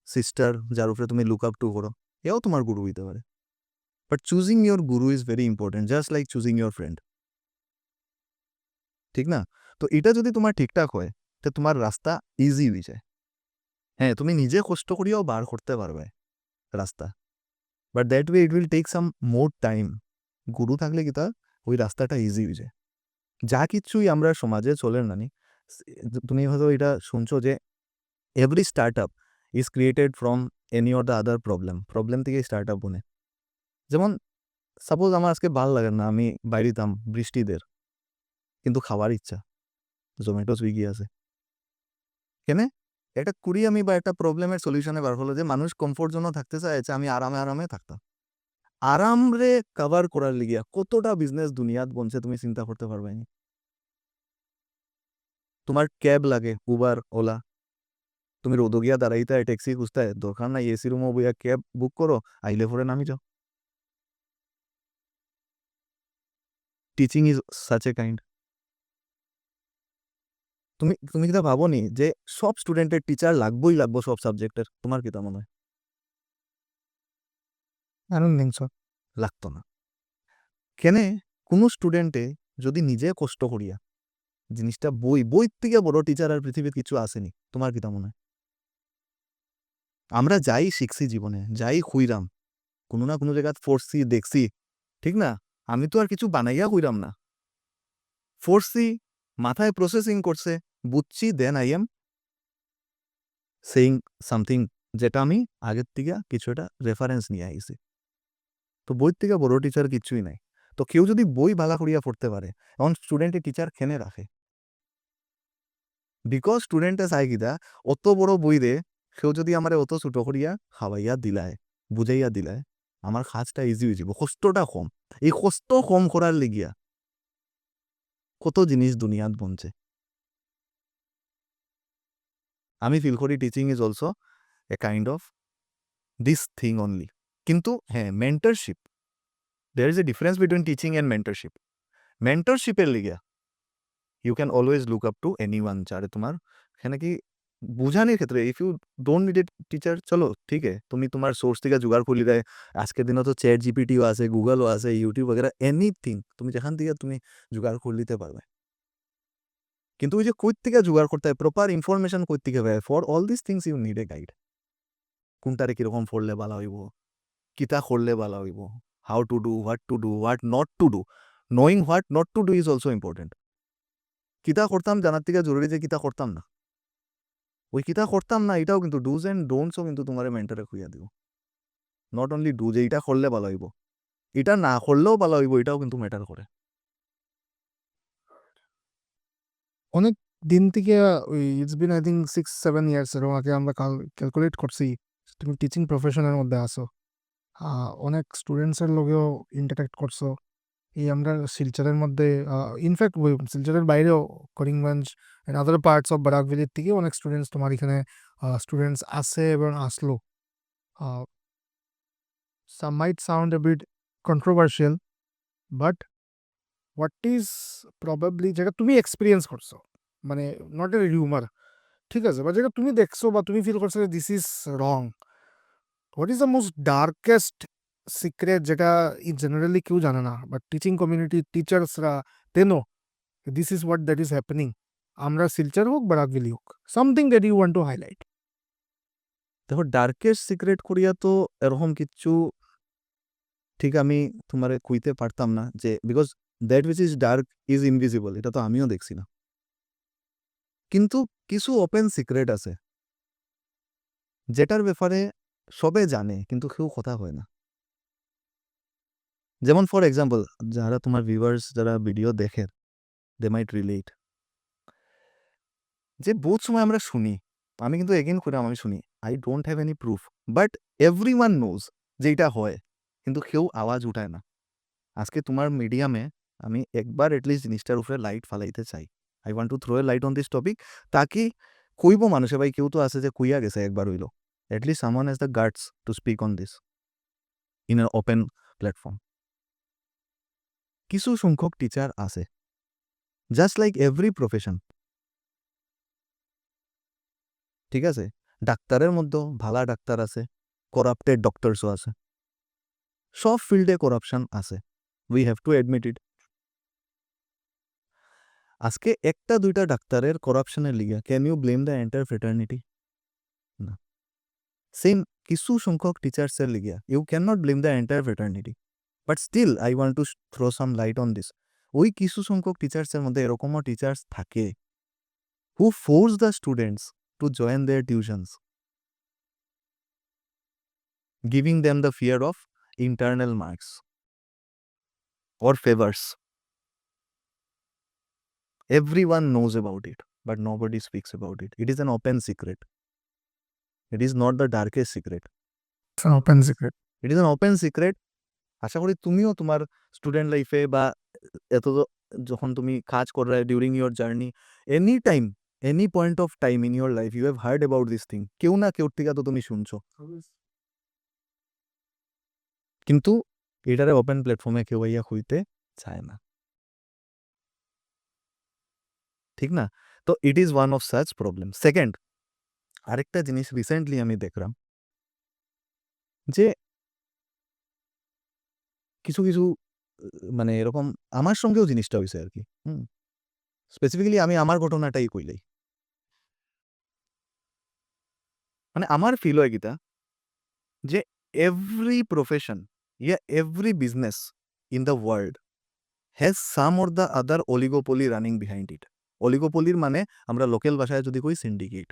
S2: সিস্টার যার উপরে তুমি লুক আপ টু করো, এও তোমার গুরু হইতে পারে। But choosing your Guru is very important, just like choosing your friend, ঠিক না? তো এটা যদি তোমার ঠিকঠাক হয় তো তোমার রাস্তা ইজি হয়ে যায়। হ্যাঁ, তুমি নিজে কষ্ট করিয়াও বার করতে পারবে রাস্তা, but that way it will take some more time. গুরু থাকলে কি তা ওই রাস্তাটা ইজি হয়ে যায়। যা কিছুই আমরা সমাজে চলে নানি, তুমি হয়তো এটা শুনছো যে every start up is created from any or the other problem থেকে স্টার্ট আপ বনে। যেমন সাপোজ আমার আজকে ভাল লাগে না, আমি বাইরেতাম বৃষ্টিদের, কিন্তু খাওয়ার ইচ্ছা, জোম্যাটো সুইগি আছে, কেনে একটা কুড়ি আমি বা একটা প্রবলেমের সলিউশনে বার হলো যে মানুষ কমফোর্ট জোনও থাকতে চাইছে, আমি আরামে আরামে থাকতাম। আরাম রে কভার করার লিগিয়া কতটা বিজনেস দুনিয়াত বনছে তুমি চিন্তা করতে পারবে না। তোমার ক্যাব লাগে, উবার, ওলা, তুমি রোদো গিয়া দাঁড়াইতে ট্যাক্সি খুঁজতে দরকার নাই, এসি রুমও বইয়া ক্যাব বুক করো, আইলে পরে নামি যাও। Teaching is such a kind. তুমি তুমি কিটা ভাবো নি যে সব স্টুডেন্টের টিচার লাগবোই লাগবো সব সাবজেক্টের? তোমার কিটা মনে হয়?
S1: I don't think so.
S2: লাগতো না। কেনে কোনো স্টুডেন্টে যদি নিজে কষ্ট করিয়া জিনিসটা বই থেকে বড় টিচার আর পৃথিবীর কিছু আসেনি, তোমার কিটা মনে হয়? আমরা যাই শিখছি জীবনে, যাই খুইরাম, কোনো না কোনো জায়গা ফোর্সি দেখছি, ঠিক না? আমি তো আর কিছু বানাইয়া কইরাম না, ফোর্সি, মাথায় প্রসেসিং করছে, বুঝছি, then I am saying something, যেটা আমি আগের থেকে কিছু একটা রেফারেন্স নিয়ে আইছি। তো বই থেকে বড় টিচার কিছুই নাই। তো কেউ যদি বই বালা করিয়া পড়তে পারে, এখন স্টুডেন্টের টিচার খেনে রাখে, বিকজ স্টুডেন্টে চাই কিতা, অত বড় বই রে কেউ যদি আমার অত ছোট করিয়া খাওয়াইয়া দিলায়, বুঝাইয়া দিলায়, আমার কাজটা ইজি হয়ে যাব, কষ্টটা কম। এই কষ্ট কম করার লিগিয়া কত জিনিস দুনিয়াত বনছে। আমি ফিল করি teaching is also a kind of this thing only. কিন্তু হ্যাঁ, mentorship, there is a difference between teaching and mentorship. মেন্টরশিপের লিগিয়া you can always look up to anyone, যারে তোমার এখানে কি বুঝানোর ক্ষেত্রে, if you don't need a teacher, চলো ঠিক আছে, তুমি তোমার সোর্স থেকে জোগাড় করলি দেয়। আজকের দিনে তো চ্যাট জিপিটিও আছে, গুগলও আছে, ইউটিউব বগেরা, এনিথিং তুমি যেখান থেকে তুমি জোগাড় করে নিতে পারবে। কিন্তু ওই যে কই থেকে জোগাড় করতে হয়, প্রপার ইনফরমেশন কই থেকে পাবে, for all this things you need a guide. কোনটারে কিরকম পড়লে ভালো হইব, কিতা করলে ভালো হইব, how to do, what not to do. Knowing what not to do is also important. কিতা করতাম জানার থেকে জরুরি যে কিতা করতাম না, ওই কিতা করতাম না এটাও কিন্তু ডুজ অ্যান্ড ডোন্টসও কিন্তু তোমার মেন্টারে খুইয়া দিব। নট অনলি ডু যে এটা করলে ভালো হইব, এটা না করলেও ভালো হইব, এটাও কিন্তু ম্যাটার করে।
S1: অনেক দিন থেকে ওই it's been I think 6-7 years এরকম আগে আমরা ক্যালকুলেট করছি তুমি টিচিং প্রফেশনের মধ্যে আসো, অনেক স্টুডেন্টসের লগেও ইন্টারাক্ট করছো। এই আমরা শিলচরের মধ্যে ইনফ্যাক্ট শিলচরের বাইরেও Karimganj and other parts of Barak ভ্যালির থেকে অনেক স্টুডেন্টস তোমার এখানে স্টুডেন্টস আছে এবং আসলো। Some might sound a bit controversial, but what is probably যেটা তুমি এক্সপিরিয়েন্স করছো, মানে নট এ রিউমার, ঠিক আছে, বা যেটা তুমি দেখছো বা তুমি ফিল করছো this is wrong, what is the most darkest secret যেটা জেনারেলি কেউ জানে না, বাট টিচিং কমিউনিটি টিচার্সরা they know this is what that is happening, আমরা শিলচর হোক বা রাগবিলি হোক, something that you want to highlight.
S2: দেখো ডার্কেস্ট সিক্রেট করিয়া তো এরকম কিছু ঠিক আমি তোমারে কইতে পারতাম না, যে because that which is dark is invisible, এটা তো আমিও দেখছি না। কিন্তু কিছু ওপেন সিক্রেট আছে যেটার ব্যাপারে সবে জানে কিন্তু কেউ কথা হয় না। যেমন ফর এক্সাম্পল, যারা তোমার ভিউয়ার্স যারা ভিডিও দেখে, দে মাইট রিলেট, যে বহুত সময় আমরা শুনি, আমি কিন্তু এগেন করে আমি শুনি, I don't have any proof, but every one knows যে এটা হয়, কিন্তু কেউ আওয়াজ উঠায় না। আজকে তোমার মিডিয়ামে আমি একবার এটলিস্ট জিনিসটার উপরে লাইট ফালাইতে চাই। I want to throw a light on this topic, তাকে কইব মানুষে, ভাই কেউ তো আছে যে কুইয়া গেছে একবার হইলো, at least someone has the guts to speak on this in an open platform. কিছু সংখ্যক টিচার আছে, জাস্ট লাইক এভরি প্রফেশন, ঠিক আছে? ডাক্তারের মধ্যেও ভালা ডাক্তার আছে, করাপ্টেড ডক্টরসও আছে, সব ফিল্ডে করাপশন আছে, we have to admit it. আজকে একটা দুইটা ডাক্তারের করাপশনের লিগে can you blame the entire fraternity? না। সেম কিছু সংখ্যক টিচার্সের লিগে you can not blame the entire fraternity, but still I want to throw some light on this. ওই কিছু সংখ্যক টিচার্সের মধ্যে এরকমও টিচার্স থাকে who force the students to join their tuitions, giving them the fear of internal marks or favors. Everyone knows about it, but nobody speaks about it. It is an open secret. It is not the darkest secret.
S1: Open secret.
S2: It is an open secret. আশা করি তুমিও তোমার স্টুডেন্ট লাইফে বা এত যখন তুমি কাজ করো during your journey, any time, any point of time in your life you have heard about this thing. কেউ না কেউ থেকে তো তুমি শুনছো, কিন্তু এটারে ওপেন প্ল্যাটফর্মে কেউ ইয়া হইতে চায় না, ঠিক না? তো it is one of such problem. Second, আরেকটা জিনিস রিসেন্টলি আমি দেখলাম যে কিছু কিছু মানে এরকম আমার সঙ্গেও জিনিসটা হয়েছে আর কি। স্পেসিফিক্যালি আমি আমার ঘটনাটাই কইলাই। মানে আমার ফিল হয় গীতা যে এভরি প্রফেশন ইয়া every business in the world has some or the other oligopoly running behind it. অলিগোপলির মানে আমরা লোকাল ভাষায় যদি কই সিন্ডিকেট।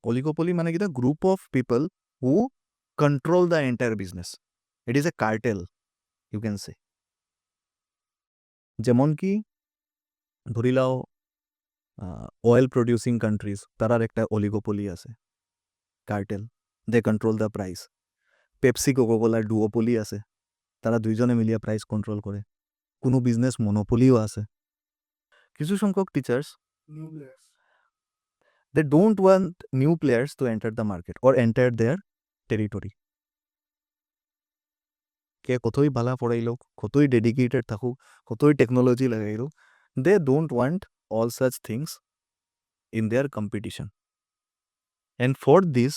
S2: Oligopoly মানে কি? The group of people who control the entire business. It is a cartel, you can say. যেমন কি ধরি লাও অয়েল প্রডিউসিং কান্ট্রিজ, তারার একটা অলিগোপলি আছে, cartel, they control the price. Pepsi কোকোকোলার ডুওপলি আছে, তারা দুইজনে মিলিয়ে প্রাইস কন্ট্রোল করে। কোনো বিজনেস মনোপলিও আছে। কিছু সংখ্যক teachers, they don't want new players to enter the market or enter their territory. কে কতই ভালা পড়াইলো, কতই ডেডিকেটেড থাকুক, কতই টেকনোলজি লাগাইলো, they don't want all such things in their competition. And for this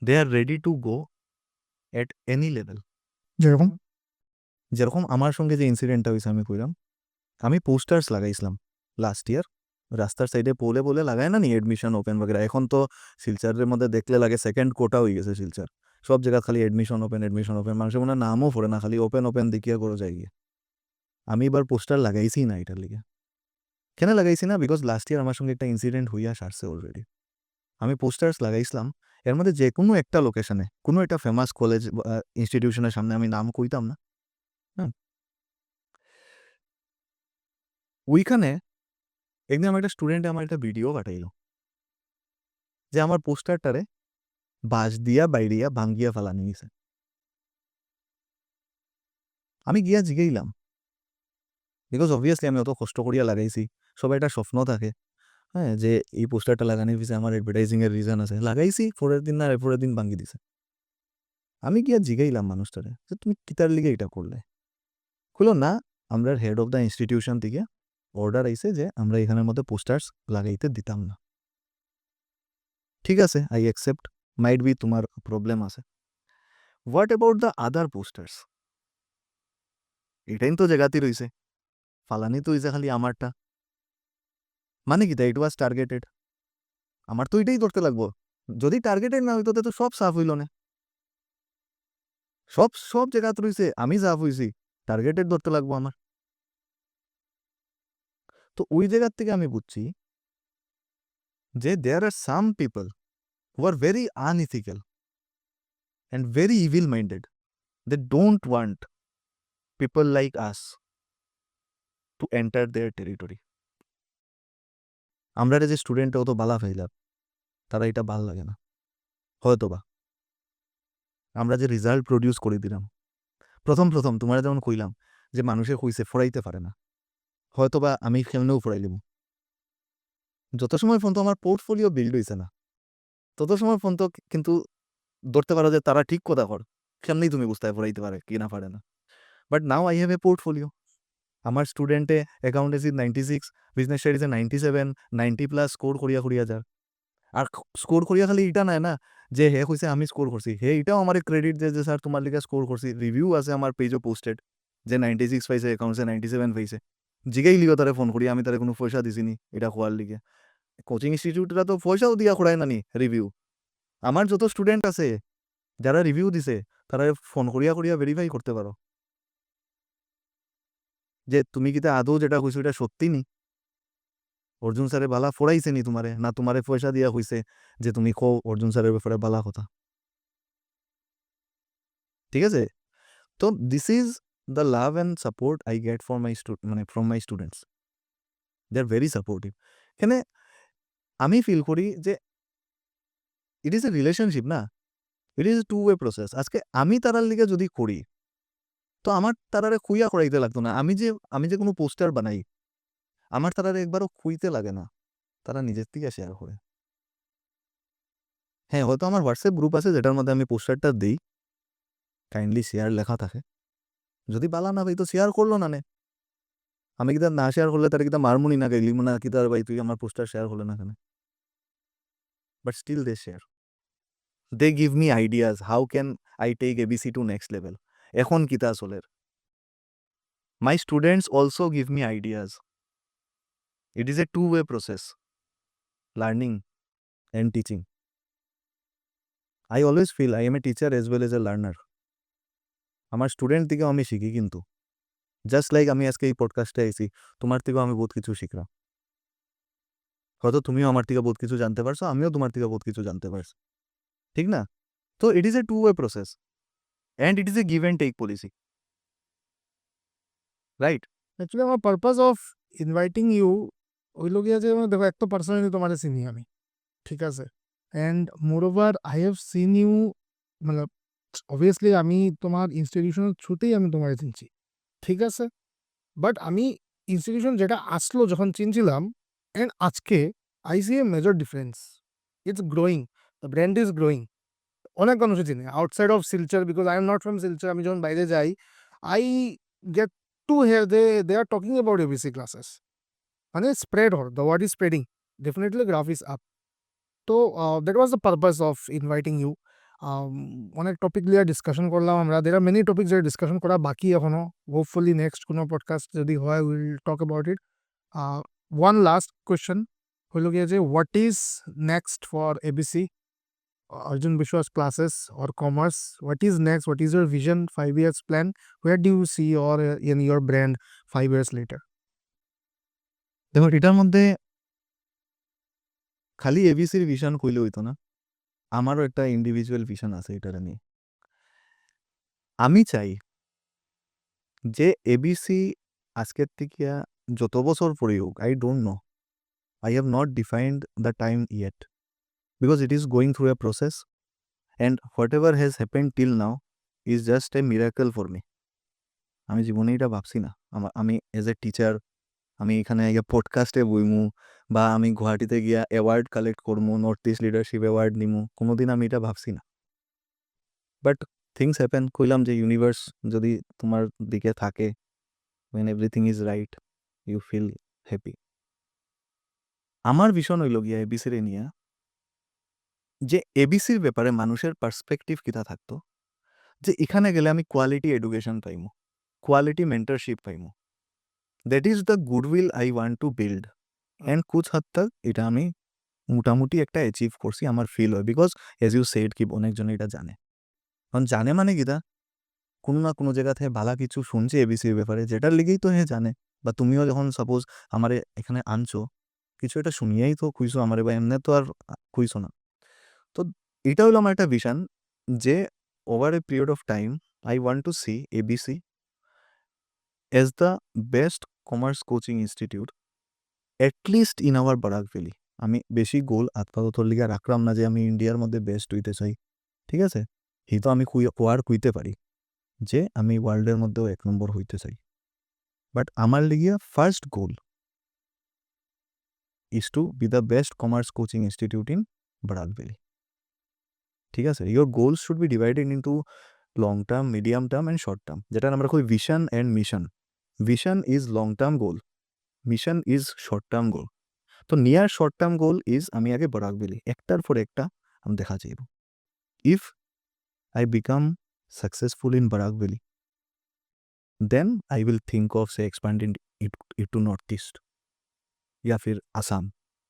S2: they are ready to go at any level.
S1: যেরকম
S2: যেরকম আমার সঙ্গে যে ইনসিডেন্টটা হয়েছে আমি কইলাম, আমি পোস্টার্স লাগাইছিলাম লাস্ট ইয়ার, রাস্তার সাইডে পোলে পোলে লাগায় না নি এডমিশন ওপেন বগেরা। এখন তো শিলচারের মধ্যে দেখলে লাগে সেকেন্ড কোটা হয়ে গেছে শিলচার, সব জায়গা খালি এডমিশন ওপেন, মানুষের মনে নামও পড়ে না, খালি ওপেন ওপেন দেখিয়া করে যাই গিয়ে। আমি এবার পোস্টার লাগাইছি না এটার লিগে। কেন লাগাইছি না? বিকজ লাস্ট ইয়ার আমার সঙ্গে একটা ইনসিডেন্ট হইয়া সারছে অলরেডি। আমি পোস্টার্স লাগাইছিলাম, এর মধ্যে যে কোনো একটা লোকেশনে, কোনো একটা ফেমাস কলেজ ইনস্টিটিউশনের সামনে, আমি নাম কইতাম না, হ্যাঁ, ওইখানে একদিন আমার একটা স্টুডেন্টে আমার একটা ভিডিও পাঠাইলো যে আমার পোস্টারটারে বাঁশ দিয়া বাইরিয়া ভাঙ্গিয়া ফেলানি গেছে। আমি গিয়া জিগাইলাম, বিকজ অবভিয়াসলি আমি অত কষ্ট করিয়া লাগাইছি, সবাই একটা স্বপ্ন থাকে, হ্যাঁ, যে এই পোস্টারটা লাগানোর পিছনে আমার অ্যাডভার্টাইজিং এর রিজন আছে। লাগাইছি, পরের দিন না পরের দিন ভাঙ্গি দিছে। আমি গিয়া জিগাইলাম মানুষটারে যে তুমি কিতার লিগে এটা করলে? খুলো না, আমরা হেড অফ দ্য ইনস্টিটিউশন থেকে অর্ডার আইছে যে আমরা এখানের মধ্যে পোস্টার্স লাগাইতে দিতাম না। ঠিক আছে, আই অ্যাকসেপ্ট, মাইট বি তোমার প্রবলেম আছে। What about the other posters? এটাই তো জায়গাতেই রয়েছে। ফালানি তো হইছে খালি আমারটা, মানে কি ইট ওয়াজ টার্গেটেড, আমার তো এটাই ধরতে লাগবো। যদি টার্গেটেড না হইতো তো সব সাফ হইল না, সব সব জায়গা রইছে, আমি সাফ হইছি, টার্গেটেড ধরতে লাগবো আমার। তো ওই জায়গার থেকে আমি বুঝছি যে there are some people who are very unethical and very evil minded, they don't want people like us to enter their territory. আমরা যে স্টুডেন্ট অত বালা ফাইলাম, তারা এটা ভাল লাগে না হয়তো বা। আমরা যে রেজাল্ট প্রডিউস করে দিলাম প্রথম প্রথম, তোমরা যেমন কইলাম যে মানুষে কইছে ফরাইতে পারে না, হয়তো বা আমি কেমনেও ফরাইলিম। যত সময় পর্যন্ত আমার পোর্টফোলিও বিল্ড হইছে না, তত সময় পর্যন্ত কিন্তু ধরতে পারো যে তারা ঠিক কথা কর, কেমনেই তুমি বুঝতে ফরাইতে পারে কি না পারে না। But now I have a portfolio. আমার স্টুডেন্টে অ্যাকাউন্টেন্সি 96, বিজনেস স্টাডিজে 97, 90+ স্কোর করিয়া যার। আর স্কোর করিয়া খালি এটা নাই না যে হে কইছে আমি স্কোর করছি, হে এটাও আমার ক্রেডিট যে স্যার তোমার লিগে স্কোর করছি। রিভিউ আছে আমার পেজও পোস্টেড যে 96 পাইছে, অ্যাকাউন্টসে 97 পাইছে। জিগাই লিগো তারে ফোন করি, আমি তারে কোনো পয়সা দিছিনি এটা খোয়ার লিগে। কোচিং ইনস্টিটিউটরা তো পয়সাও দিয়া খোড়ায় নানি রিভিউ। আমার যত স্টুডেন্ট আছে যারা রিভিউ দিছে তারা ফোন করিয়া ভেরিফাই করতে পারো যে তুমি কিতা আদৌ যেটা কইছো এটা সত্যি নি, অর্জুন স্যারে বালা ফোড়াইছে নি তোমারে, না তোমারে পয়সা দিয়া কইছে যে তুমি কো অর্জুন স্যারের ব্যাপারে বালা কথা। ঠিক আছে? তো this is the love and support I get for my মানে from my students, they are very supportive. এখানে আমি ফিল করি যে ইট ইজ এ রিলেশনশিপ না, it is a two way process. আজকে আমি তারার লিগে যদি করি তো আমার তারারে খুইয়া করাইতে লাগতো না। আমি যে কোনো পোস্টার বানাই, আমার তারারে একবারও খুইতে লাগে না, তারা নিজের থেকে শেয়ার করে। হ্যাঁ, হয়তো আমার হোয়াটসঅ্যাপ গ্রুপ আছে যেটার মধ্যে আমি পোস্টারটা দিই, কাইন্ডলি শেয়ার লেখা থাকে। যদি বালা না ভাই তো শেয়ার করলো না নে, আমি কিতা না শেয়ার করলে তারা কিতা মারমুনি না গাইলিম না কিতা ভাই তুই আমার পোস্টার শেয়ার করলে না কেন। But still they share, they give me ideas how can I take ABC to next level. এখন কিতা চলের, my students also give me ideas. It is a two way process, learning and teaching. I always feel I am a teacher as well as a learner. আমার স্টুডেন্ট থেকে আমি শিখি, কিন্তু জাস্ট লাইক আমি আজকে এই পডকাস্টে আইছি, তোমার থেকেও আমি বহুত কিছু শিখলাম। হয়তো তুমিও আমার থেকে বহুত কিছু জানতে পারছো, আমিও তোমার থেকে বহুত কিছু জানতে পারছি, ঠিক না? তো it is a two way process and it is a give and take policy, right?
S1: Actually আমার পারপাস অফ ইনভাইটিং ইউ হইল গিয়া যে দেখো এক তো পার্সোনালি তোমার চিনি আমি, ঠিক আছে, and moreover I have seen you, মানে অবভিয়াসলি আমি তোমার ইনস্টিটিউশনের থ্রুতেই আমি তোমার চিনছি, ঠিক আছে, বাট আমি ইনস্টিটিউশন যেটা আসলো যখন চিনছিলাম অ্যান্ড আজকে I see a major difference. It's growing, the brand is growing. অনেক মানুষই চিনি outside of Silchar, because I am not from Silchar. আমি যখন বাইরে যাই I get to hear they are talking about ABC classes, মানে স্প্রেড হর, the word is spreading, definitely graph is up. তো that was the purpose of inviting you. অনেক টপিক নিয়ে ডিসকাশন করলাম আমরা, দের আর মেনি টপিক যেটা ডিসকাশন করা বাকি এখনো। হোপফুলি নেক্সট কোনো পডকাস্ট যদি হয় will talk about it. One last question হইল গিয়ে যে what is next for ABC Arjun Bishwa's classes or commerce? What is next? What is your vision, 5 years plan? Where do you see in your brand 5 years later?
S2: দেখো এটার মধ্যে খালি এবিসির ভিশন কইলে হইতো না, আমারও একটা ইন্ডিভিজুয়াল ভিশন আছে এটার নিয়ে। আমি চাই যে এবিসি আজকের থেকে যত বছর পরে হোক, I don't no, I have not defined the time yet, because it is going through a process and what ever has happened till now is just a miracle for me. আমি জীবনে এটা ভাবছি না আমি এজ এ টিচার আমি এখানে গিয়ে পডকাস্টে বইমু বা আমি গুয়াহাটিতে গিয়া অ্যাওয়ার্ড কালেক্ট করবো, নর্থ ইস্ট লিডারশিপ অ্যাওয়ার্ড নিমু, কোনোদিন আমি এটা ভাবছি না। বাট থিংস হ্যাপেন, কইলাম যে ইউনিভার্স যদি তোমার দিকে থাকে, when everything is right, you feel happy. আমার ভীষণ হইল গিয়া এবিসির নিয়ে যে এবিসির ব্যাপারে মানুষের পার্সপেক্টিভ কিতা থাকতো, যে এখানে গেলে আমি কোয়ালিটি এডুকেশন পাইমু, কোয়ালিটি মেন্টরশিপ পাইমু, that is the goodwill I want to build. And কুছ হাদ তাক এটা আমি মোটামুটি একটা অ্যাচিভ করছি আমার ফিল হয়, বিকজ এজ ইউ সেড কি অনেকজনে এটা জানে। কারণ জানে মানে কিতা, কোনো না কোনো জায়গা থেকে ভালা কিছু শুনছে এবিসির ব্যাপারে, যেটার লিগেই তো হে জানে। বা তুমিও যখন সাপোজ আমারে এখানে আনছো, কিছু একটা শুনিয়াই তো খুঁজছো আমারে, বা এমনি তো আর খুঁজছো না। তো এটা হলো আমার একটা ভিশন, যে over a period of time I want to see ABC as the best commerce coaching institute at least in our Barak Valley. আমি বেশি গোল আপাততর লিগা রাখলাম না যে আমি ইন্ডিয়ার মধ্যে বেস্ট হইতে চাই, ঠিক আছে? এই তো আমি কোয়ার কইতে পারি যে আমি ওয়ার্ল্ডের মধ্যেও ১ নম্বর হইতে চাই। বাট আমার লিগিয়া first goal is to be the best commerce coaching institute in Barak valley. ঠিক আছে? Your goals should be divided into long term, medium term and short term, যেটা আমরা কই vision and mission. Vision is long term goal, mission is short term goal. তো near short term goal is আমি আগে বারাক ভ্যালি একটার পর একটা আমি দেখা চাইব। If I become successful in Barak valley, then I will think of say expanding it to north east, ইয়া ফির Assam,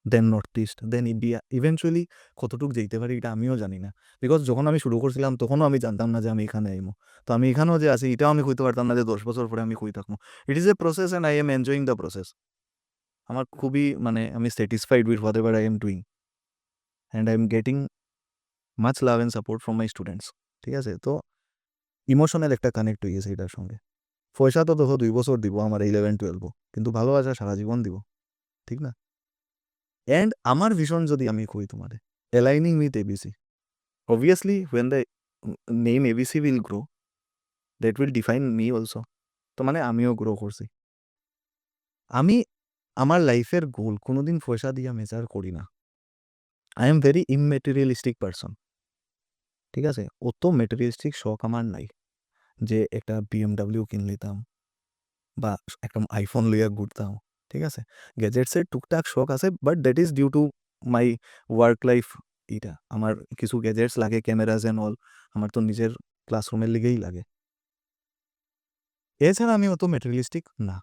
S2: then north east, then India. Eventually কতটুকু যেতে পারি এটা আমিও জানি না, বিকজ যখন আমি শুরু করছিলাম তখনও আমি জানতাম না যে আমি এখানে আইমো। তো আমি এখানেও যে আছি এটাও আমি কইতে পারতাম না যে 10 বছর পরে আমি কই থাকবো। ইট is a process and I am enjoying the process. আমার খুবই মানে আমি satisfied with what ever I am doing and I am getting much love and support from my students. ঠিক আছে? তো ইমোশনাল একটা কানেক্ট হয়ে গেছে এটার সঙ্গে। পয়সা তো দেখো 2 বছর দিব আমার 11-12, কিন্তু ভালোবাসা সারা জীবন দিব, ঠিক না? অ্যান্ড আমার ভিশন যদি আমি কই তোমারে, aligning with ABC, obviously when the name ABC will grow, that will define me also. তো মানে আমিও গ্রো করছি। আমি আমার লাইফের গোল কোনোদিন পয়সা দিয়া মেজার করি না। I am very immaterialistic person. ঠিক আছে? অত মেটেরিয়ালিস্টিক শখ আমার নাই যে একটা BMW কিন লিতাম বা একটা আইফোন লইয়া ঘুরতাম। ঠিক আছে? গ্যাজেটসের টুকটাক শখ আছে, but that is due to my work life. এটা আমার কিছু গ্যাজেটস লাগে, ক্যামেরাজ অ্যান্ড অল, আমার তো নিজের ক্লাসরুমের লিগেই লাগে। এছাড়া আমি অত মেটেরিয়ালিস্টিক না।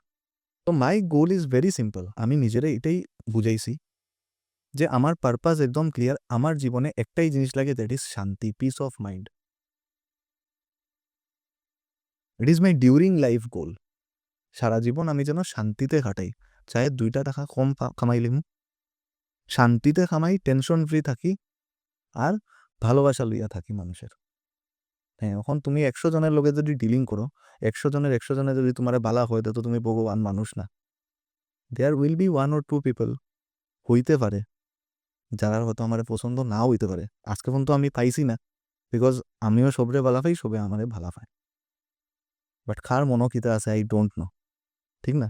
S2: তো মাই গোল ইজ ভেরি সিম্পল। আমি নিজেরে এটাই বুঝাইছি যে আমার পারপাস একদম ক্লিয়ার। আমার জীবনে একটাই জিনিস লাগে, দ্যাট ইজ শান্তি, peace of mind. It is my during life goal. সারা জীবন আমি যেন শান্তিতে কাটাই, চাহে 2 টাকা কম কামাইলিম, শান্তিতে কামাই, টেনশন ফ্রি থাকি, আর ভালোবাসা লইয়া থাকি মানুষের। হ্যাঁ, এখন তুমি 100 জনের লগে যদি ডিলিং করো, 100 জনের 100 জনে যদি তোমারে বালা হয়, তো তুমি ভগবান মানুষ না। There will be 1 or 2 people হইতে পারে যারা হয়তো আমার পছন্দ নাও হইতে পারে। আজকে পর্যন্ত আমি পাইছি না, বিকজ আমিও সবরে বালা পাই, সবে আমারে ভালা পায়। বাট কার মনো কিতা আছে আই ডোন্ট নো, ঠিক না?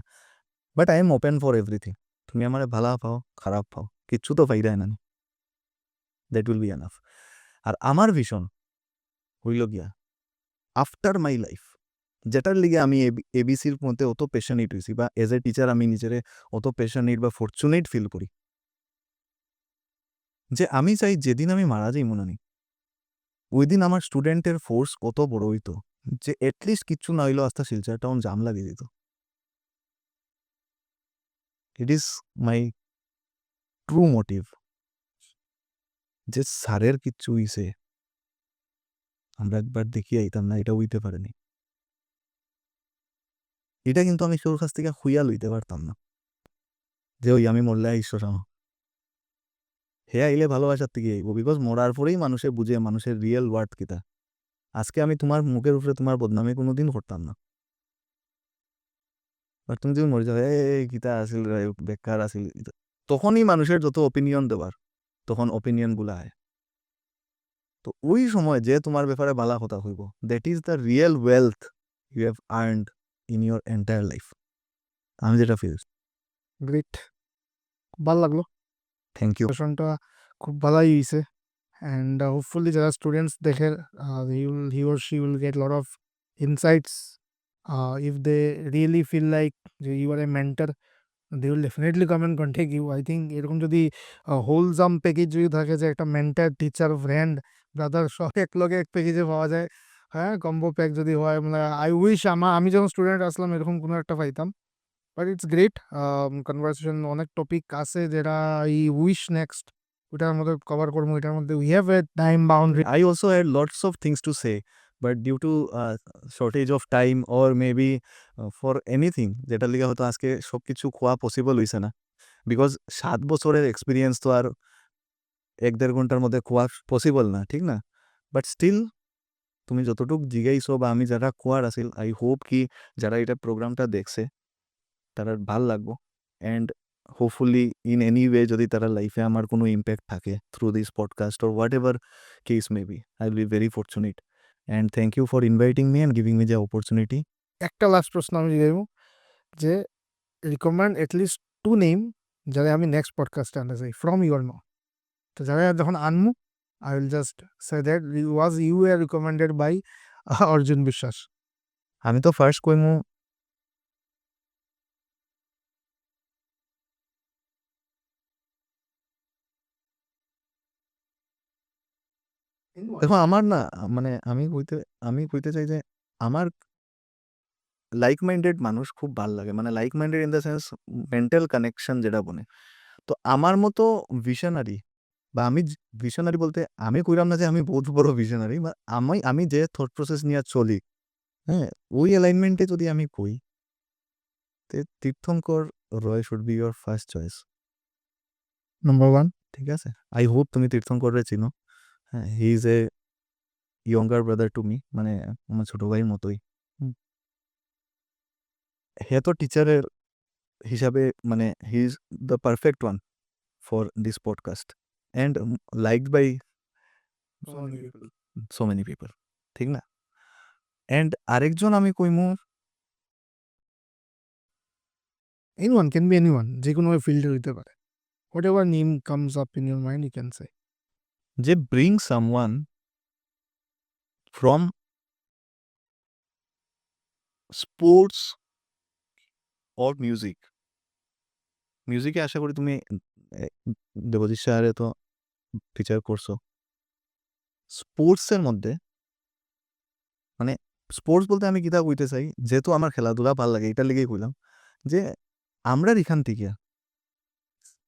S2: But I am open for everything. তুমি আমারে ভালা পাও, খারাপ পাও, কিচ্ছু তো ফাইদাই না। That will be enough. আর আমার ভিশন হইল গিয়া আফটার মাই লাইফ, যেটার লিগে আমি এবিসির মধ্যে অত প্যাশনেট হইছি, বা এজ এ টিচার আমি নিজেরে অত প্যাশনেট বা ফরচুনেট ফিল করি, যে আমি চাই যেদিন আমি মারা যাই মনানি, ওই দিন আমার স্টুডেন্টের ফোর্স কত বড় হইতো যে এটলিস্ট কিচ্ছু না হইলেও আস্তা শিলচর টাউন জাম লাগিয়ে দিত। It is my true motive, যে স্যারের কিচ্ছু হইছে আমরা একবার দেখি আইতাম না, এটা হইতে পারেনি। এটা কিন্তু আমি তোর কাছ থেকে খুইয়া লইতে পারতাম না, যে ওই আমি মরলে ঈশ্বর আমার হে আইলে ভালোবাসার থেকে আইব, বিকজ মরার পরেই মানুষে বুঝে মানুষের রিয়েল ওয়ার্থ কিতা। আজকে আমি তোমার মুখের উপরে তোমার বদনামি কোনোদিন করতাম না, বাট তুমি যদি মরে যাও কিতা আসিল রে, বেকার আসিল, তখনই মানুষের যত ওপিনিয়ন দেবার, তখন ওপিনিয়ন গুলা হয়। তো ওই সময় যে তোমার ব্যাপারে বালা কথা হইব, that is the real wealth you have earned in your entire life. আমি যেটা ফিল।
S1: গ্রেট, খুব ভালো লাগলো।
S2: Thank you.
S1: সেশনটা খুব ভালোই হয়েছে, অ্যান্ড হোপফুলি যারা স্টুডেন্টস দেখে, হি or she will get lot of insights. If they really feel like যে you are a mentor, they will definitely come and contact you. I think এরকম যদি হোলসাম প্যাকেজ যদি থাকে, যে একটা মেন্টার, টিচার, ফ্রেন্ড, ব্রাদার সব এক লগে এক প্যাকেজে পাওয়া যায়, হ্যাঁ, কম্বো প্যাক যদি হয়, মানে আই উইশ আমি যখন স্টুডেন্ট আসলাম এরকম কোনো একটা পাইতাম। But it's great conversation. অনেক টপিক আছে যেটা আই উইশ নেক্সট ওটার মধ্যে কভার করবো, এটার মধ্যে we have a time boundary.
S2: I also had lots of things to say, but due to shortage of time or maybe for anything যেটার লিগে হয়তো আজকে সবকিছু খোয়া পসিবল হইছে না, বিকজ 7 বছরের এক্সপিরিয়েন্স তো আর 1-1.5 ঘন্টার মধ্যে খোয়া পসিবল না, ঠিক না? বাট স্টিল তুমি যতটুক জিগাইছো বা আমি যারা খোয়ার আছিল, আই হোপ কি যারা এটা প্রোগ্রামটা দেখছে তারা ভাল লাগবো, and hopefully in any way যদি তারা লাইফে আমার কোনো ইম্প্যাক্ট থাকে through this podcast or whatever case may be, I will be very fortunate, and thank you for inviting me and giving me the opportunity.
S1: একটা লাস্ট প্রশ্ন আমি জিগাইব যে রিকমেন্ড এটলিস্ট 2 নেম যারা আমি নেক্সট পডকাস্টে আনতে চাই ফ্রম ইউর নো। তো যারা যখন আনমু I will just say that was you are recommended by Arjun Biswas.
S2: আমি তো ফার্স্ট কইমু দেখো আমার না মানে আমি কইতে চাই যে আমার লাইক মাইন্ডেড মানুষ খুব ভাল লাগে, মানে like minded in the sense mental connection যেটা বনে। তো আমার মতো ভিশনারি বা আমি ভিশনারি বলতে আমি কইরাম না যে আমি বহুত বড় ভিশনারি, বা আমি যে থট প্রসেস নিয়ে চলি, হ্যাঁ, ওই অ্যালাইনমেন্টে যদি আমি কই, তে Tirthankar Roy should be your first choice,
S1: number 1।
S2: ঠিক আছে? আই হোপ তুমি তীর্থঙ্কররে চিনো। হ্যাঁ, he is a younger brother to me, মানে আমার ছোট ভাইয়ের মতোই। হে তো টিচারের হিসাবে মানে he is the perfect one for this podcast and liked by so many people, ঠিক না? অ্যান্ড আরেকজন আমি কইমু
S1: এনিওয়ান ক্যান বি এনিওয়ান, যে কোনো ফিল্ডে হইতে পারে। Whatever name comes up in your mind you can say.
S2: যে bring someone from sports or music. মিউজিকে আশা করি তুমি দেবজিৎ স্যারে তো টিচার করছো। স্পোর্টসের মধ্যে মানে স্পোর্টস বলতে আমি কিতা কইতে চাই, যেহেতু আমার খেলাধুলা ভাল লাগে এটার লেগেই কইলাম যে আমরা এখান থেকে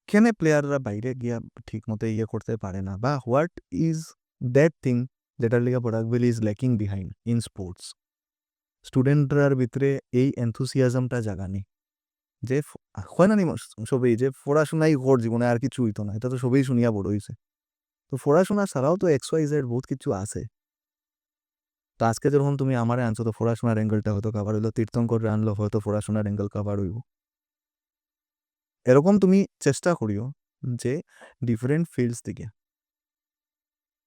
S2: কেন প্লেয়াররা বাইরে গিয়া ঠিক মতো ইয়ে করতে পারে না, বা হোয়াট ইজ দ্যাট থিং যেটার লিগে প্রোডাক্টবিল is lacking behind in sports. স্টুডেন্টরার ভিতরে এই এনথুসিয়াজমটা জাগানি যে হয় না নি সবই যে পড়াশোনাই ঘর জীবনে আর কিছু হইতো না, এটা তো সবই শুনিয়া বড় হইছে। তো পড়াশোনা ছাড়াও তো XYZ বহুত কিছু আছে। তো আজকে যখন তুমি আমারে আনছো তো পড়াশোনার অ্যাঙ্গেলটা হয়তো কাভার হইলো, তীর্থঙ্কর আনলো হয়তো পড়াশোনার অ্যাঙ্গেল কাভার হইব। এরকম তুমি চেষ্টা করিও যে ডিফারেন্ট ফিল্ডস থেকে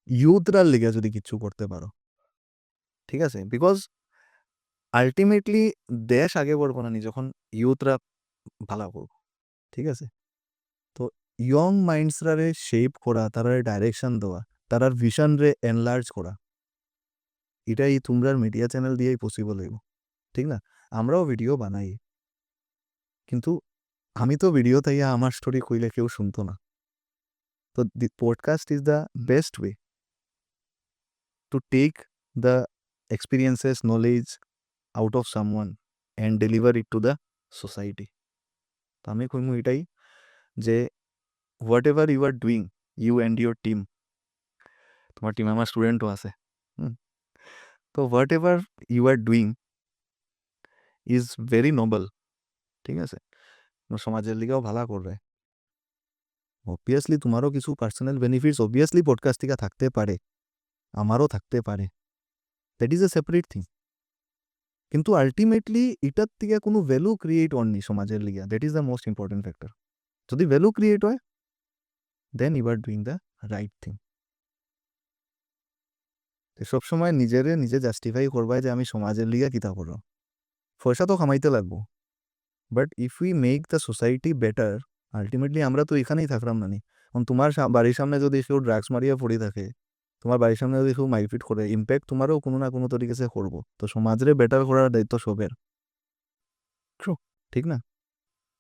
S2: ইউথরার লিগে যদি কিছু করতে পারো, ঠিক আছে? বিকজ আলটিমেটলি দেশ আগে বড়বো না নি যখন ইউথরা ভালো করবো, ঠিক আছে? তো ইয়ং মাইন্ডসরারে শেপ করা, তারারে ডাইরেকশন দেওয়া, তারার ভিশন রে এনলার্জ করা, এটাই তোমরার মিডিয়া চ্যানেল দিয়েই পসিবল হইব, ঠিক না? আমরাও ভিডিও বানাই, কিন্তু আমি তো ভিডিও তাইয়া আমার স্টোরি কইলে কেউ শুনতো না। তো the podcast is the best way to take the experiences knowledge out of someone and deliver it to the society. তো আমি কইমু এটাই যে whatever you are doing, you and your team, তোমার টিমে আমার স্টুডেন্টও আছে, তো whatever you are doing is very noble, ঠিক আছে? সমাজের লিগেও ভালো করবে। অবভিয়াসলি তোমারও কিছু পার্সোনাল বেনিফিটস অবভিয়াসলি পডকাস্ট থেকে থাকতে পারে, আমারও থাকতে পারে, that is a separate thing. কিন্তু আলটিমেটলি এটার থেকে কোনো ভ্যালু ক্রিয়েট হয়নি সমাজের লিগে, that is the most important factor. যদি ভ্যালু ক্রিয়েট হয় then you are doing the right thing. সবসময় নিজে জাস্টিফাই করবা যে আমি সমাজের লিগে কিতা করো, পয়সা তো কামাইতে লাগবো, but if we make the society better, ultimately আমরা তো এখানেই থাকলাম না নি। তোমার বাড়ির সামনে যদি কেউ ড্রাগস মারিয়া পড়ে থাকে, তোমার বাড়ির সামনে যদি কেউ মারপিট করে, ইম্প্যাক্ট তোমারও কোনো না কোনো তরিকে সে করবো। তো সমাজরে বেটার করার দায়িত্ব সবের,
S1: True.
S2: ঠিক না?